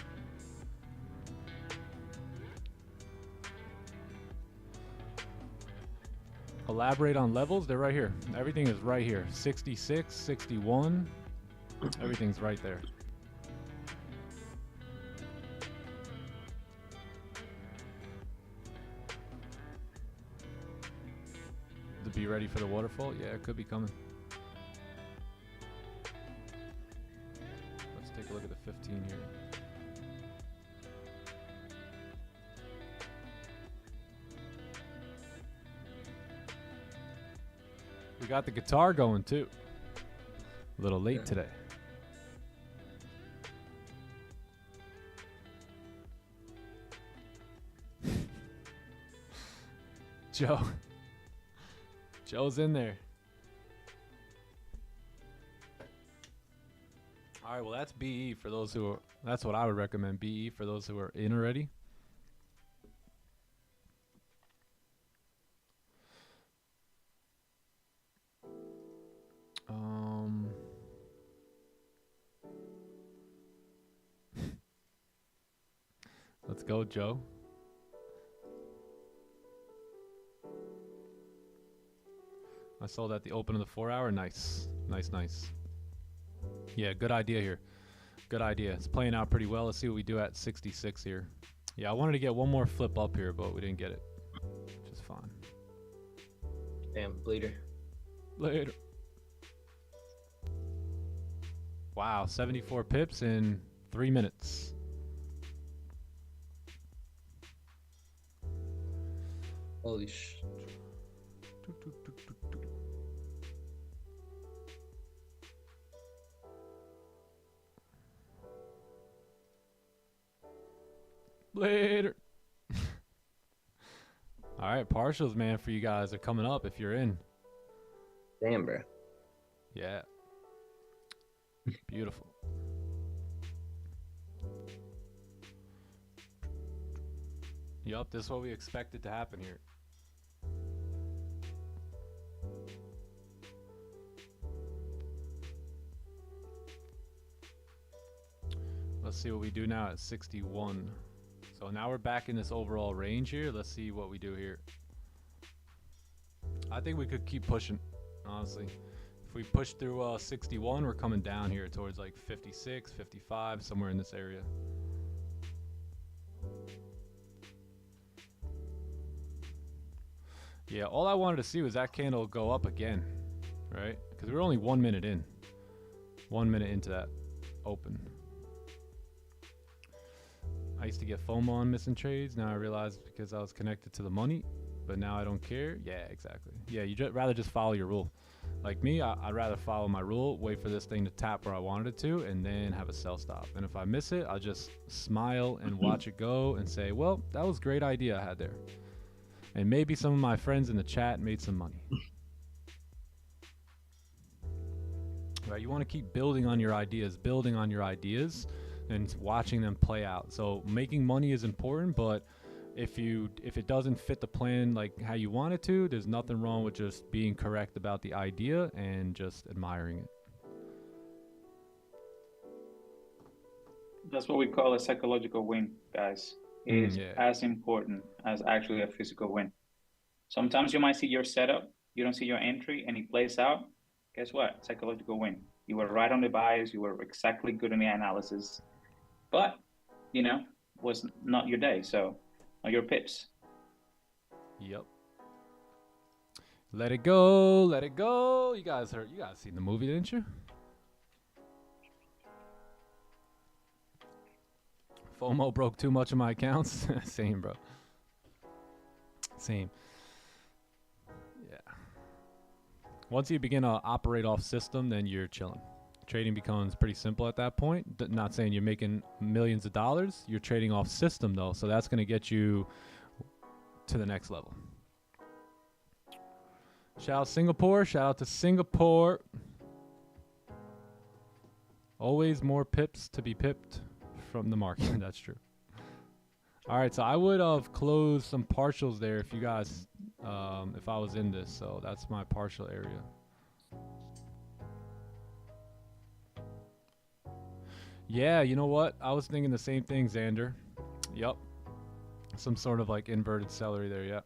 Elaborate on levels, they're right here. Everything is right here. 66, 61, everything's right there. To be ready for the waterfall? Yeah, it could be coming. Let's take a look at the 15 here. We got the guitar going too. A little late today. Joe. Joe's in there. All right, well, that's BE for those who are, that's what I would recommend, BE for those who are in already. Let's go, Joe. I sold at the open of the 4 hour. Nice. Nice, nice. Yeah, good idea here. Good idea. It's playing out pretty well. Let's see what we do at 66 here. Yeah, I wanted to get one more flip up here, but we didn't get it. Which is fine. Damn, bleeder. Later. Wow, 74 pips in 3 minutes. Holy sh. Later. All right, partials, man, for you guys are coming up if you're in. Damn, bro. Yeah. Beautiful. Yup, this is what we expected to happen here. Let's see what we do now at 61. So now we're back in this overall range here. Let's see what we do here. I think we could keep pushing, honestly. If we push through 61, we're coming down here towards like 56, 55, somewhere in this area. Yeah, all I wanted to see was that candle go up again, right? Because we were only 1 minute in. 1 minute into that open. I used to get FOMO on missing trades. Now I realize because I was connected to the money, but now I don't care. Yeah, exactly. Yeah, you rather just follow your rule. Like me, I'd rather follow my rule, wait for this thing to tap where I wanted it to, and then have a sell stop. And if I miss it, I'll just smile and watch it go and say, well, that was a great idea I had there. And maybe some of my friends in the chat made some money. Right, you want to keep building on your ideas, and watching them play out. So making money is important, but if it doesn't fit the plan like how you want it to, there's nothing wrong with just being correct about the idea and just admiring it. That's what we call a psychological win, guys. It is as important as actually a physical win. Sometimes you might see your setup, you don't see your entry, and it plays out. Guess what? Psychological win. You were right on the bias, you were exactly good in the analysis, but, you know, was not your day, so, not your pips. Yep. Let it go, let it go. You guys seen the movie, didn't you? FOMO broke too much of my accounts. Same, bro. Same. Yeah. Once you begin to operate off system, then you're chilling. Trading becomes pretty simple at that point. Not saying you're making millions of dollars. You're trading off system, though. So that's going to get you to the next level. Shout out Singapore. Shout out to Singapore. Always more pips to be pipped from the market. That's true. All right, so I would have closed some partials there if you guys, if I was in this. So that's my partial area. Yeah, you know what? I was thinking the same thing, Xander. Yup. Some sort of like inverted celery there, yeah.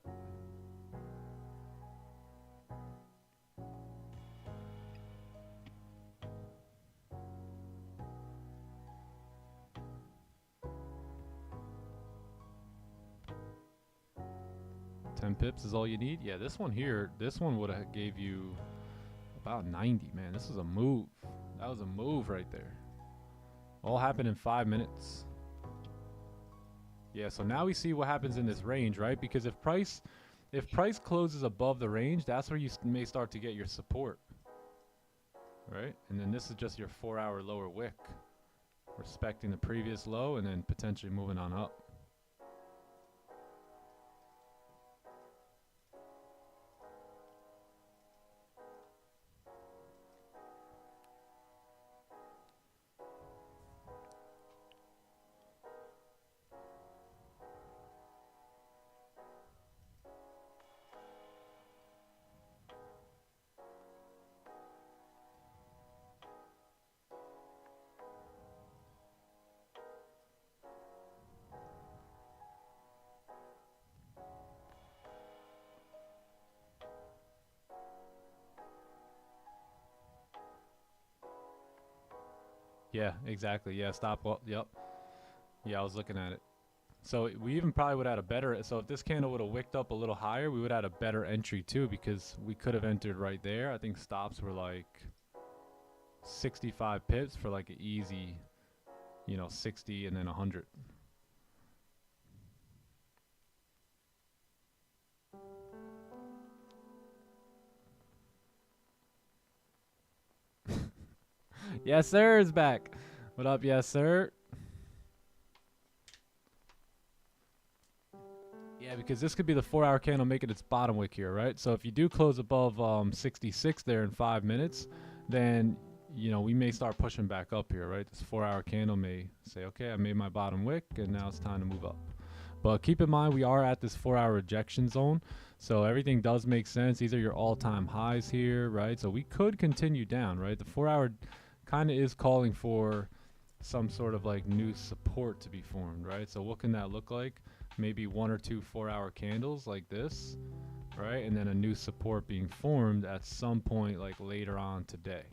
Pips is all you need. Yeah, this one here, this one would have gave you about 90, man. This is a move. That was a move right there. All happened in 5 minutes. Yeah, so now we see what happens in this range, right? Because if price closes above the range, that's where you may start to get your support, right? And then this is just your 4 hour lower wick, respecting the previous low and then potentially moving on up. Yeah, exactly. Yeah, stop. Well, yep. Yeah, I was looking at it. So we even probably would have had a better. So if this candle would have wicked up a little higher, we would have had a better entry too, because we could have entered right there. I think stops were like 65 pips for like an easy, 60 and then 100. Yes, sir is back. What up, yes, sir? Yeah, because this could be the 4-hour candle making its bottom wick here, right? So if you do close above 66 there in 5 minutes, then, we may start pushing back up here, right? This 4-hour candle may say, okay, I made my bottom wick, and now it's time to move up. But keep in mind, we are at this 4-hour rejection zone, so everything does make sense. These are your all-time highs here, right? So we could continue down, right? The 4-hour kind of is calling for some sort of like new support to be formed, right? So what can that look like? Maybe 1 or 2 4-hour candles like this, right? And then a new support being formed at some point like later on today.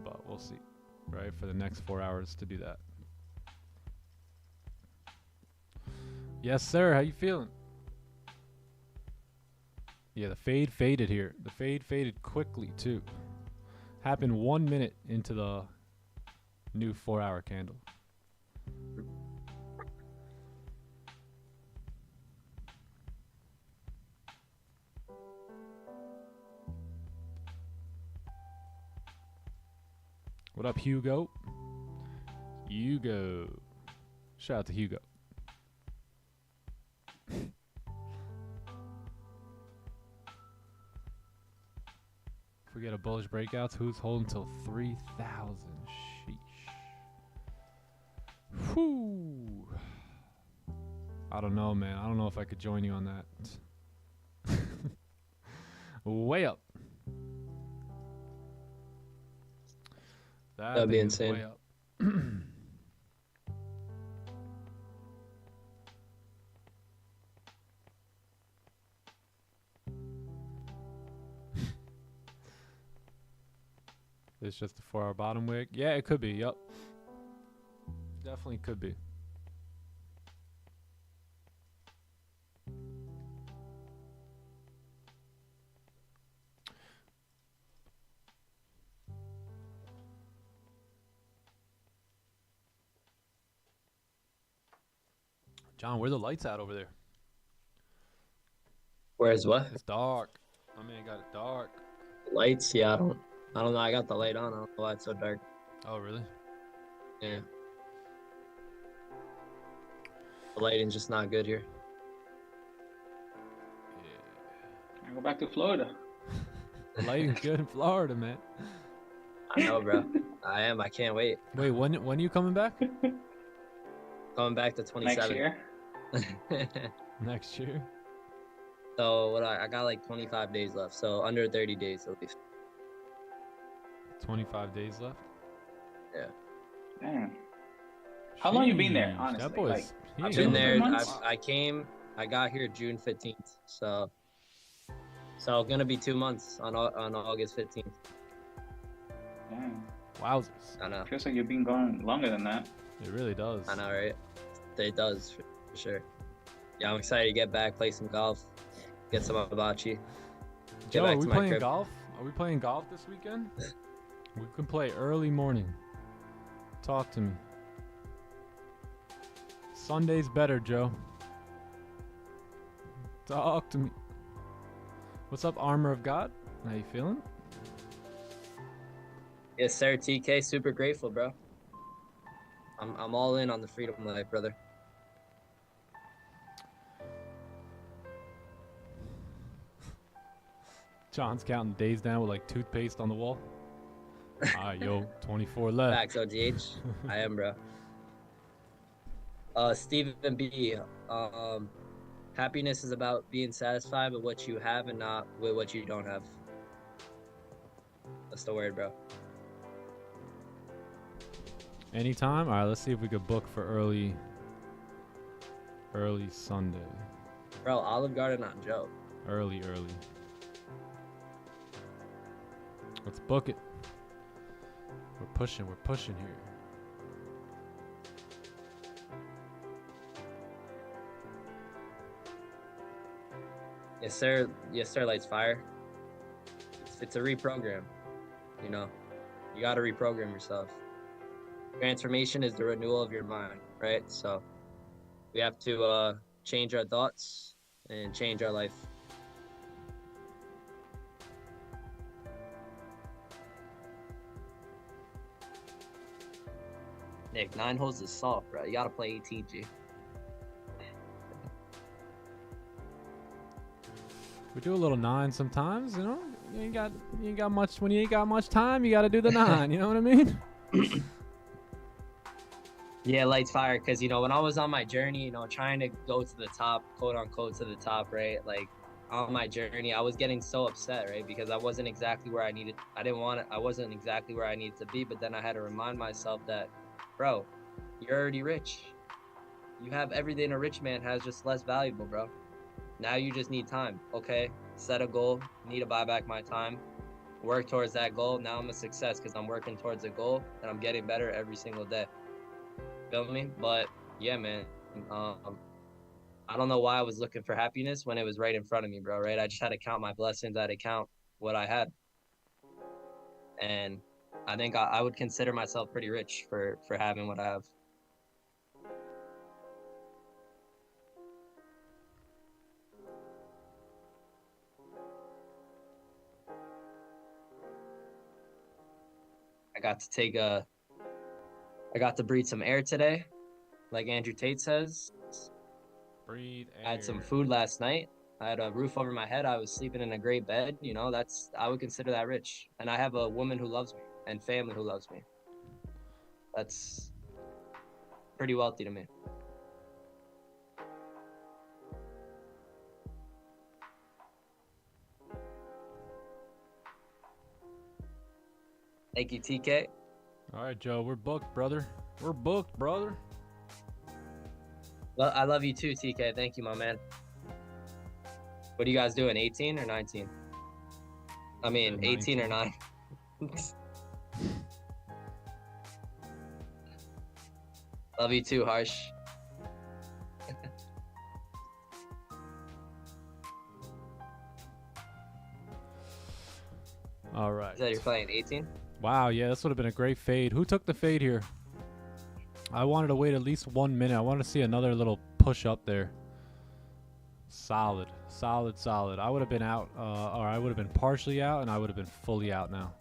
But we'll see, right? For the next 4 hours to do that. Yes, sir. How you feeling? Yeah, the fade faded here. The fade faded quickly too. Happened 1 minute into the new 4-hour candle. What up, Hugo? Hugo. Shout out to Hugo. If we get a bullish breakouts, who's holding till 3,000? Sheesh. Whew. I don't know, man. I don't know if I could join you on that. Way up. That'd be thing is insane. way up. It's just a 4-hour bottom wick. Yeah, it could be. Yup. Definitely could be. John, where the lights at over there? Where's what? It's dark. My man got it dark. Lights? Yeah, I don't know. I got the light on. I don't know why it's so dark. Oh, really? Yeah. The lighting's just not good here. Yeah. I go back to Florida. The lighting's good in Florida, man. I know, bro. I am. I can't wait. Wait, when are you coming back? Coming back to 27. Next year. Next year? So what I got like 25 days left. So under 30 days at least. 25 days left? Yeah. Damn. How long you been there, Sheesh, honestly? That boy's Like, he I've ain't been going there. months? I got here June 15th. So gonna be 2 months on August 15th. Damn. Wowzers. I know. Feels like you've been gone longer than that. It really does. I know, right? It does for sure. Yeah, I'm excited to get back, play some golf, get some hibachi. Joe, back are we to my playing crib. golf? Are we playing golf this weekend? We can play early morning. Talk to me. Sunday's better, Joe. Talk to me. What's up, Armor of God? How you feeling? Yes, sir. TK, super grateful, bro. I'm all in on the freedom life, brother. John's counting days down with like toothpaste on the wall. Alright, yo, 24 left. Facts, OGH. I am, bro. Stephen B. Happiness is about being satisfied with what you have and not with what you don't have. That's the word, bro. Anytime? Alright, let's see if we could book for early Sunday. Bro, Olive Garden on Joe. Early. Let's book it. We're pushing here. Yes, sir. Yes, sir. Lights fire. It's a reprogram. You know, you got to reprogram yourself. Transformation is the renewal of your mind, right? So we have to change our thoughts and change our life. Nick, 9 holes is soft, bro. You gotta play ATG. We do a little 9 sometimes, you know. You ain't got much when you ain't got much time. You got to do the 9. You know what I mean? Yeah, lights fire. Because you know, when I was on my journey, you know, trying to go to the top, quote unquote, to the top, right? Like on my journey, I was getting so upset, right? Because I wasn't exactly where I needed. I wasn't exactly where I needed to be. But then I had to remind myself that, bro, you're already rich. You have everything a rich man has, just less valuable, bro. Now you just need time. Okay, set a goal. Need to buy back my time. Work towards that goal. Now I'm a success because I'm working towards a goal and I'm getting better every single day. Feel me? But yeah, man. I don't know why I was looking for happiness when it was right in front of me, bro. Right? I just had to count my blessings. I had to count what I had, and I think I would consider myself pretty rich for having what I have. I got to breathe some air today, like Andrew Tate says. Breathe air. I had some food last night. I had a roof over my head. I was sleeping in a great bed. You know, I would consider that rich. And I have a woman who loves me and family who loves me. That's pretty wealthy to me. Thank you, TK. All right, Joe, we're booked, brother. We're booked, brother. Well, I love you too, TK. Thank you, my man. What are you guys doing, 18 or 19? I mean, 18 or 9. Love you too, Harsh. All right. You said you're playing 18? Wow, yeah, this would have been a great fade. Who took the fade here? I wanted to wait at least 1 minute. I wanted to see another little push up there. Solid, solid, solid. I would have been out, or I would have been partially out, and I would have been fully out now.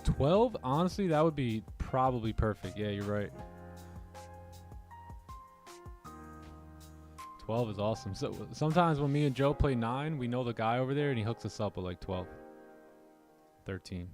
$12? Honestly, that would be probably perfect. Yeah, you're right. 12 is awesome. So sometimes when me and Joe play 9, we know the guy over there and he hooks us up with like 12. 13.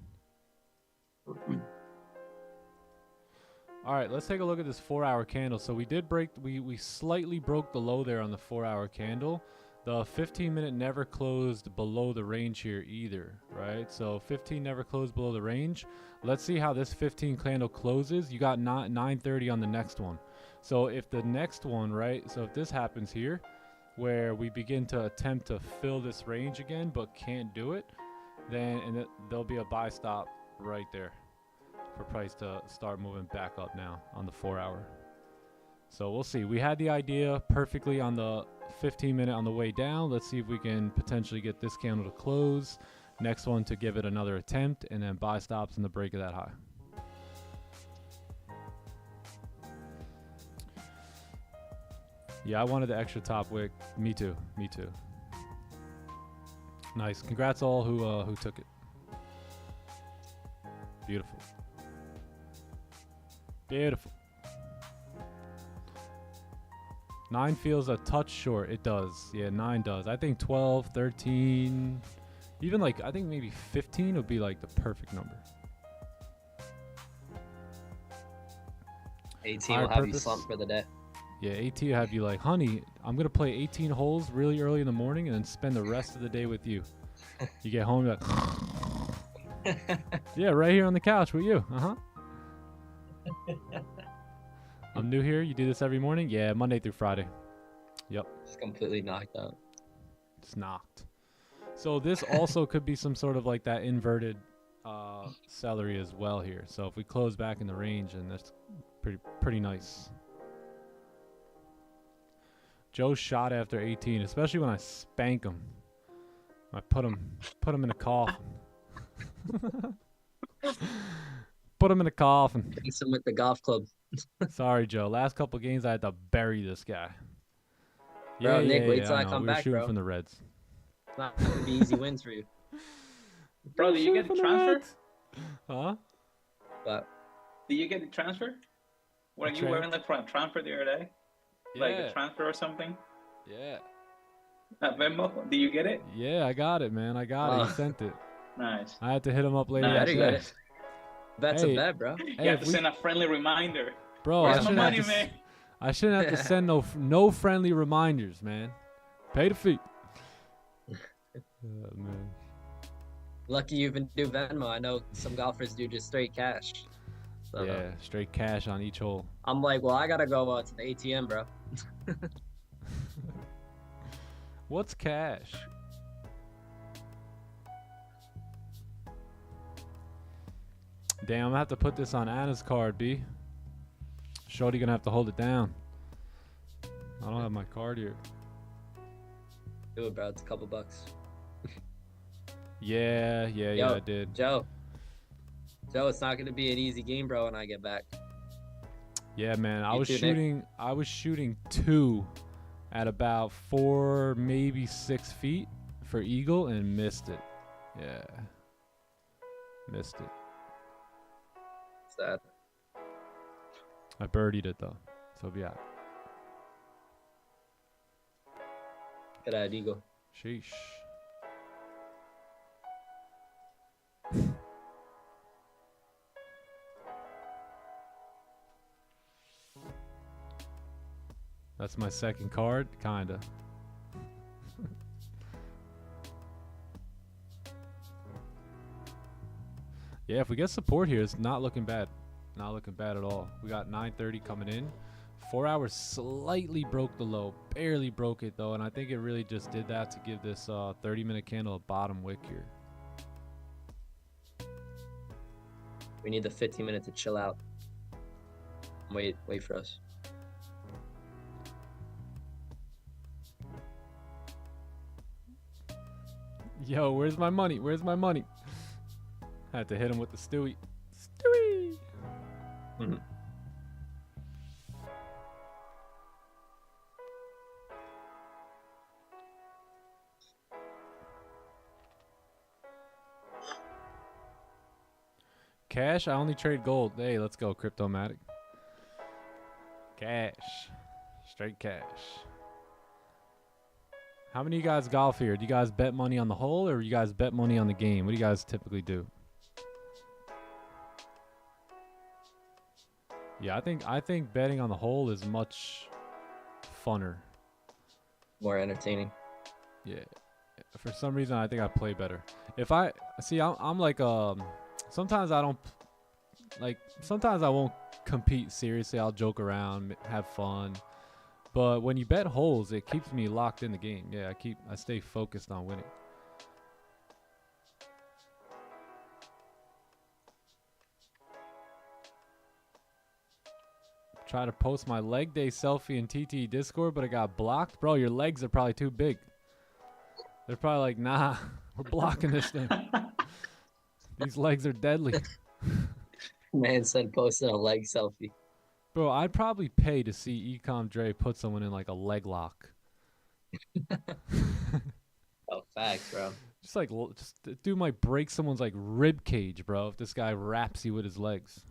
All right, let's take a look at this 4-hour candle. So we did break, we slightly broke the low there on the 4-hour candle. The 15-minute never closed below the range here either, right? So 15 never closed below the range. Let's see how this 15 candle closes. You got 9:30 on the next one. So if the next one, right, so if this happens here, where we begin to attempt to fill this range again, but can't do it, then there'll be a buy stop right there for price to start moving back up now on the 4-hour. So we'll see. We had the idea perfectly on the 15-minute on the way down. Let's see if we can potentially get this candle to close. Next one to give it another attempt, and then buy stops in the break of that high. Yeah, I wanted the extra top wick. Me too. Me too. Nice. Congrats all who took it. Beautiful. Beautiful. 9 feels a touch short. It does. Yeah, 9 does. I think 12, 13, even like, I think maybe 15 would be like the perfect number. 18 will have you slumped for the day. Yeah, 18 will have you like, honey, I'm going to play 18 holes really early in the morning and then spend the rest of the day with you. You get home, you're like, yeah, right here on the couch with you. Uh-huh. I'm new here. You do this every morning? Yeah, Monday through Friday. Yep. Just completely knocked out. It's knocked. So this also could be some sort of like that inverted celery as well here. So if we close back in the range, and that's pretty nice. Joe shot after 18, especially when I spank him. I put him in a coffin. Put him in a coffin. Hits him with the golf club. Sorry, Joe. Last couple games I had to bury this guy. Bro, Nick, wait till I come we were back, shooting bro. from the Reds. It's not gonna be easy wins for you. Bro, did you get the transfer? Huh? But Did you get the transfer? When you were in the transfer the other day? Yeah. Like a transfer or something? Yeah. Venmo? Did you get it? Yeah, I got it, man. I got it. He sent it. Nice. I had to hit him up later. Nice. that better get day. it. Bet's Hey. a bet, bro. You Hey, have if to send a friendly reminder. Bro, Where's I my shouldn't money, have to, man? I shouldn't have to send no friendly reminders, man. Pay the fee. Man. Lucky you even do Venmo. I know some golfers do just straight cash. So, Yeah, straight cash on each hole. I'm like, well, I gotta go to the ATM, bro. What's cash? Damn, I'm gonna have to put this on Anna's card, B. Shorty gonna have to hold it down. I don't have my card here. Do it, bro. It's a couple bucks. Yeah, Yo, I did. Joe, it's not gonna be an easy game, bro. When I get back. Yeah, man. I You was too, Nick. shooting 2 at about 4, maybe 6 feet for eagle and missed it. Yeah, missed it. Sad. I birdied it though, so yeah. Good at eagle. Sheesh. That's my second card, kinda. Yeah, if we get support here, it's not looking bad. Not looking bad at all. We got 9:30 coming in. 4 hours slightly broke the low, barely broke it though, and I think it really just did that to give this 30-minute candle a bottom wick here. We need the 15 minute to chill out. Wait for us. Yo, where's my money? Where's my money? Had to hit him with the Stewie. Stewie! Mhm. Cash? I only trade gold. Hey, let's go, Cryptomatic. Cash. Straight cash. How many of you guys golf here? Do you guys bet money on the hole, or you guys bet money on the game? What do you guys typically do? Yeah, I think betting on the hole is much funner. More entertaining. Yeah. For some reason, I think I play better. If I see, I'm like sometimes I don't sometimes I won't compete seriously. I'll joke around, have fun. But when you bet holes, it keeps me locked in the game. Yeah, I stay focused on winning. Try to post my leg day selfie in TT Discord, but it got blocked. Bro, your legs are probably too big. They're probably like, nah, we're blocking this thing. These legs are deadly. Man said posted a leg selfie. Bro, I'd probably pay to see Ecom Dre put someone in like a leg lock. Oh, facts, bro. Just like, the dude might break someone's like rib cage, bro, if this guy wraps you with his legs.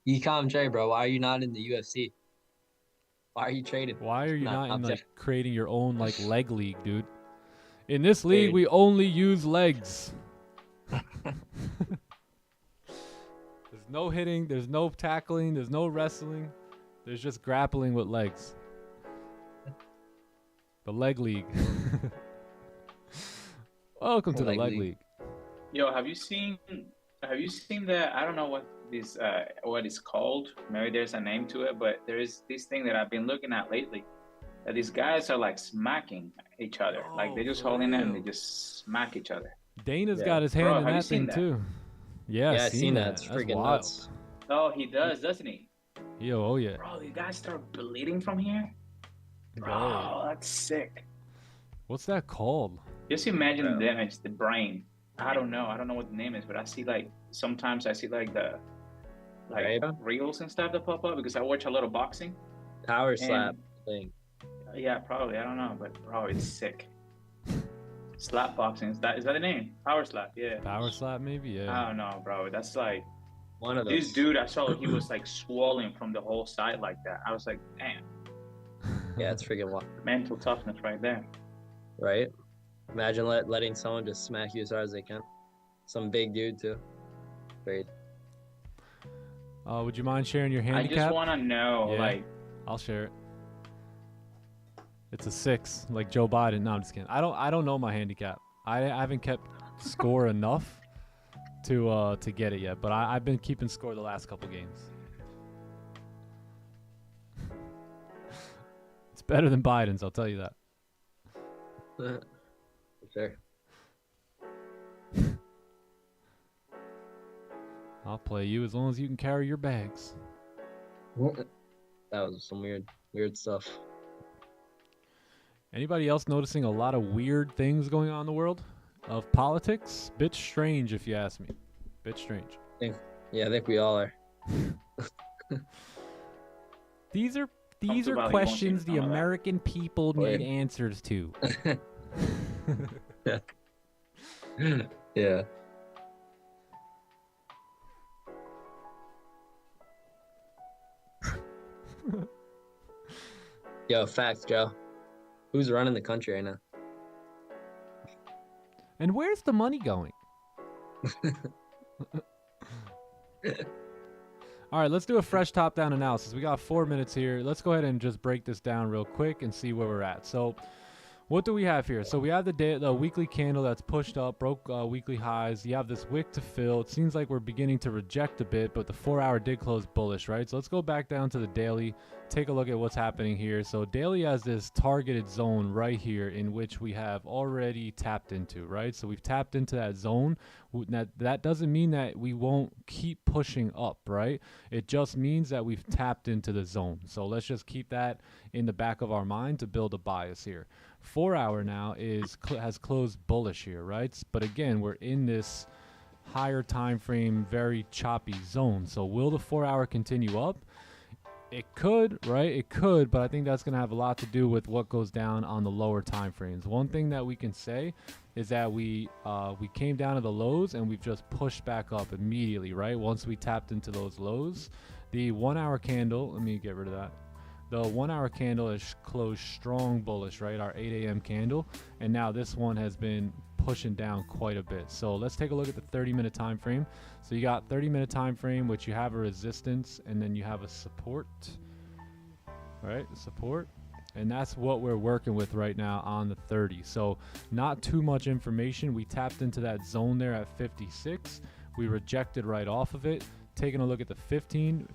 Ecom J, bro, why are you not in the UFC? Why are you trading? Why are you Nah, not I'm in like just- creating your own like leg league, dude? In this league, Dude. we only use legs. There's no hitting, there's no tackling, there's no wrestling. There's just grappling with legs. The leg league. Welcome to the Leg leg league. league. Yo, have you seen that? I don't know what what it's called. Maybe there's a name to it, but there is this thing that I've been looking at lately. That these guys are like smacking each other. Like they're just holding it and they just smack each other. Dana's got his hand in have you that thing seen that? too. Yeah, Yeah, I've seen that. That's It's freaking wild. nuts. Oh, he does, doesn't he? Yo, oh yeah. Bro, you guys start bleeding from here? Bro, Bro. that's sick. What's that called? Just imagine the damage, the brain. I don't know what the name is, but I see like, sometimes I see like the reels and stuff that pop up because I watch a lot of boxing. Power slap thing. Yeah, probably. I don't know, but bro, it's sick. Slap boxing. Is that the name? Power slap. Yeah. Power slap, maybe. Yeah. I don't know, bro. That's like One of those. this dude. I saw he was like swollen from the whole side like that. I was like, damn. Yeah, it's freaking wild. Mental toughness right there. Right? Imagine letting someone just smack you as hard as they can. Some big dude too. Great. Would you mind sharing your I handicap? just want to know, Yeah. like, I'll share it. It's a 6, like Joe Biden. No, I'm just kidding. I don't know my handicap. I haven't kept score enough to get it yet, but I've been keeping score the last couple games. It's better than Biden's, I'll tell you that. For sure. I'll play you as long as you can carry your bags. That was some weird stuff. Anybody else noticing a lot of weird things going on in the world of politics? Bit strange, if you ask me. Bit strange. I think we all are. These are Valley questions won't the see none of that. American people need answers to. Yeah. Yo, facts, Joe. Who's running the country right now? And where's the money going? All right, let's do a fresh top-down analysis. We got 4 minutes here. Let's go ahead and just break this down real quick and see where we're at. So what do we have here? So we have the weekly candle that's pushed up, broke weekly highs. You have this wick to fill. It seems like we're beginning to reject a bit, but the 4-hour did close bullish, right? So let's go back down to the daily, take a look at what's happening here. So daily has this targeted zone right here in which we have already tapped into, right? So we've tapped into that zone. That doesn't mean that we won't keep pushing up, right? It just means that we've tapped into the zone. So let's just keep that in the back of our mind to build a bias here. 4-hour now has closed bullish here, right? But again, we're in this higher time frame, very choppy zone. So will the 4-hour continue up? It could, right? It could, but I think that's going to have a lot to do with what goes down on the lower time frames. One thing that we can say is that we came down to the lows and we've just pushed back up immediately, right? Once we tapped into those lows. The 1-hour candle, let me get rid of that. The 1-hour candle is closed strong bullish, right? Our 8 a.m. candle. And now this one has been pushing down quite a bit. So let's take a look at the 30-minute time frame. So you got 30-minute time frame, which you have a resistance, and then you have a support. All right, support. And that's what we're working with right now on the 30. So not too much information. We tapped into that zone there at 56. We rejected right off of it. Taking a look at the 15.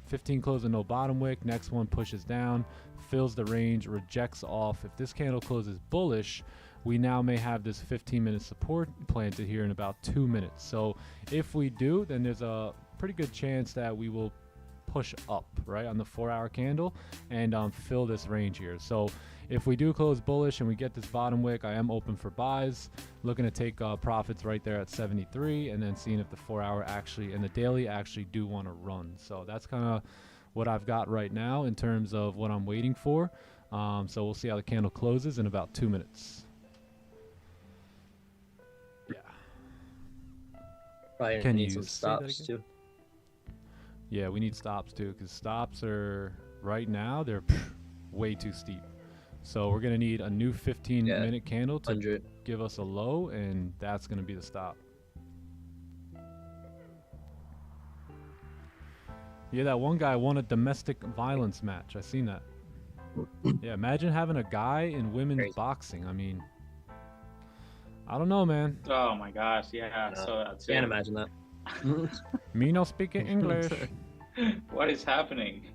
15 closing no bottom wick. Next one pushes down, fills the range, rejects off. If this candle closes bullish, we now may have this 15-minute support planted here in about 2 minutes. So if we do, then there's a pretty good chance that we will push up, right, on the 4-hour candle and fill this range here. So if we do close bullish and we get this bottom wick, I am open for buys, looking to take profits right there at 73, and then seeing if the 4-hour actually and the daily actually do want to run. So that's kind of what I've got right now in terms of what I'm waiting for. So we'll see how the candle closes in about 2 minutes. Yeah. Probably Can need you some say that stops again? too. Yeah, we need stops too, because stops are right now they're way too steep. So we're gonna need a new 15-minute candle to 100. give us a low, and that's gonna be the stop. Yeah, that one guy won a domestic violence match. I seen that. Yeah, imagine having a guy in women's Crazy. boxing. I mean, I don't know, man. Oh my gosh, yeah. So that's Can't it. imagine that. Me no speaking English. What is happening?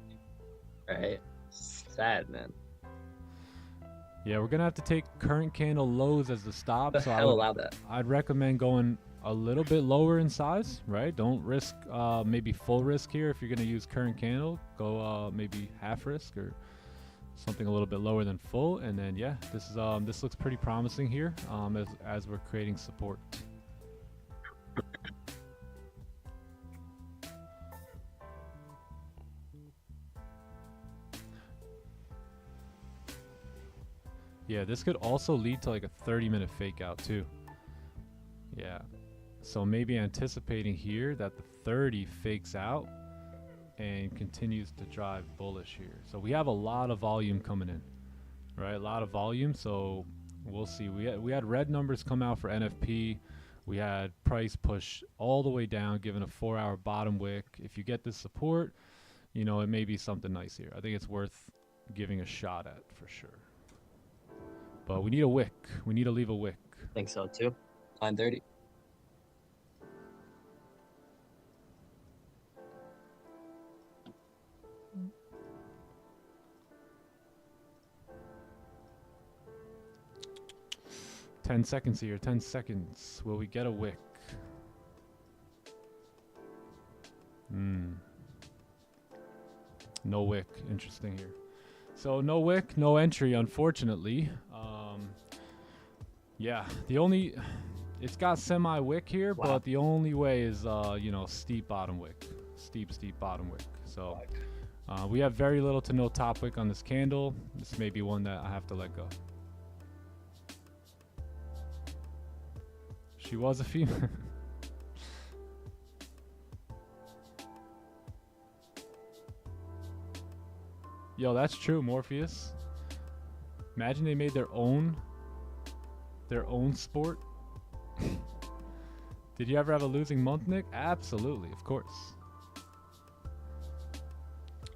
Right? Sad, man. Yeah, we're gonna have to take current candle lows as the stop. The So hell allowed that? I'd recommend going a little bit lower in size, right? Don't risk maybe full risk here. If you're gonna use current candle, go maybe half risk or something a little bit lower than full. And then yeah, this looks pretty promising here as we're creating support. Yeah, this could also lead to like a 30-minute fake out too. Yeah. So maybe anticipating here that the 30 fakes out and continues to drive bullish here. So we have a lot of volume coming in, right? A lot of volume. So we'll see. We had red numbers come out for NFP. We had price push all the way down, given a 4-hour bottom wick. If you get this support, you know, it may be something nice here. I think it's worth giving a shot at for sure. But we need a wick. We need to leave a wick. I think so too. 9:30. Ten seconds here. 10 seconds. Will we get a wick? No wick. Interesting here. So no wick, no entry, unfortunately. Yeah, it's got semi wick here, Wow. but the only way is you know, steep bottom wick, steep bottom wick. So we have very little to no top wick on this candle. This may be one that I have to let go. She was a female. Yo, that's true, Morpheus. Imagine they made their own sport. Did you ever have a losing month, Nick? Absolutely, of course.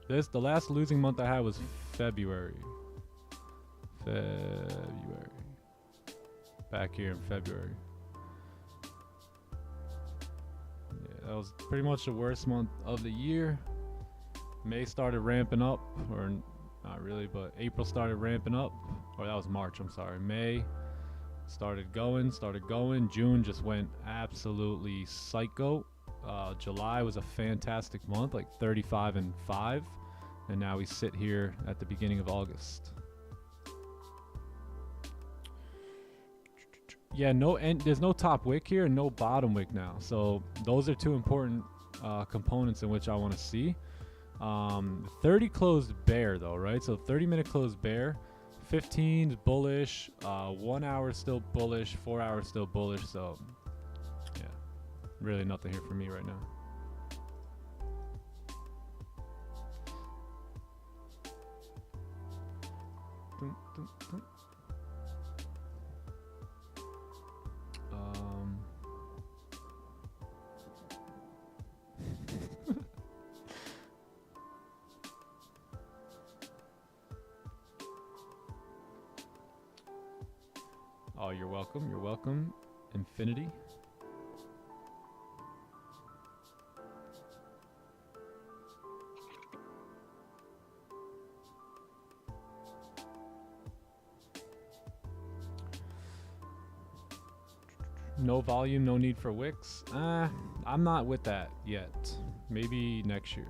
The last losing month I had was February. Back here in February. Yeah, that was pretty much the worst month of the year. May started ramping up, or not really, but April started ramping up. Or that was March, I'm sorry. May started going. June just went absolutely psycho. July was a fantastic month, like 35 and 5. And now we sit here at the beginning of August. Yeah, there's no top wick here and no bottom wick now. So those are two important components in which I want to see. 30 closed bear though, right? So 30-minute closed bear, 15 bullish, 1 hour still bullish, 4 hours still bullish. So yeah, really nothing here for me right now. Oh, you're welcome. You're welcome. Infinity. No volume, no need for wicks. I'm not with that yet. Maybe next year.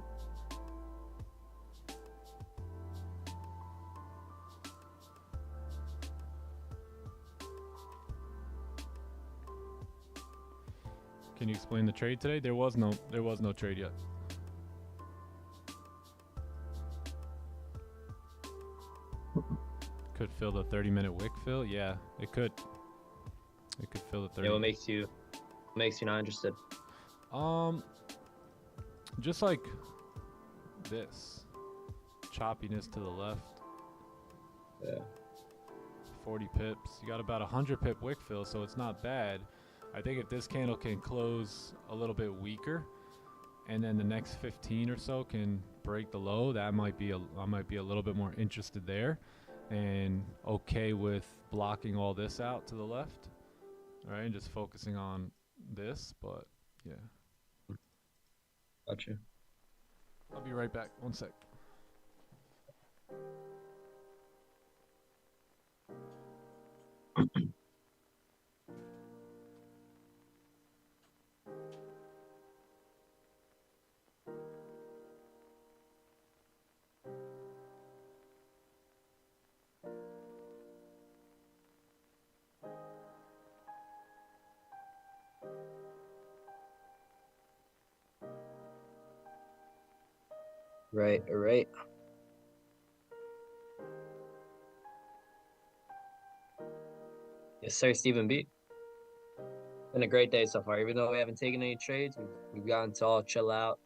Can you explain the trade today? There was no trade yet. Could fill the 30-minute wick fill. Yeah, it could. It could fill the 30. Yeah, what makes you not interested? Just like this choppiness to the left. Yeah. 40 pips. You got about 100 pip wick fill, so it's not bad. I think if this candle can close a little bit weaker, and then the next 15 or so can break the low, that might be I might be a little bit more interested there, and okay with blocking all this out to the left, all right, and just focusing on this. But yeah, Gotcha. I'll be right back. One sec. Right, right. Yes, sir, Stephen B. Been a great day so far. Even though we haven't taken any trades, we've gotten to all chill out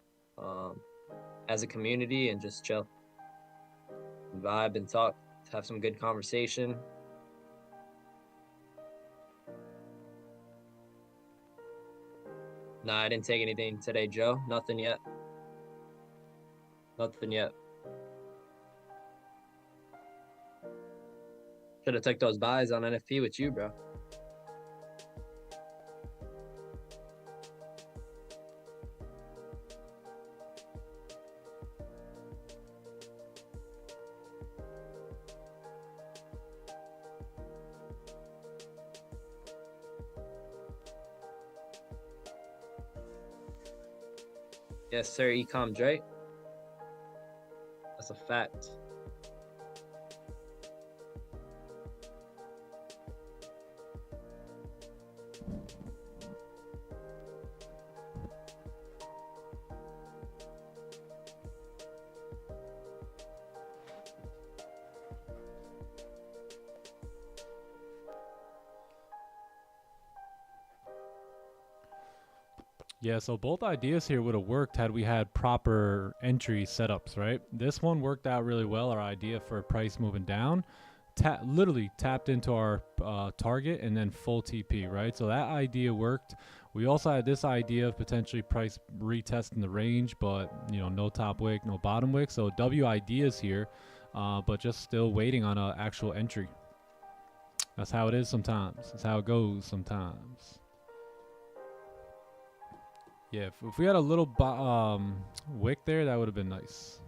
as a community and just chill, vibe and talk, have some good conversation. Nah, I didn't take anything today, Joe. Nothing yet. Nothing yet. Should have took those buys on NFP with you, bro. Yes, sir, Ecom Dre. That's a fact. Yeah, so both ideas here would have worked had we had proper entry setups, right? This one worked out really well. Our idea for price moving down, literally tapped into our target and then full TP, right? So that idea worked. We also had this idea of potentially price retesting the range, but you know, no top wick, no bottom wick. So W ideas here, but just still waiting on an actual entry. That's how it is sometimes. That's how it goes sometimes. Yeah, if we had a little wick there, that would have been nice.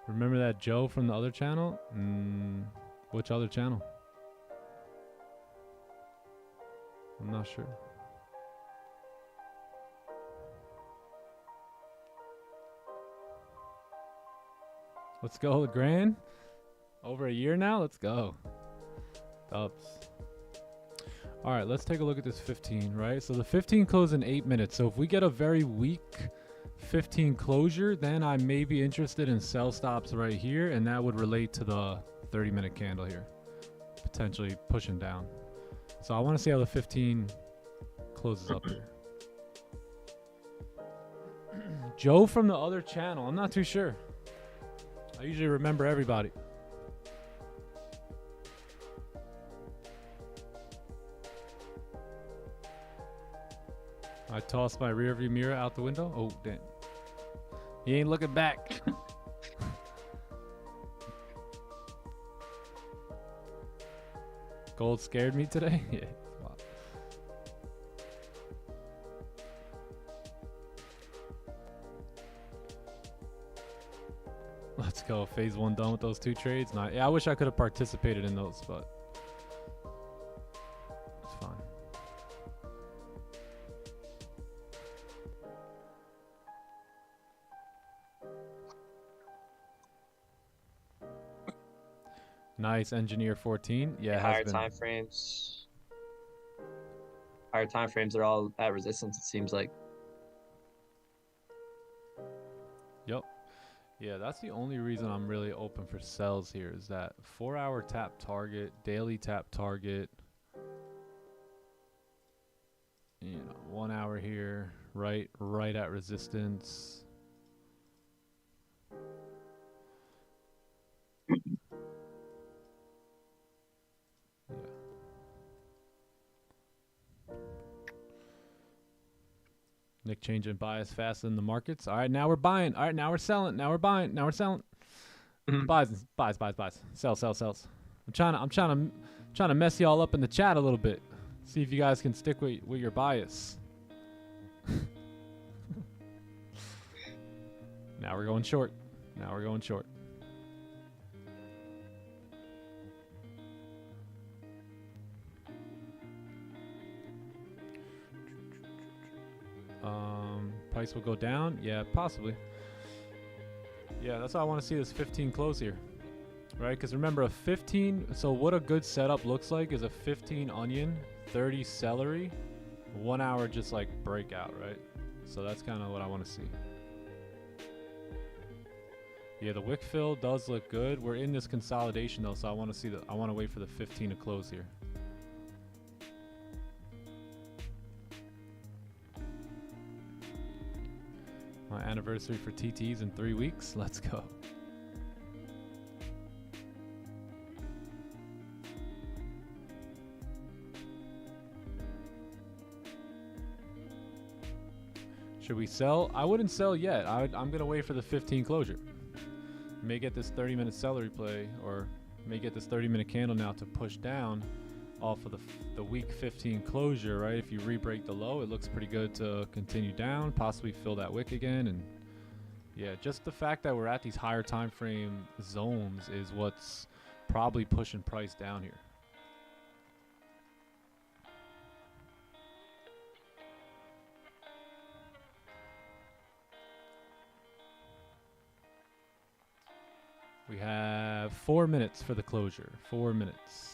Remember that Joe from the other channel? Which other channel? I'm not sure. Let's go, LeGrand. Over a year now? Let's go. Dubs. All right, let's take a look at this 15, right? So the 15 closed in 8 minutes. So if we get a very weak 15 closure, then I may be interested in sell stops right here, and that would relate to the 30-minute candle here, potentially pushing down. So I want to see how the 15 closes up here. Joe from the other channel. I'm not too sure. I usually remember everybody. I tossed my rear view mirror out the window. Oh, damn. He ain't looking back. Gold scared me today? Yeah. Wow. Let's go. Phase 1 done with those 2 trades. Yeah, I wish I could have participated in those, but it's fine. Nice, Engineer 14. Yeah, higher time frames. Higher time frames are all at resistance, it seems like. Yep. Yeah, that's the only reason I'm really open for sells here is that 4-hour tap target, daily tap target. You know, 1 hour here, right at resistance. Nick changing bias faster than the markets. All right, now we're buying. All right, now we're selling. Now we're buying. Now we're selling. Buys. Sells. I'm trying to mess y'all up in the chat a little bit. See if you guys can stick with your bias. Now we're going short. Now we're going short. Price will go down. Yeah, possibly. Yeah, that's why I want to see this 15 close here. Right? Because remember, a 15... So what a good setup looks like is a 15 onion, 30 celery, 1 hour just like breakout, right? So that's kind of what I want to see. Yeah, the wick fill does look good. We're in this consolidation though, so I want to see I want to wait for the 15 to close here. My anniversary for TTs in 3 weeks. Let's go. Should we sell? I wouldn't sell yet. I'm going to wait for the 15 closure. May get this 30-minute celery play, or may get this 30-minute candle now to push down off of the week 15 closure, right? If you re-break the low, it looks pretty good to continue down, possibly fill that wick again. And yeah, just the fact that we're at these higher time frame zones is what's probably pushing price down here. We have 4 minutes for the closure. 4 minutes.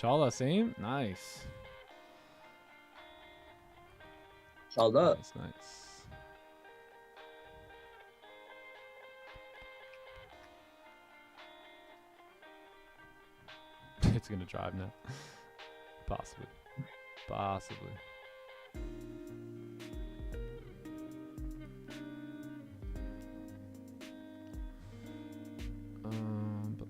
Chala, same? Nice. Chala. Nice, nice. It's gonna drive now. Possibly. Possibly. But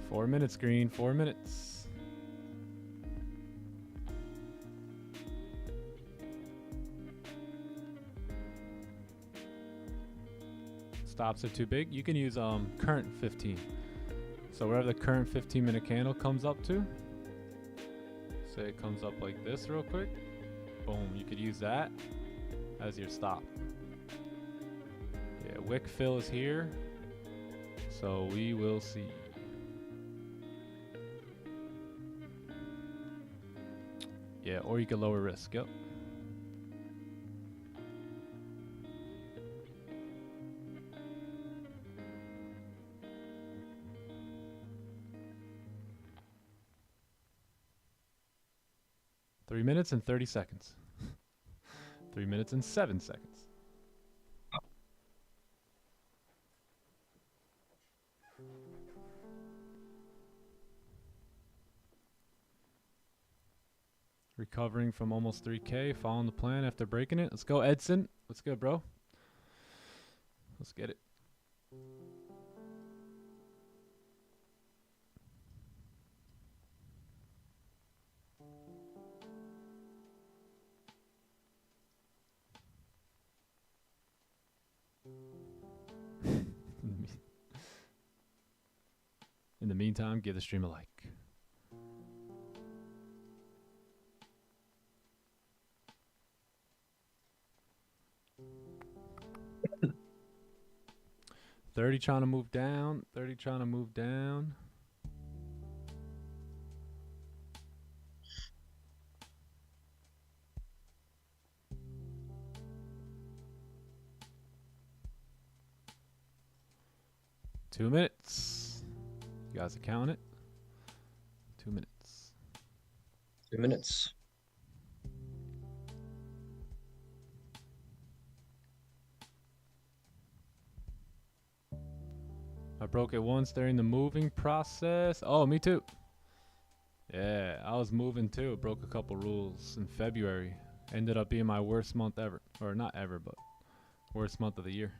4 minutes, green. 4 minutes. Stops are too big. You can use current 15. So wherever the current 15-minute candle comes up to, say it comes up like this real quick, boom, you could use that as your stop. Yeah, wick fill is here, so we will see. Yeah, or you could lower risk. Yep. Three minutes and 30 seconds. 3 minutes and 7 seconds. Recovering from almost 3K, following the plan after breaking it. Let's go, Edson. Let's go, bro. Let's get it. In the meantime, give the stream a like. $30 trying to move down. $30 trying to move down. Two minutes. You guys are counting it. 2 minutes. 2 minutes. I broke it once during the moving process. Oh, me too. Yeah, I was moving too. Broke a couple rules in February. Ended up being my worst month ever, or not ever, but worst month of the year.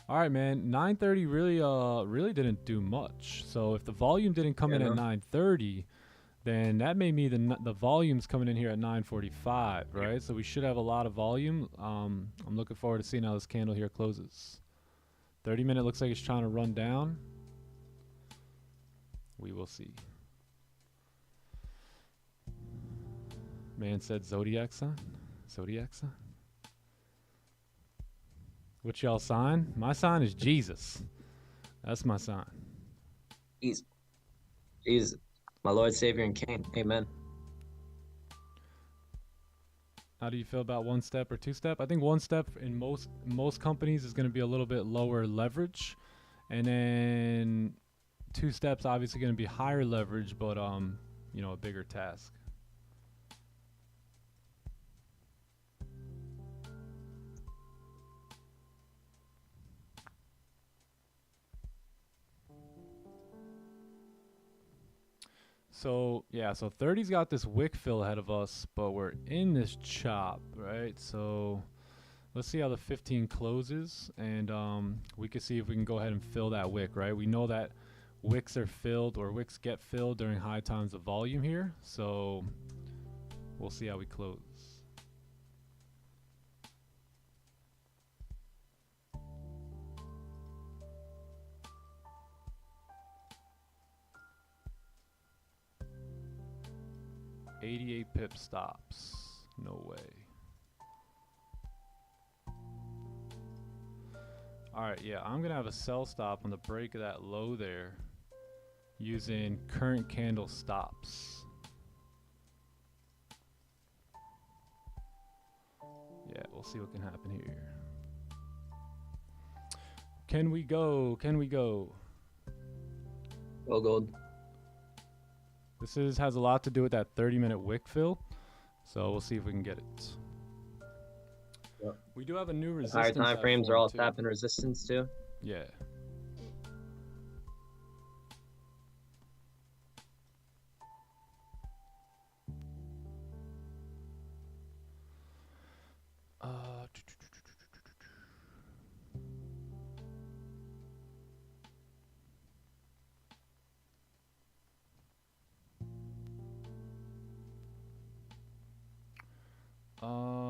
All right, man. 9:30 really didn't do much. So if the volume didn't come in at 9:30, then that made me the volume's coming in here at 9:45, right? So we should have a lot of volume. I'm looking forward to seeing how this candle here closes. 30-minute looks like it's trying to run down. We will see. Man said Zodiac sign. Zodiac sign. What y'all sign? My sign is Jesus. That's my sign. He's my Lord, Savior, and King. Amen. How do you feel about one step or two step? I think one step in most companies is going to be a little bit lower leverage, and then two steps obviously going to be higher leverage, but you know, a bigger task. So yeah, so 30's got this wick fill ahead of us, but we're in this chop, right? So let's see how the 15 closes, and we can see if we can go ahead and fill that wick, right? We know that wicks are filled, or wicks get filled during high times of volume here, so we'll see how we close. $88 pip stops. No way. Alright, yeah, I'm gonna have a sell stop on the break of that low there using current candle stops. Yeah, we'll see what can happen here. Can we go? Can we go? Go gold. This has a lot to do with that 30-minute wick fill, so we'll see if we can get it. Yep. We do have a new resistance. Higher time frames are all too. tapping resistance too. Yeah.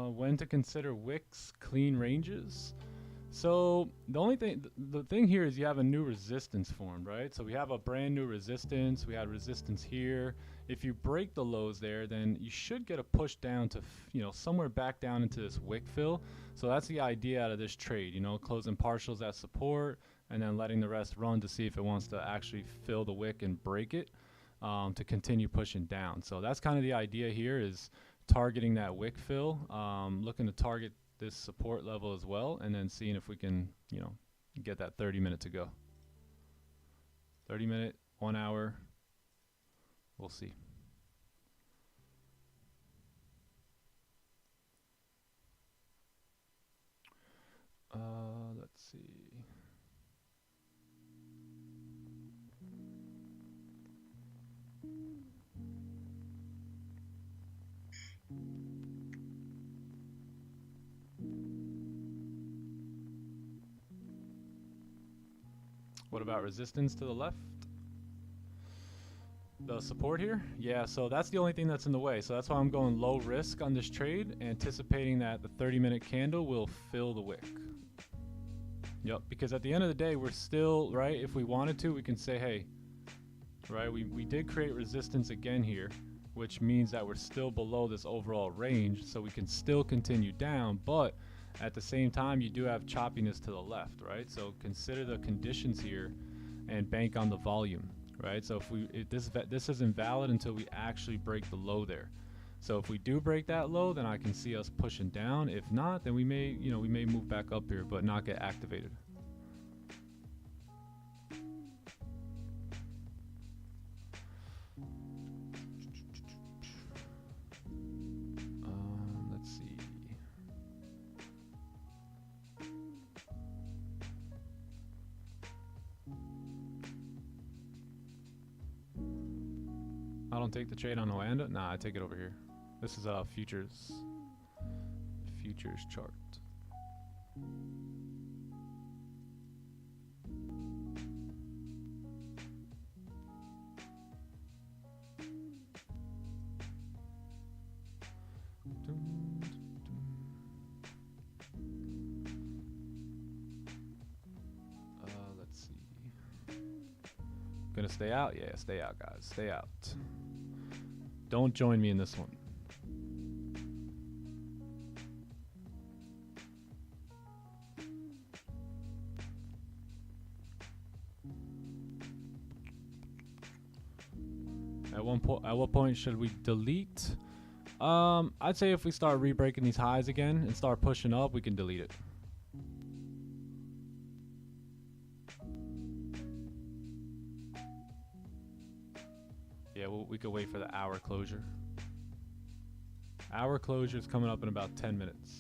When to consider wicks, clean ranges. So the only thing, the thing here is you have a new resistance formed, right? So we have a brand new resistance. We had resistance here. If you break the lows there, then you should get a push down to, you know, somewhere back down into this wick fill. So that's the idea out of this trade, you know, closing partials at support and then letting the rest run to see if it wants to actually fill the wick and break it to continue pushing down. So that's kind of the idea here, is targeting that wick fill, looking to target this support level as well, and then seeing if we can, you know, get that 30-minute to go. 30-minute, 1 hour, we'll see. Let's see. What about resistance to the left? The support here? Yeah, so that's the only thing that's in the way. So that's why I'm going low risk on this trade, anticipating that the 30-minute candle will fill the wick. Yep, because at the end of the day, we're still, right, if we wanted to, we can say, hey, right, we did create resistance again here, which means that we're still below this overall range, so we can still continue down, but at the same time, you do have choppiness to the left, right? So consider the conditions here and bank on the volume, right? So if this isn't valid until we actually break the low there. So if we do break that low, then I can see us pushing down. If not, then we may, you know, we may move back up here, but not get activated. Let's see. I don't take the trade on Oanda. Nah, I take it over here. This is a futures chart. Let's see. Gonna stay out? Yeah, stay out, guys. Stay out. Don't join me in this one. At what point should we delete? I'd say if we start re-breaking these highs again and start pushing up, we can delete it. Yeah, we could wait for the hour closure. Hour closure is coming up in about 10 minutes.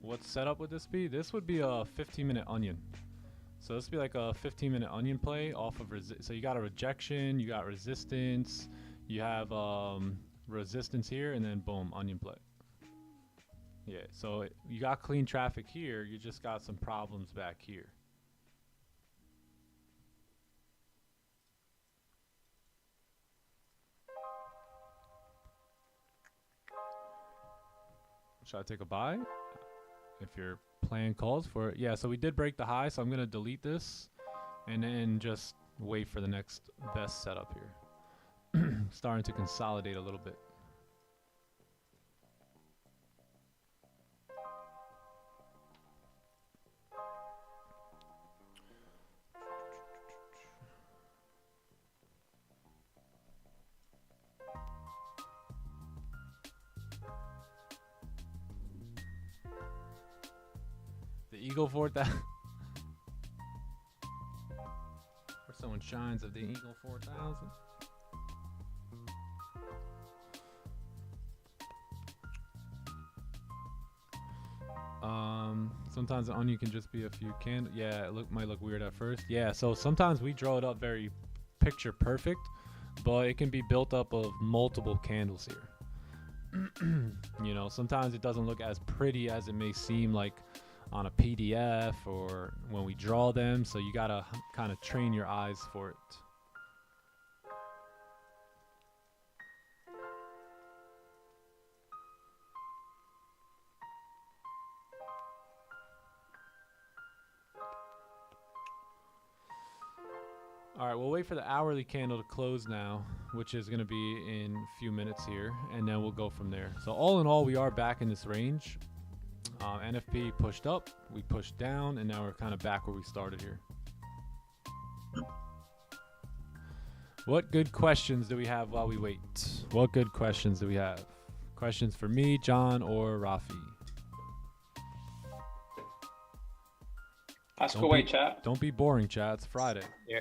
What's set up with this be? This would be a 15-minute onion. So this would be like a 15-minute onion play off of so you got a rejection, you got resistance, you have resistance here, and then boom, onion play. Yeah, so you got clean traffic here, you just got some problems back here. Should I take a buy? If your plan calls for it. Yeah, so we did break the high, so I'm going to delete this and then just wait for the next best setup here. Starting to consolidate a little bit. Eagle 4000. Or someone shines of the Eagle 4000. Sometimes the onion can just be a few candles. Yeah, it might look weird at first. Yeah, so sometimes we draw it up very picture perfect, but it can be built up of multiple candles here. You know, sometimes it doesn't look as pretty as it may seem like on a PDF or when we draw them, so you gotta kind of train your eyes for it. All right, we'll wait for the hourly candle to close now, which is going to be in a few minutes here, and then we'll go from there. So all in all, we are back in this range. NFP pushed up, we pushed down, and now we're kind of back where we started here. What good questions do we have while we wait? What good questions do we have? Questions for me, John, or Rafi? Ask away, chat. Don't be boring, chat. It's Friday. Yeah.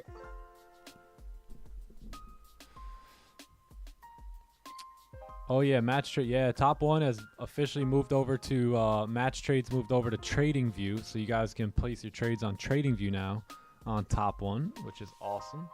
Oh yeah, match trade. Yeah, top one has officially moved over to match trades. Moved over to Trading View, so you guys can place your trades on Trading View now on top one, which is awesome.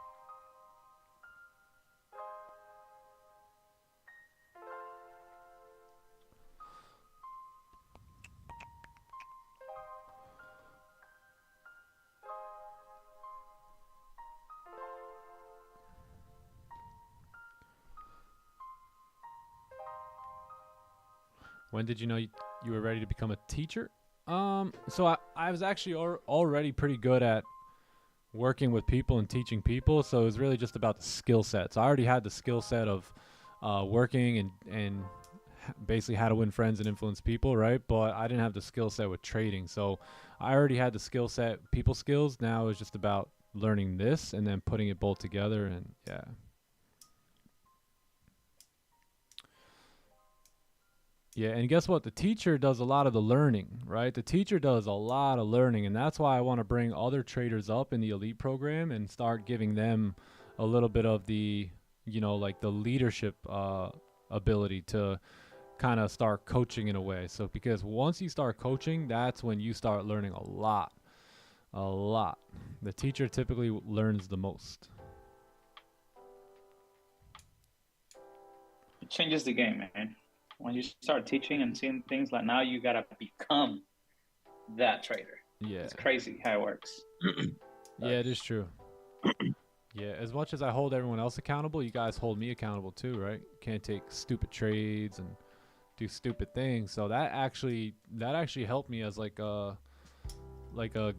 When did you know you were ready to become a teacher? So I was actually already pretty good at working with people and teaching people. So it was really just about the skill set. So I already had the skill set of working and basically how to win friends and influence people, right? But I didn't have the skill set with trading. So I already had the skill set, people skills. Now it's just about learning this and then putting it both together, and yeah. Yeah, and guess what? The teacher does a lot of the learning, right? The teacher does a lot of learning, and that's why I want to bring other traders up in the elite program and start giving them a little bit of the, you know, like the leadership ability to kind of start coaching in a way. So because once you start coaching, that's when you start learning a lot. The teacher typically learns the most. It changes the game, man. When you start teaching and seeing things, like now you gotta become that trader. Yeah, it's crazy how it works. Yeah, it is true. Yeah, as much as I hold everyone else accountable, you guys hold me accountable too, right? Can't take stupid trades and do stupid things. So that actually helped me as like a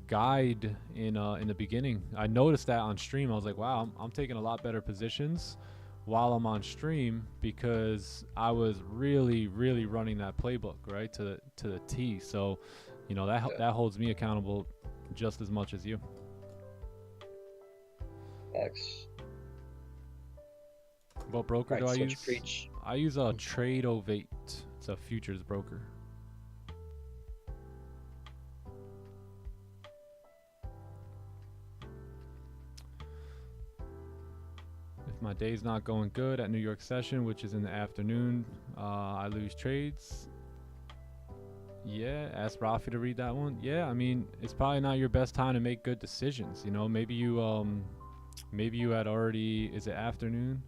guide in the beginning. I noticed that on stream. I was like, wow, I'm taking a lot better positions while I'm on stream because I was really running that playbook right to the T. So, you know, that holds me accountable just as much as you. X. What broker do I use? Preach. I use a TradeOvate. It's a futures broker. If my day's not going good at New York session, which is in the afternoon, I lose trades. Yeah, ask Rafi to read that one. Yeah, I mean, it's probably not your best time to make good decisions. You know, maybe you had already, is it afternoon?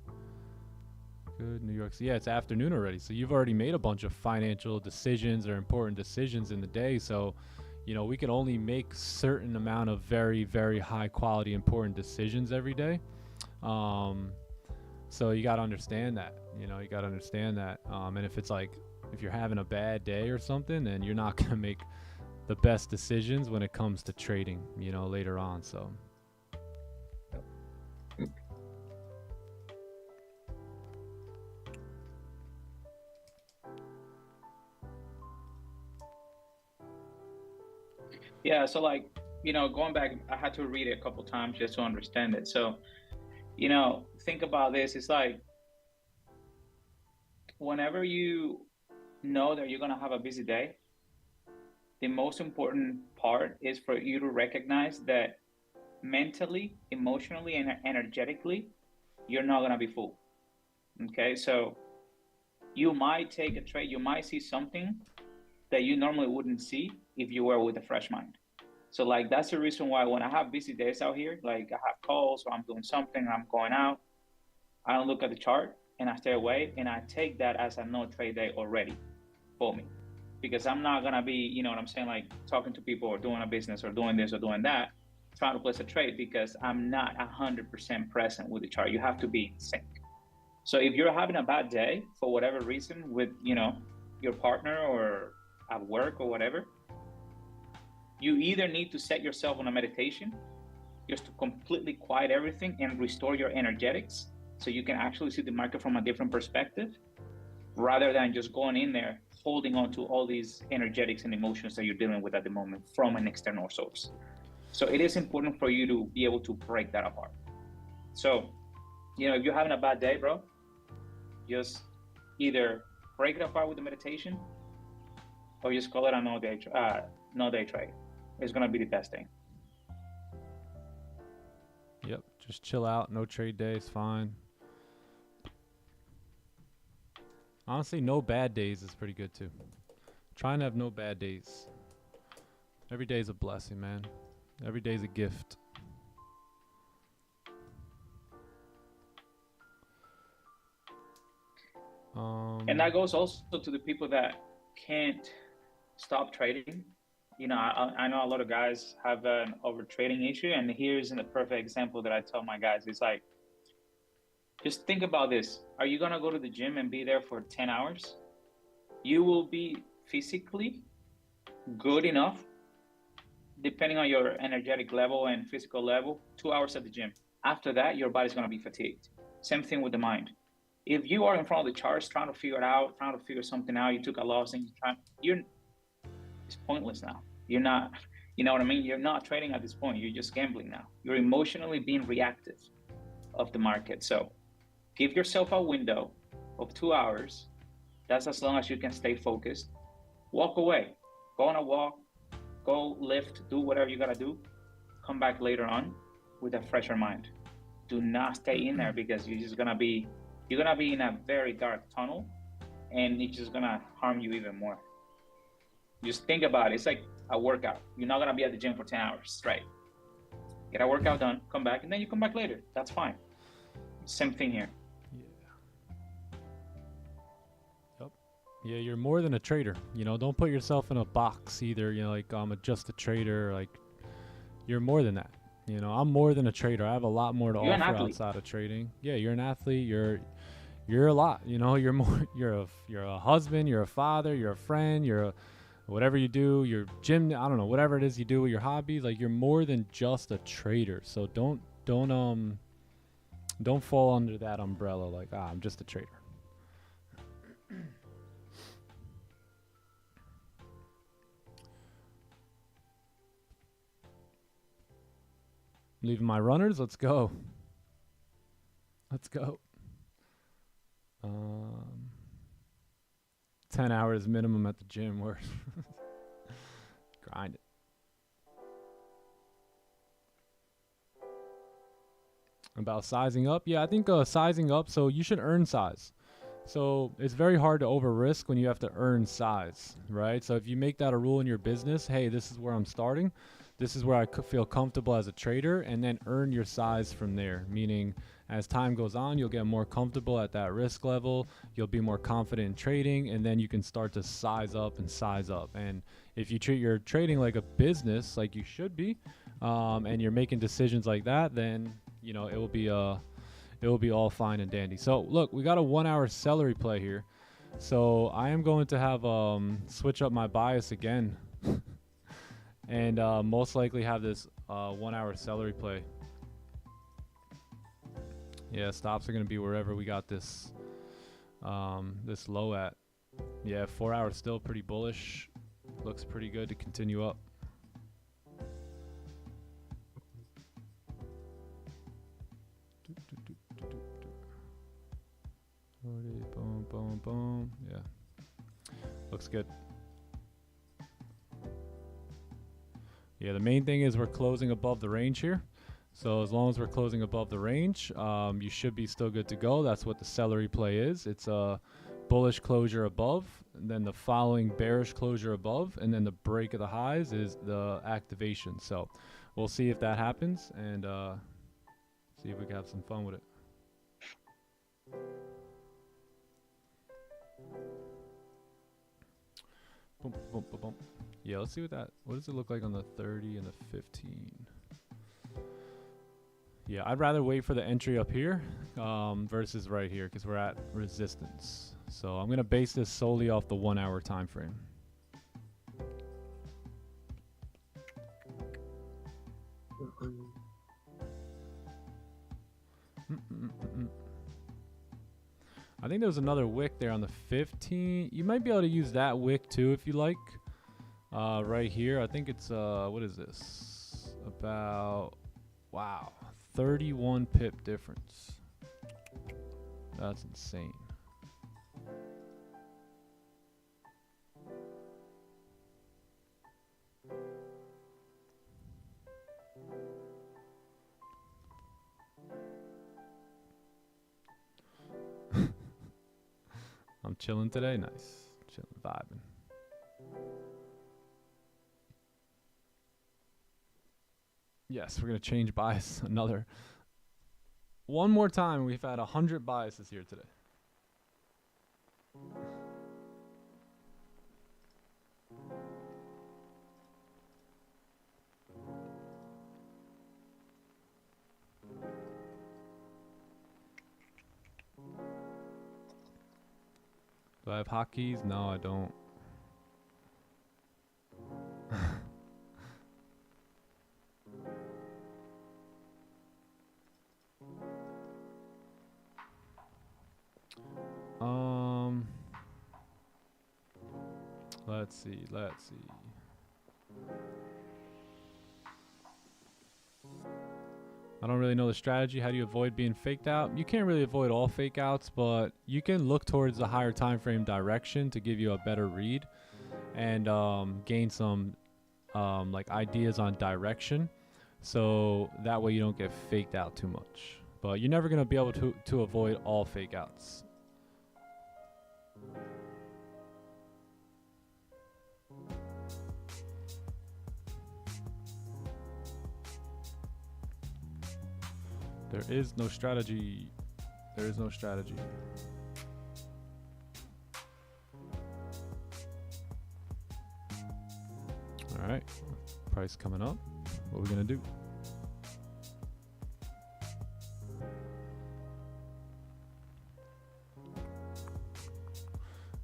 Good, New York. Yeah, it's afternoon already. So you've already made a bunch of financial decisions or important decisions in the day. So, you know, we can only make certain amount of very high quality important decisions every day. So you got to understand that, you know, and if it's like, if you're having a bad day or something, then you're not going to make the best decisions when it comes to trading, you know, later on. So yeah, so like, you know, going back, I had to read it a couple times just to understand it. So, you know, think about this. It's like whenever you know that you're going to have a busy day, the most important part is for you to recognize that mentally, emotionally, and energetically, you're not going to be full. Okay, so you might take a trade, you might see something that you normally wouldn't see if you were with a fresh mind. So like, that's the reason why when I have busy days out here, like I have calls or I'm doing something, I'm going out, I don't look at the chart and I stay away, and I take that as a no trade day already for me, because I'm not gonna be, you know what I'm saying, like talking to people or doing a business or doing this or doing that, trying to place a trade, because I'm not 100% present with the chart. You have to be in sync. So if you're having a bad day for whatever reason with, you know, your partner or at work or whatever, you either need to set yourself on a meditation just to completely quiet everything and restore your energetics so you can actually see the market from a different perspective, rather than just going in there holding on to all these energetics and emotions that you're dealing with at the moment from an external source. So it is important for you to be able to break that apart. So, you know, if you're having a bad day, bro, just either break it apart with the meditation or just call it a no day trade. It's gonna be the best thing. yep, just chill out. No trade days, fine. Honestly, no bad days is pretty good too. Trying to have no bad days. Every day is a blessing, man. Every day is a gift. And that goes also to the people that can't stop trading. You know, I know a lot of guys have an over trading issue, and here's a perfect example that I tell my guys. It's like, just think about this. Are you gonna go to the gym and be there for 10 hours? You will be physically good enough, depending on your energetic level and physical level, 2 hours at the gym. After that, your body's gonna be fatigued. Same thing with the mind. If you are in front of the charts trying to figure it out, trying to figure something out, you took a loss and it's pointless now. You're not, you know what I mean? You're not trading at this point. You're just gambling now. You're emotionally being reactive of the market. So give yourself a window of 2 hours. That's as long as you can stay focused. Walk away, go on a walk, go lift, do whatever you gotta do. Come back later on with a fresher mind do not stay in there, because you're gonna be in a very dark tunnel, and it's just gonna harm you even more. Just think about it. It's like a workout. You're not gonna be at the gym for 10 hours, right? Get a workout done, come back, and then you come back later. That's fine. Same thing here. Yeah, you're more than a trader. You know, don't put yourself in a box either. You know, like I'm just a trader. Like, you're more than that. You know, I'm more than a trader. I have a lot more to offer outside of trading. Yeah, you're an athlete. You're a lot. You know, you're more. You're a husband. You're a father. You're a friend. You're a whatever you do. You're gym. I don't know. Whatever it is you do with your hobbies. Like, you're more than just a trader. So don't fall under that umbrella. Like, I'm just a trader. Leaving my runners. Let's go. Let's go. 10 hours minimum at the gym. We're grind it. About sizing up. Yeah, I think sizing up. So you should earn size. So it's very hard to over risk when you have to earn size, right? So if you make that a rule in your business, hey, this is where I'm starting. This is where I feel comfortable as a trader, and then earn your size from there. Meaning, as time goes on, you'll get more comfortable at that risk level. You'll be more confident in trading, and then you can start to size up and size up. And if you treat your trading like a business, like you should be, and you're making decisions like that, then you know it will be all fine and dandy. So look, we got a 1 hour celery play here. So I am going to have switch up my bias again. And most likely have this 1 hour celery play. Yeah, stops are going to be wherever we got this this low at. Yeah, 4 hours still pretty bullish. Looks pretty good to continue up. Boom, boom, boom. Yeah, looks good. Yeah, the main thing is we're closing above the range here. So as long as we're closing above the range, you should be still good to go. That's what the celery play is. It's a bullish closure above, and then the following bearish closure above, and then the break of the highs is the activation. So we'll see if that happens, and see if we can have some fun with it. Boom, boom, boom, boom. Yeah, let's see what does it look like on the 30 and the 15. Yeah, I'd rather wait for the entry up here versus right here, because we're at resistance. So I'm going to base this solely off the 1 hour time frame. I think there was another wick there on the 15. You might be able to use that wick too if you like. Right here, I think it's what is this? About, wow, 31 pip difference. That's insane. I'm chilling today. Nice. Chilling, vibing. Yes, we're going to change bias another. One more time. We've had 100 biases here today. Do I have hotkeys? No, I don't. Let's see. I don't really know the strategy. How do you avoid being faked out? You can't really avoid all fake outs, but you can look towards the higher time frame direction to give you a better read and gain some like ideas on direction. So that way you don't get faked out too much. But you're never going to be able to avoid all fake outs. There is no strategy. There is no strategy. All right, price coming up. What are we gonna do?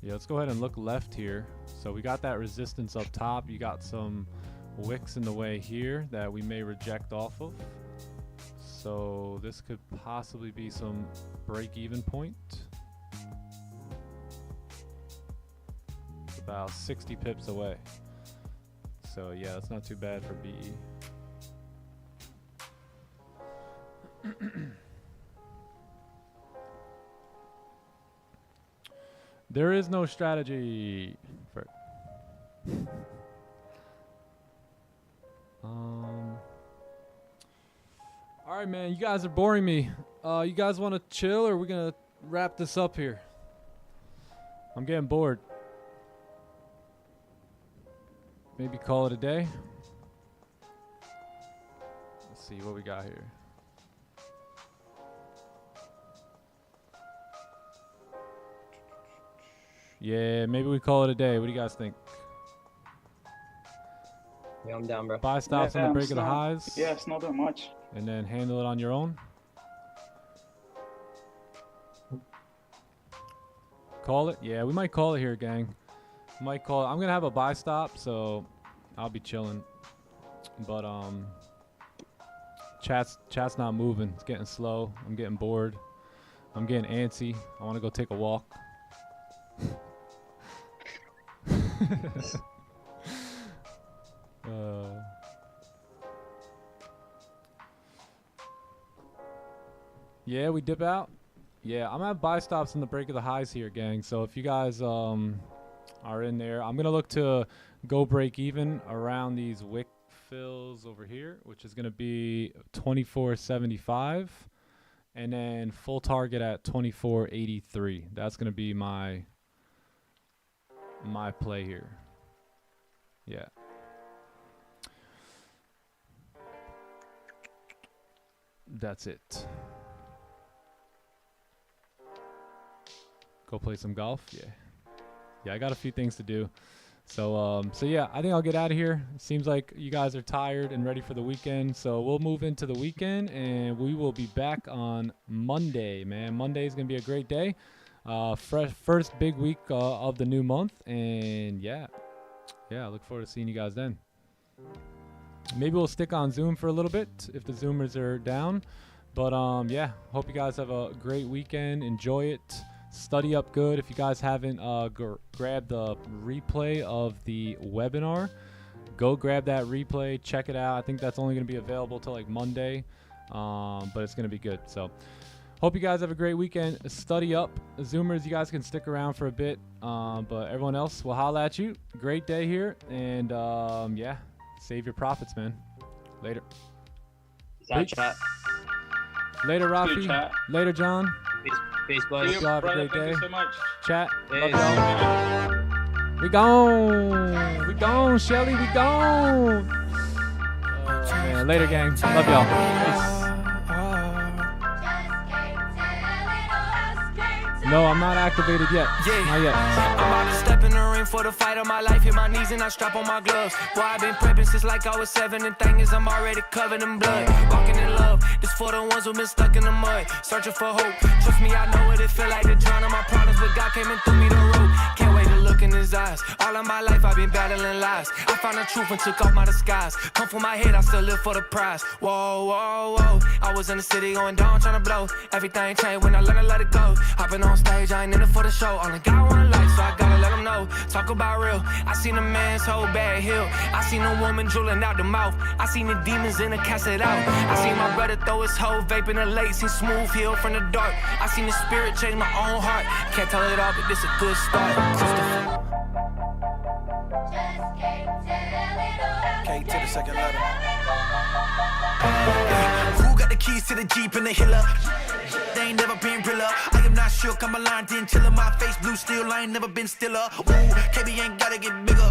Yeah, let's go ahead and look left here. So we got that resistance up top. You got some wicks in the way here that we may reject off of. So this could possibly be some break-even point. It's about 60 pips away. So yeah, that's not too bad for BE. There is no strategy for all right, man, you guys are boring me. You guys want to chill, or are we gonna wrap this up here? I'm getting bored. Maybe call it a day. Let's see what we got here. Yeah, maybe we call it a day. What do you guys think? Yeah, I'm down, bro. Buy stops on the break of the highs. Yeah, it's not that much. And then handle it on your own. Call it? Yeah, we might call it here, gang. Might call it. I'm gonna have a buy stop, so I'll be chilling. But chat's not moving. It's getting slow. I'm getting bored. I'm getting antsy. I want to go take a walk. Yeah, we dip out. Yeah, I'm at buy stops in the break of the highs here, gang. So if you guys are in there, I'm gonna look to go break even around these wick fills over here, which is gonna be 24.75, and then full target at 24.83. That's gonna be my play here. Yeah. That's it. Go play some golf. Yeah, I got a few things to do. So yeah, I think I'll get out of here. It seems like you guys are tired and ready for the weekend. So we'll move into the weekend, and we will be back on Monday, man. Monday is going to be a great day. First big week of the new month. And yeah, I look forward to seeing you guys then. Maybe we'll stick on Zoom for a little bit if the Zoomers are down. But yeah, hope you guys have a great weekend. Enjoy it. Study up good. If you guys haven't grabbed the replay of the webinar, go grab that replay. Check it out. I think that's only going to be available till like Monday, but it's going to be good. So hope you guys have a great weekend. Study up. Zoomers, you guys can stick around for a bit, but everyone else will holla at you. Great day here, and yeah, save your profits, man. Later. Chat. Later, Rafi. Later, John. Peace, buddy. Y'all have a great day. Thank you so much. Chat. Peace. Love y'all. We gone. We gone, Shelly. We gone. Man, later, gang. Love y'all. Peace. No, I'm not activated yet. Not yet. I'm about to step in the ring for the fight of my life. Hit my knees and I strap on my gloves. Boy, I've been prepping since like I was 7. And thing is, I'm already covered in blood. Walking in love. This for the ones who been stuck in the mud. Searching for hope. Trust me, I know what it feel like to drown in my problems. But God came and threw me the rope. Can't wait to look in his eyes. All of my life, I've been battling lies. I found the truth and took off my disguise. Come from my head, I still live for the prize. Whoa, whoa, whoa. I was in the city going down, trying to blow. Everything changed when I learned to let it go. Hopping on stage, I ain't in it for the show. Only God wanna light, so I gotta let him know. Talk about real. I seen a man's whole bad hill. I seen a woman drooling out the mouth. I seen the demons in the cast it out. I seen my brother throw his whole vape in the lake. Seen smooth heal from the dark. I seen the spirit change my own heart. Can't tell it all, but this a good start. K to the second letter. Who got the keys to the Jeep and the Hiller. They ain't never been realer. I am not shook, I'm aligned in chiller. My face blue steel, I ain't never been stiller. Ooh, KB ain't gotta get bigger.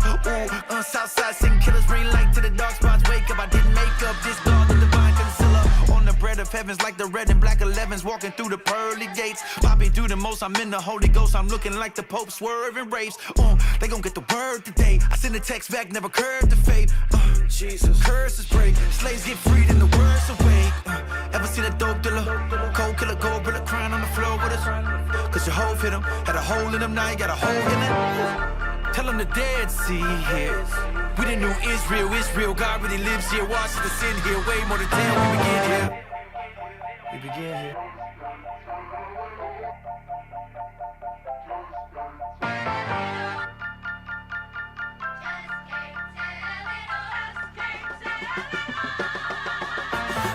Ooh, Southside sing killers, bring light to the dark spots. Wake up, I didn't make up this God, the divine concealer. On the bread of heavens, like the red and black 11s, walking through the pearly gates. Popping through the most, I'm in the Holy Ghost. I'm looking like the Pope swerving raves. They gon' get the word today. I send a text back, never curved the fate. Jesus, curses break, slaves get freed and the words awake. Ever see that dope dealer? Cold killer, gold brother crying on the floor with us. Cause your hoe fit him, had a hole in him, now you got a hole in it. Tell him the dead see here. We the new Israel, Israel, God really lives here. Watch the sin here, way more to tell. We begin here. We begin here.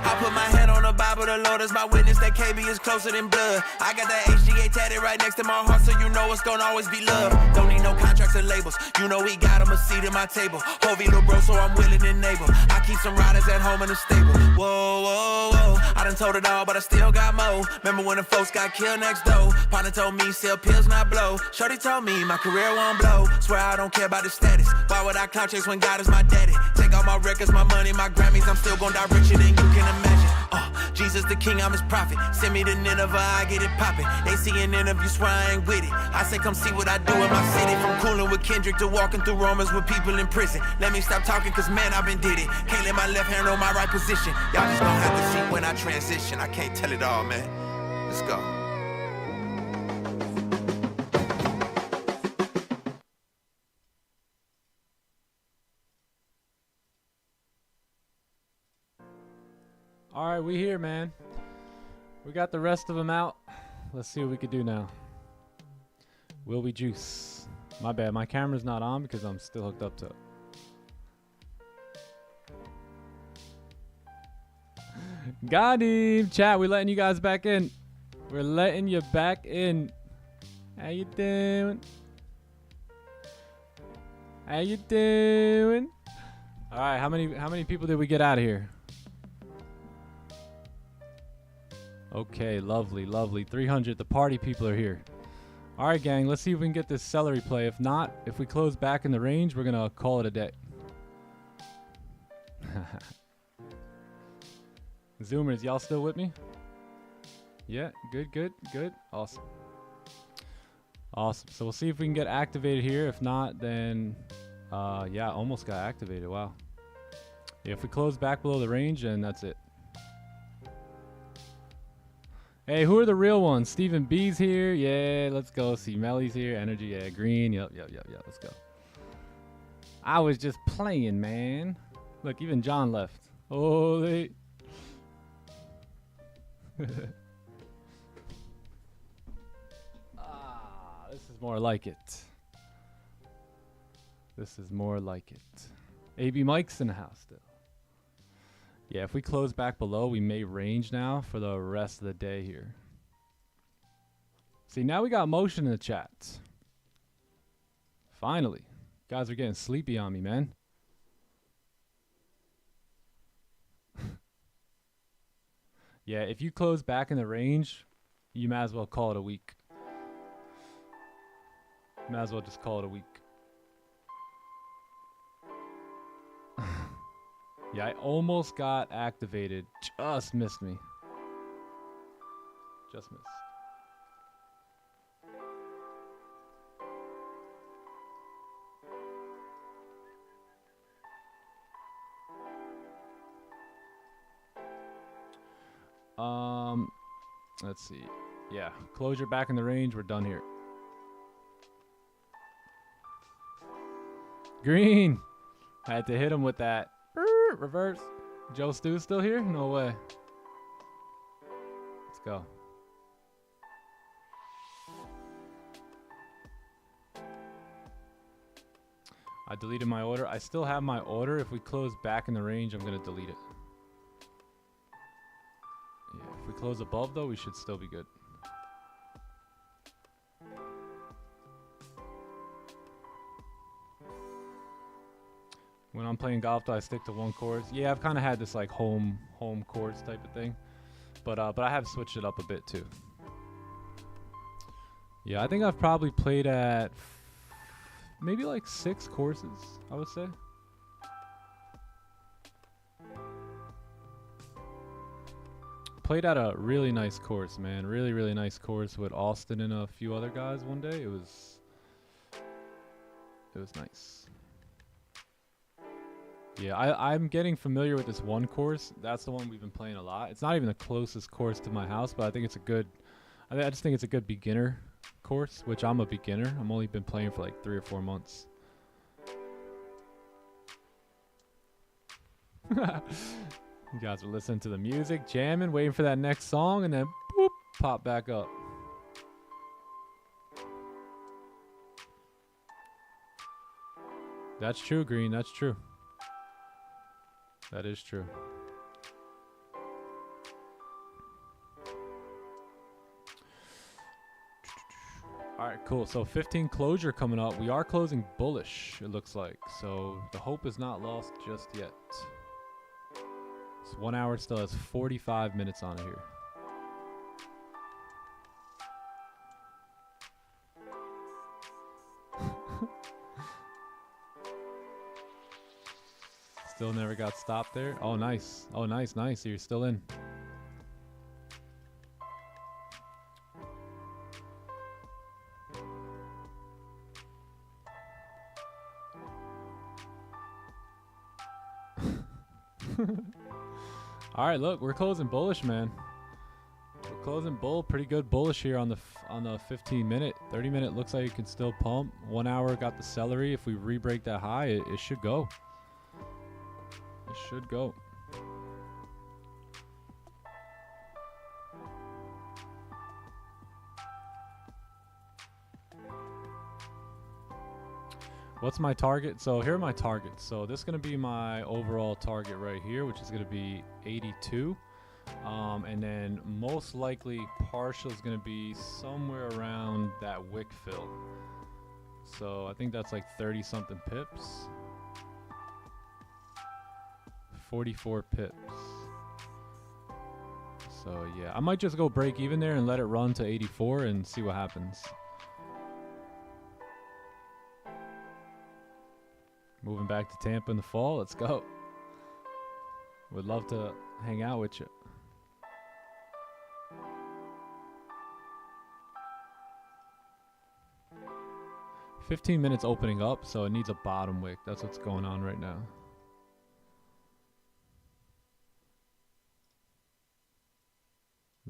I put my hand on the Bible, the Lord is my witness that KB is closer than blood. I got that HGA tatted right next to my heart, so you know it's gonna always be love. Don't need no contracts or labels, you know we got him a seat at my table. Hovey little bro, so I'm willing and able. I keep some riders at home in the stable. Whoa, whoa, whoa, I done told it all, but I still got more. Remember when the folks got killed next door? Partner told me, sell pills, not blow. Shorty told me, my career won't blow. Swear I don't care about the status. Why would I clout chase when God is my daddy? Take all my records, my money, my Grammys, I'm still gonna die richer than you can imagine. Jesus the king, I'm his prophet. Send me to Nineveh, I get it poppin'. They see an interview, swear I ain't with it. I say come see what I do in my city. From cooling with Kendrick to walking through Romans with people in prison. Let me stop talking, cause man, I've been did it. Can't let my left hand on my right position. Y'all just gonna have to see when I transition. I can't tell it all, man. Let's go. All right, we here, man. We got the rest of them out. Let's see what we could do now. Will we juice? My bad, my camera's not on because I'm still hooked up to it. Got him. Chat, we're letting you guys back in. We're letting you back in. How you doing? How you doing? All right, how many people did we get out of here? Okay, lovely, lovely. 300, the party people are here. All right, gang, let's see if we can get this celery play. If not, if we close back in the range, we're gonna call it a day. Zoomers, y'all still with me? Yeah, good, good, good. Awesome. Awesome. So we'll see if we can get activated here. If not, then yeah, almost got activated. Wow. Yeah, if we close back below the range, then that's it. Hey, who are the real ones? Stephen B's here. Yeah, let's go. See, Melly's here. Energy, yeah. Green, yep. Let's go. I was just playing, man. Look, even John left. Holy. This is more like it. This is more like it. AB Mike's in the house still. Yeah, if we close back below, we may range now for the rest of the day here. See, now we got motion in the chat. Finally. You guys are getting sleepy on me, man. Yeah, if you close back in the range, you might as well call it a week. Might as well just call it a week. Yeah, I almost got activated. Just missed me. Just missed. Let's see. Yeah, closure back in the range. We're done here. Green. I had to hit him with that. Reverse. Joe Stew's still here? No way. Let's go. I deleted my order. I still have my order. If we close back in the range, I'm going to delete it. Yeah, if we close above, though, we should still be good. When I'm playing golf, do I stick to one course? Yeah, I've kind of had this like home course type of thing. But I have switched it up a bit too. Yeah, I think I've probably played at maybe like 6 courses, I would say. Played at a really nice course, man. Really, really nice course with Austin and a few other guys one day. It was nice. Yeah, I'm getting familiar with this one course. That's the one we've been playing a lot. It's not even the closest course to my house, but I think it's a good, I just think it's a good beginner course, which I'm a beginner. I'm only been playing for like 3 or 4 months. You guys were listening to the music, jamming, waiting for that next song, and then boop, pop back up. That's true, Green. That's true. That is true. All right, cool. So 15 closure coming up. We are closing bullish, it looks like. So the hope is not lost just yet. This 1 hour still has 45 minutes on it here. Still never got stopped there. Oh, nice. Oh, nice, nice. You're still in. All right, look, we're closing bullish, man. We're closing bull, pretty good bullish here on the 15 minute. 30 minute looks like it can still pump. 1 hour got the celery. If we re-break that high, it should go. It should go. What's my target? So here are my targets. So this is going to be my overall target right here, which is going to be 82. And then most likely partial is going to be somewhere around that wick fill. So I think that's like 30 something pips. 44 pips. So yeah, I might just go break even there and let it run to 84 and see what happens. Moving back to Tampa in the fall. Let's go. Would love to hang out with you. $15 minutes opening up, so it needs a bottom wick. That's what's going on right now.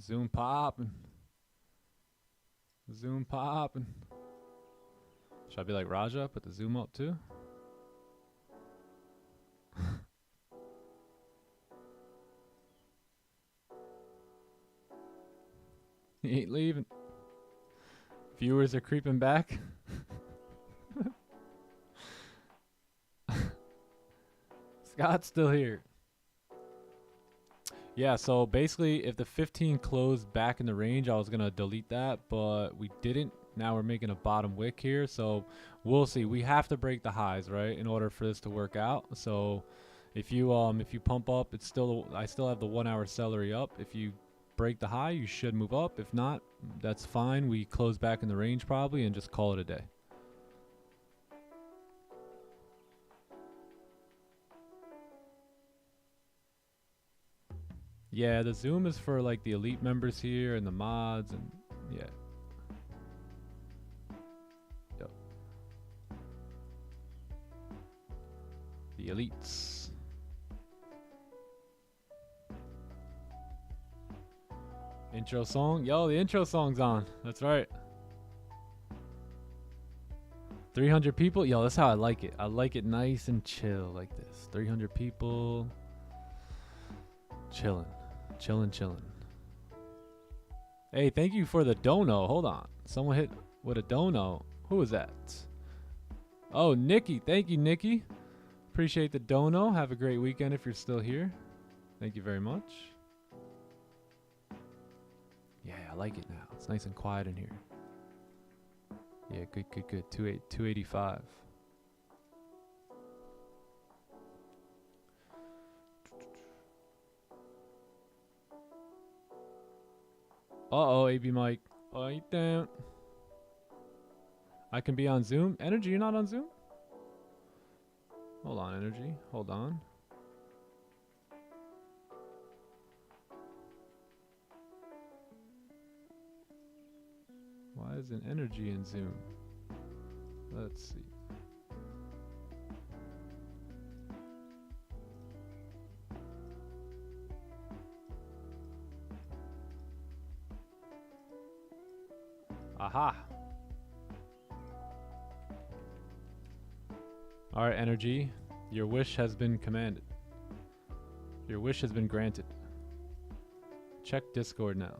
Zoom popping. Zoom popping. Should I be like Raja? Put the zoom up too? He ain't leaving. Viewers are creeping back. Scott's still here. Yeah, so basically if the 15 closed back in the range, I was going to delete that, but we didn't. Now we're making a bottom wick here, so we'll see. We have to break the highs, right, in order for this to work out. So if you pump up, it's still, I still have the 1 hour celery up. If you break the high, you should move up. If not, that's fine. We close back in the range probably and just call it a day. Yeah, the Zoom is for like the elite members here and the mods and yeah. Yep. The elites. Intro song? Yo, the intro song's on. That's right. 300 people? Yo, that's how I like it. I like it nice and chill like this. 300 people. Chilling. Chilling. Hey, thank you for the dono. Hold on. Someone hit with a dono. Who was that? Oh, Nikki. Thank you, Nikki. Appreciate the dono. Have a great weekend if you're still here. Thank you very much. Yeah, I like it now. It's nice and quiet in here. Yeah, good. 285. Uh-oh, AB Mike. Oh, you don't. I can be on Zoom. Energy, you're not on Zoom? Hold on, Energy. Hold on. Why isn't Energy in Zoom? Let's see. Aha. Alright, Energy. Your wish has been commanded. Your wish has been granted. Check Discord now.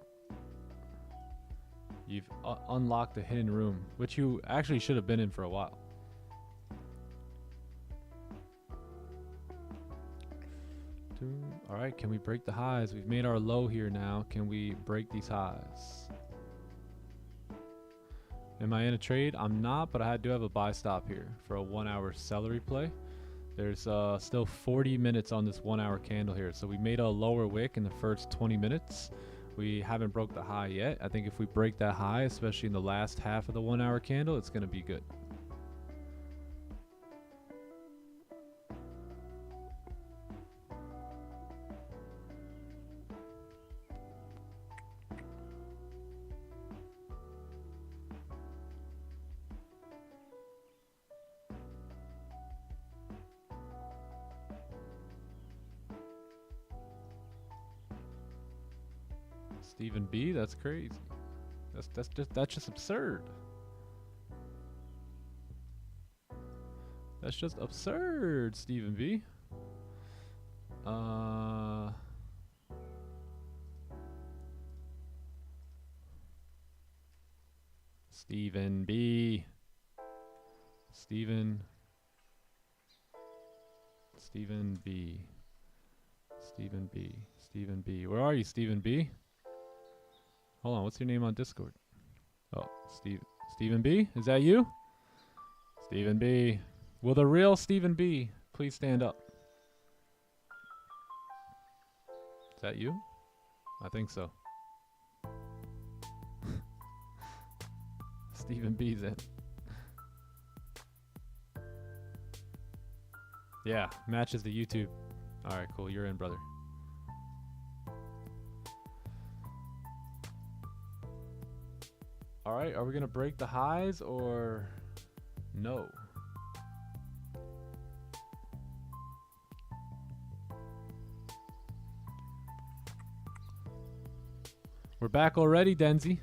You've unlocked a hidden room, which you actually should have been in for a while. Alright, can we break the highs? We've made our low here now. Can we break these highs? Am I in a trade? I'm not, but I do have a buy stop here for a 1 hour celery play. There's still 40 minutes on this 1 hour candle here. So we made a lower wick in the first 20 minutes. We haven't broke the high yet. I think if we break that high, especially in the last half of the 1 hour candle, it's going to be good. Stephen B, that's crazy. That's just absurd. That's just absurd, Stephen B. Stephen B. Stephen B. Stephen B. Stephen B. Where are you, Stephen B? Hold on, what's your name on Discord? Oh, Stephen B? Is that you? Stephen B. Will the real Stephen B please stand up? Is that you? I think so. Stephen B's in. Yeah, matches the YouTube. Alright, cool. You're in, brother. Alright, are we going to break the highs or no? We're back already, Denzi.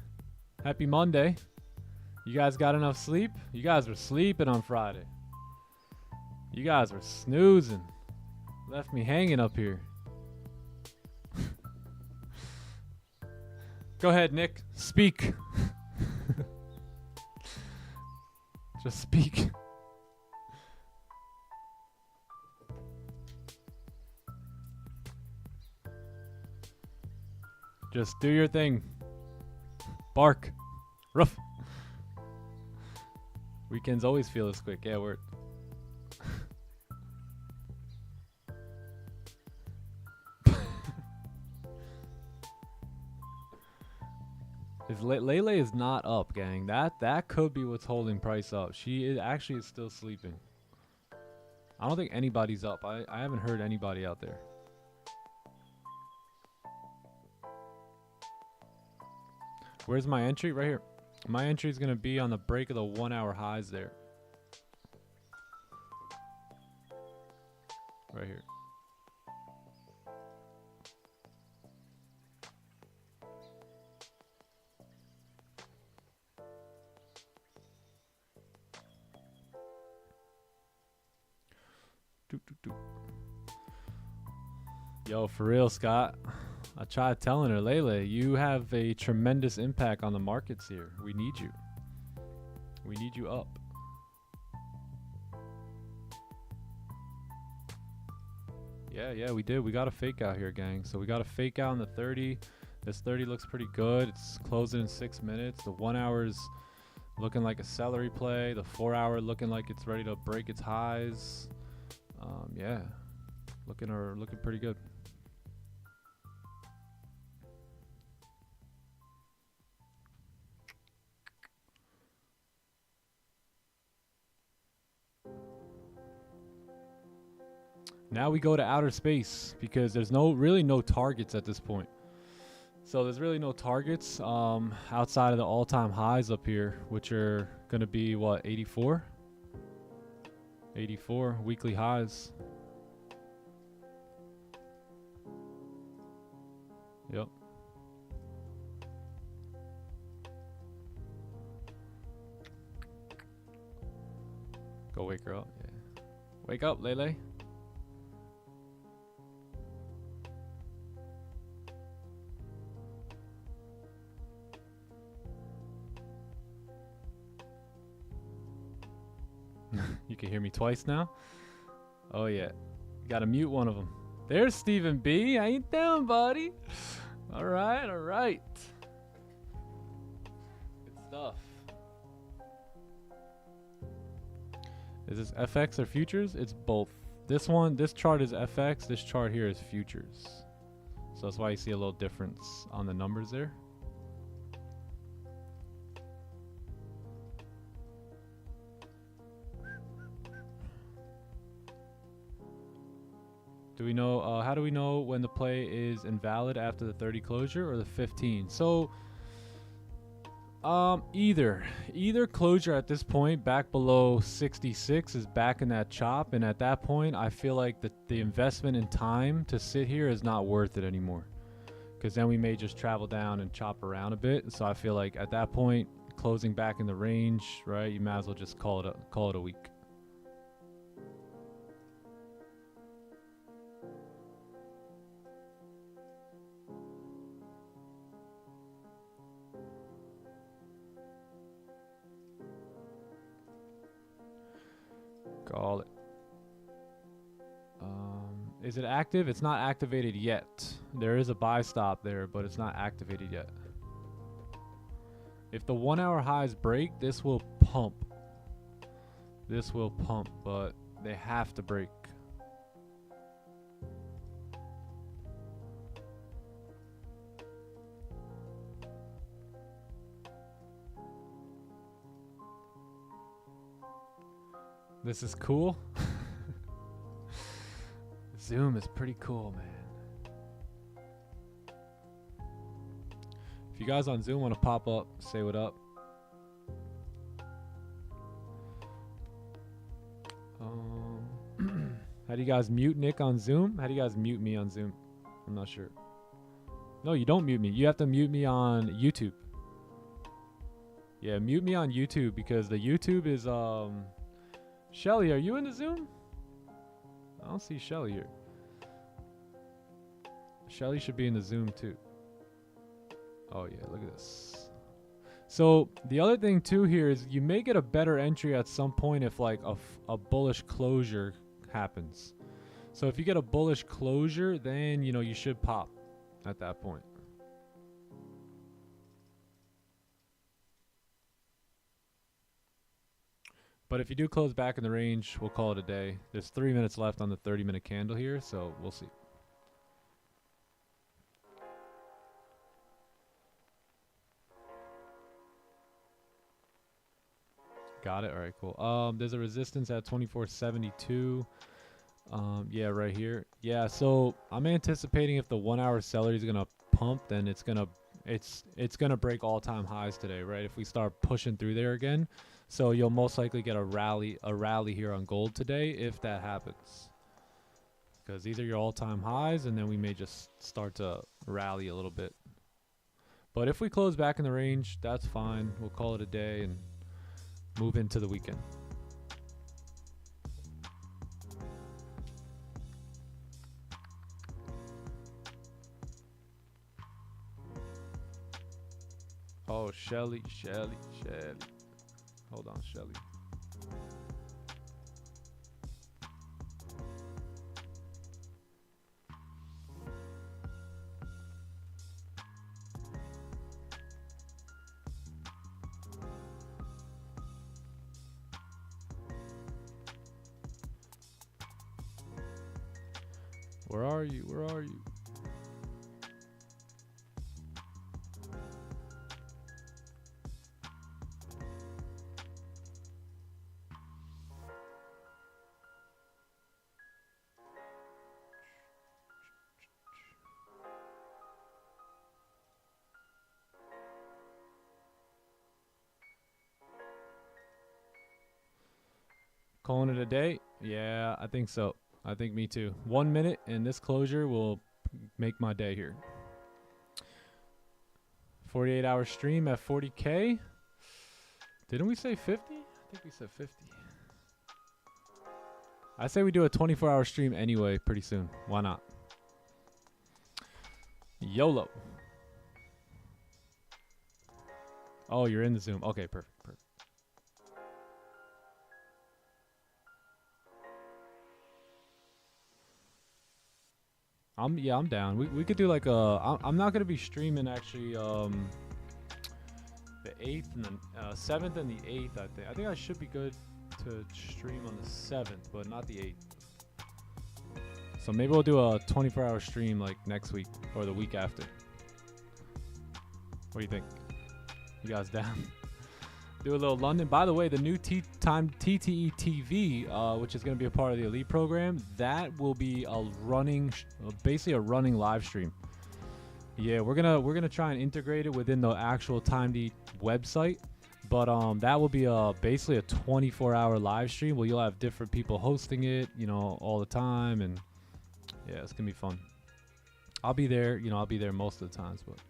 Happy Monday. You guys got enough sleep? You guys were sleeping on Friday. You guys were snoozing. Left me hanging up here. Go ahead, Nick. Speak. Just speak. Just do your thing. Bark. Ruff. Weekends always feel this quick. Yeah, word. Lele is not up, gang. That could be what's holding price up. She is still sleeping. I don't think anybody's up. I haven't heard anybody out there. Where's my entry? Right here. My entry is going to be on the break of the 1 hour highs there. Right here. Yo, for real, Scott. I tried telling her, Lele, you have a tremendous impact on the markets here. We need you. We need you up. Yeah, we did. We got a fake out here, gang. So we got a fake out in the 30. This 30 looks pretty good. It's closing in 6 minutes. The 1 hour's looking like a celery play. The 4 hour looking like it's ready to break its highs. Yeah, looking pretty good. Now we go to outer space because there's really no targets at this point. So there's really no targets outside of the all-time highs up here, which are going to be what, 84? 84 weekly highs. Yep. Go wake her up. Yeah. Wake up, Lele. You can hear me twice now. Oh yeah, gotta mute one of them. There's Stephen B. How you doing, buddy? All right, all right. Good stuff. Is this FX or futures? It's both. This chart is FX. This chart here is futures. So that's why you see a little difference on the numbers there. Do we know, how do we know when the play is invalid after the 30 closure or the 15? So, either closure at this point back below 66 is back in that chop, and at that point I feel like the investment in time to sit here is not worth it anymore, because then we may just travel down and chop around a bit. So I feel like at that point, closing back in the range, right, you might as well just call it a week. Call it. Is it active? It's not activated yet. There is a buy stop there, but it's not activated yet. If the 1 hour highs break, this will pump. This will pump, but they have to break. This is cool. Zoom is pretty cool, man. If you guys on Zoom want to pop up, say what up. How do you guys mute Nick on Zoom? How do you guys mute me on Zoom? I'm not sure. No, you don't mute me. You have to mute me on YouTube. Yeah, mute me on YouTube, because the YouTube is Shelly, are you in the Zoom? I don't see Shelly here. Shelly should be in the Zoom too. Oh yeah, look at this. So the other thing too here is you may get a better entry at some point if like a bullish closure happens. So if you get a bullish closure, then you know you should pop at that point. But if you do close back in the range, we'll call it a day. There's 3 minutes left on the 30-minute candle here, so we'll see. Got it. All right, cool. There's a resistance at 2472. Yeah, right here. Yeah, so I'm anticipating if the 1 hour seller is gonna pump, then it's gonna break all-time highs today, right? If we start pushing through there again. So you'll most likely get a rally here on gold today if that happens. Because these are your all-time highs, and then we may just start to rally a little bit. But if we close back in the range, that's fine. We'll call it a day and move into the weekend. Oh, Shelly. Hold on, Shelly. Where are you? Where are you? Calling it a day? Yeah, I think so. I think me too. 1 minute and this closure will make my day here. 48-hour stream at 40K. Didn't we say 50? I think we said 50. I say we do a 24-hour stream anyway pretty soon. Why not? YOLO. Oh, you're in the Zoom. Okay, perfect. Perfect. I'm down. We could do like a. I'm not gonna be streaming actually. The 8th and the 7th and the 8th. I think I should be good to stream on the 7th, but not the 8th. So maybe we'll do a 24-hour stream like next week or the week after. What do you think? You guys down? Do a little London. By the way, the new TTE TV, which is going to be a part of the Elite program, that will be a running, basically a running live stream. Yeah, we're gonna try and integrate it within the actual TimeD website, but that will be basically a 24-hour live stream where you'll have different people hosting it, you know, all the time, and yeah, it's gonna be fun. I'll be there, you know, I'll be there most of the times, but.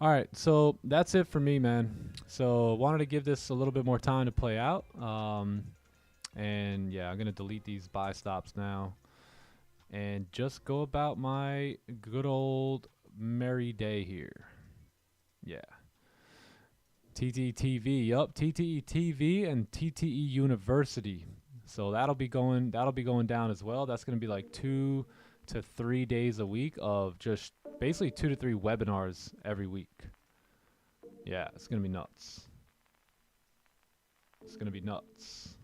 All right, so that's it for me, man. So wanted to give this a little bit more time to play out. And yeah, I'm going to delete these buy stops now and just go about my good old merry day here. Yeah. TTE TV, yup, TTE TV and TTE University. So that'll be going down as well. That's going to be like 2 to 3 days a week of just basically 2 to 3 webinars every week. Yeah, it's gonna be nuts. It's gonna be nuts.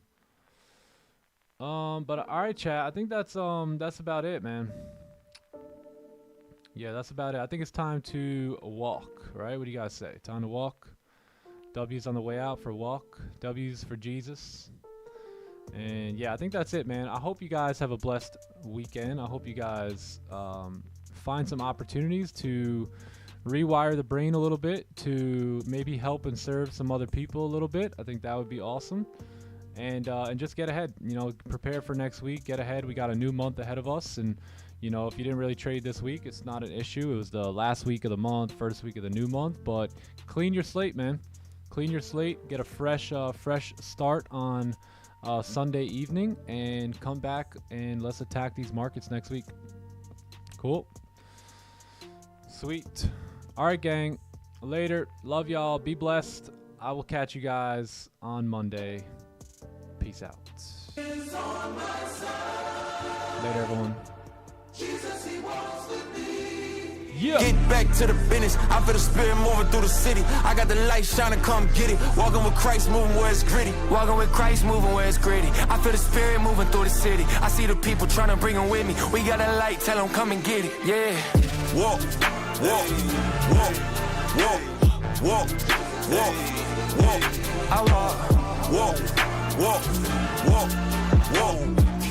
But all right, chat. I think that's about it, man. Yeah, that's about it. I think it's time to walk, right? What do you guys say? Time to walk. W's on the way out for walk. W's for Jesus. And yeah, I think that's it, man. I hope you guys have a blessed weekend. I hope you guys find some opportunities to rewire the brain a little bit to maybe help and serve some other people a little bit. I think that would be awesome. And just get ahead, you know, prepare for next week, get ahead. We got a new month ahead of us. And, you know, if you didn't really trade this week, it's not an issue. It was the last week of the month, first week of the new month, but clean your slate, man. Clean your slate, get a fresh start on Sunday evening and come back and let's attack these markets next week. Cool. Sweet. All right, gang. Later. Love y'all. Be blessed. I will catch you guys on Monday. Peace out. Later, everyone. Yeah. Get back to the business. I feel the spirit moving through the city. I got the light shining, come get it. Walking with Christ, moving where it's gritty. Walking with Christ, moving where it's gritty. I feel the spirit moving through the city. I see the people trying to bring them with me. We got a light, tell them come and get it. Yeah. Walk, walk, walk, walk, walk, walk, walk. I walk, walk, walk, walk,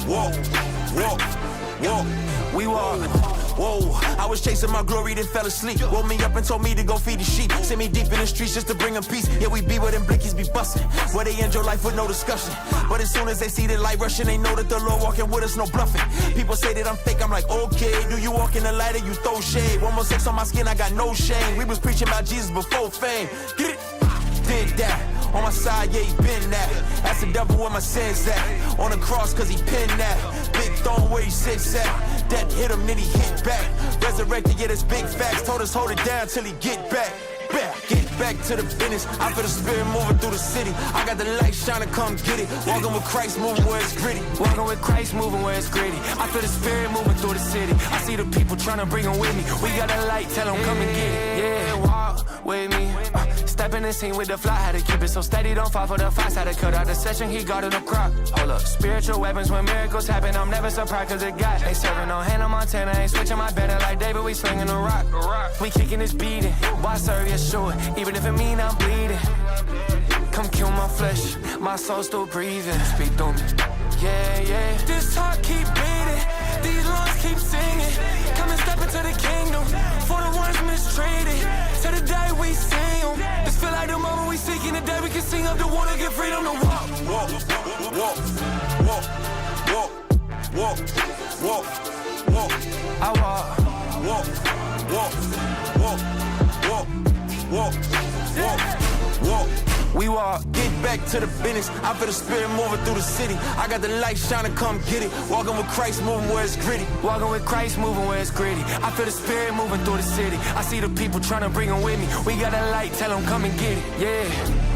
walk, walk, walk. We walk. Whoa, I was chasing my glory, then fell asleep. Woke me up and told me to go feed the sheep. Send me deep in the streets just to bring them peace. Yeah, we be where them blickies be busting, where they end your life with no discussion. But as soon as they see the light rushing, they know that the Lord walking with us, no bluffing. People say that I'm fake, I'm like, okay. Do you walk in the light or you throw shade? One more sex on my skin, I got no shame. We was preaching about Jesus before fame. Get it? Did that. On my side, yeah, he been that. That's the devil where my sins at. On the cross, cause he pinned that. Big throne where he sits at. Death hit him, then he hit back. Resurrected, yeah, that's big facts. Told us hold it down till he get back. Get back to the business. I feel the spirit moving through the city. I got the light shining, come get it. Walking with Christ, moving where it's gritty. Walking with Christ, moving where it's gritty. I feel the spirit moving through the city. I see the people trying to bring them with me. We got a light, tell them come and get it. Yeah, walk with me. Step in the scene with the fly, had to keep it so steady, don't fall for the fox. Had to cut out the session, he got in the crop. Hold up, spiritual weapons when miracles happen. I'm never surprised cause it got. Ain't serving no Hannah Montana, ain't switching my banner like David, we swinging the rock. We kicking this beating, why serve Yeshua, even if it mean I'm bleeding. Come kill my flesh, my soul still breathing. Speak through me, yeah, yeah. This heart keep beating, these lungs keep singing. Come and step into the kingdom, for the ones mistreated. To the day we see them, this feel like the moment we seeking, the day we can sing up to wanna get freedom to walk. Walk, walk, walk, walk, walk, walk, walk. I walk. Walk, walk, walk, walk, walk, walk, walk. We walk, get back to the business. I feel the spirit moving through the city. I got the light shining, come get it. Walking with Christ, moving where it's gritty. Walking with Christ, moving where it's gritty. I feel the spirit moving through the city. I see the people trying to bring them with me. We got a light, tell them come and get it. Yeah.